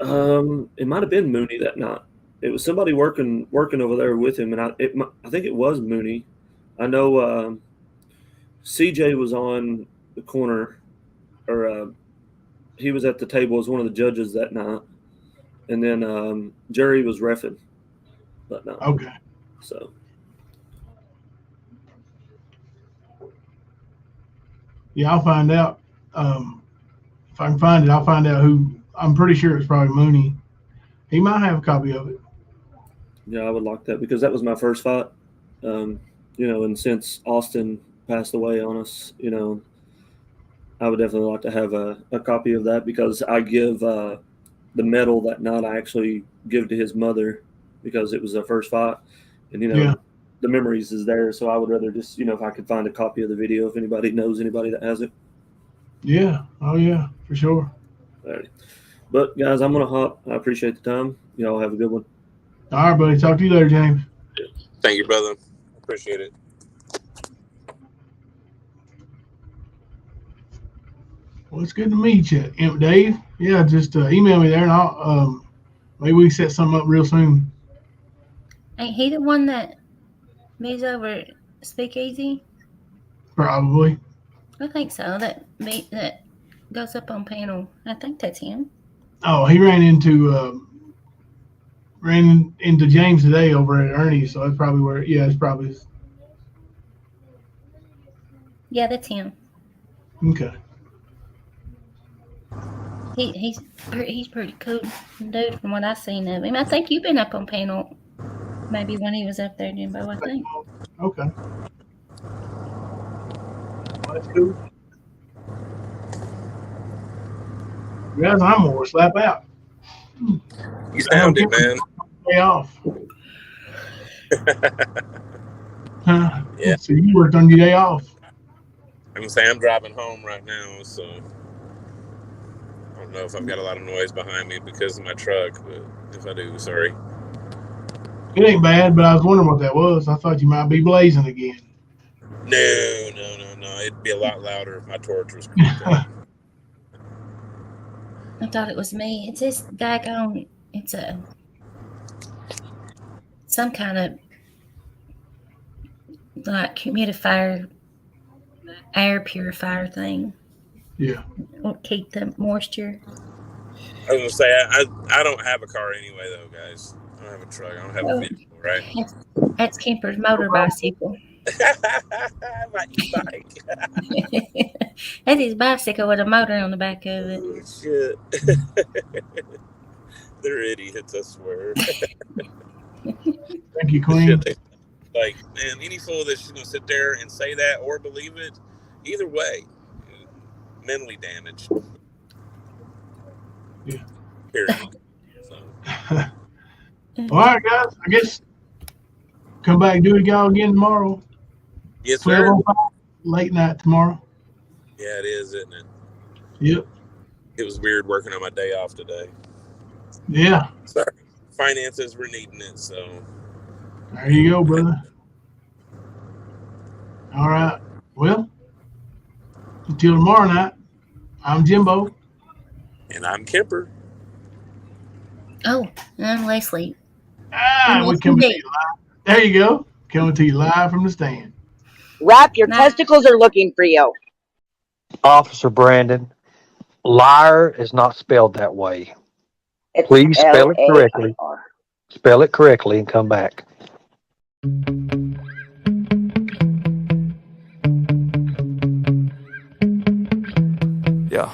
it might have been Mooney that night. It was somebody working over there with him, and I think it was Mooney. I know CJ was on the corner, or he was at the table as one of the judges that night, and then Jerry was reffing that night. Okay. So yeah, I'll find out. If I can find it, I'll find out who. I'm pretty sure it's probably Mooney. He might have a copy of it. yeah, I would like that because that was my first fight. And since Austin passed away on us, I would definitely like to have a copy of that because I give the medal that night. I actually give to his mother because it was their first fight, and the memories is there. So I would rather just if I could find a copy of the video, if anybody knows anybody that has it. Yeah. Oh yeah, for sure. Alrighty. But guys, I'm gonna hop. I appreciate the time. Y'all have a good one. All right, buddy. Talk to you later, James. Thank you, brother. Appreciate it. Well, it's good to meet you, Imp Dave. Yeah, just email me there, and I'll maybe we can set something up real soon. Ain't he the one that meets over at Speakeasy? Probably. I think so. That goes up on panel. I think that's him. Oh, he ran into James today over at Ernie's, so that's probably where. Yeah, it's probably. Yeah, that's him. Okay. He's pretty cool dude from what I've seen of him. I think you've been up on panel maybe when he was up there, Jimbo, I think. Okay. That's cool. Guys, I'm gonna slap out. You sound it, man. Day off. Yeah. So you worked on your day off. I'm gonna say I'm driving home right now, so I don't know if I've got a lot of noise behind me because of my truck, but if I do, sorry. It ain't bad, but I was wondering what that was. I thought you might be blazing again. No. It'd be a lot louder if my torch was cranked up. I thought it was me. It's this daggone. It's some kind of like humidifier, air purifier thing. Yeah. Will keep the moisture. I was gonna say I don't have a car anyway, though, guys. I don't have a truck. I don't have a vehicle, right? That's Kemper's motor bicycle. My e-bike. That's his bicycle with a motor on the back of it. Oh, shit. They're idiots, I swear. Thank you, Queen. Like, man, any fool that's just gonna sit there and say that or believe it, either way, mentally damaged. Yeah. Period. So. All right, guys. I guess come back and do it y'all again tomorrow. Yes, sir. 12:05, late night tomorrow. Yeah, it is, isn't it? Yep. It was weird working on my day off today. Yeah. Sorry. Finances were needing it, so. There you go, brother. All right. Well, until tomorrow night, I'm Jimbo. And I'm Kemper. Oh, I'm Leslie. We're coming to you live. There you go. Coming to you live from the stand. Rap, your testicles are looking for you. Officer Brandon, liar is not spelled that way. It's Please spell it correctly. L-A-I-R. Spell it correctly and come back. Yeah.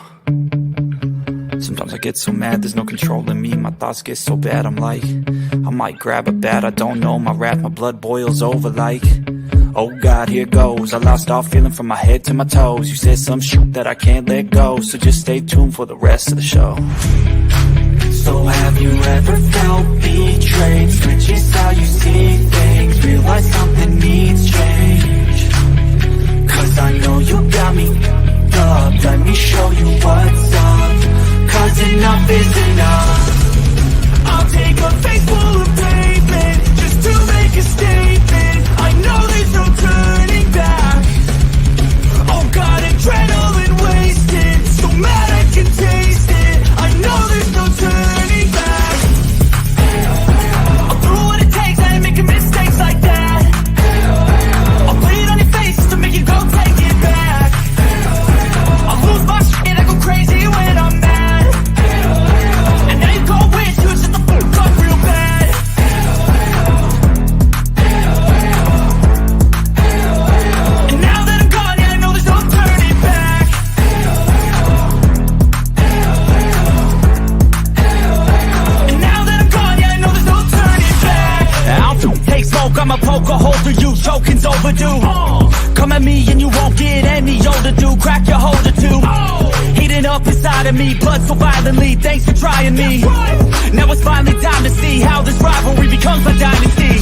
Sometimes I get so mad, there's no controlling me. My thoughts get so bad, I'm like, I might grab a bat, I don't know. My rap, my blood boils over like, oh God, here goes. I lost all feeling from my head to my toes. You said some shit that I can't let go, so just stay tuned for the rest of the show. So have you ever felt betrayed? Switches how you see things, realize something needs change. Cause I know you got me enough is enough. I'll take a face full of pavement just to make a statement. I know there's no turning back. Oh God, adrenaline wasted, so mad I can taste it. I know there's no turning back. I'll do what it takes, I ain't making mistakes like that. I'll put it on your face just to make you go take it back. I'll lose my shit, I go crazy when I'm mad. And now you go wish you would shut the fuck up real bad. And now that I'm gone, yeah, I know there's no turning back. And now that I'm gone, yeah, I know there's no turning back. I'll take smoke, I'ma poke a hole through you, choking's overdue. Come at me and you won't get any older, dude. Crack your holder too. Heating up inside of me, blood so violently. Thanks for trying me. Now it's finally time to see how this rivalry becomes a dynasty.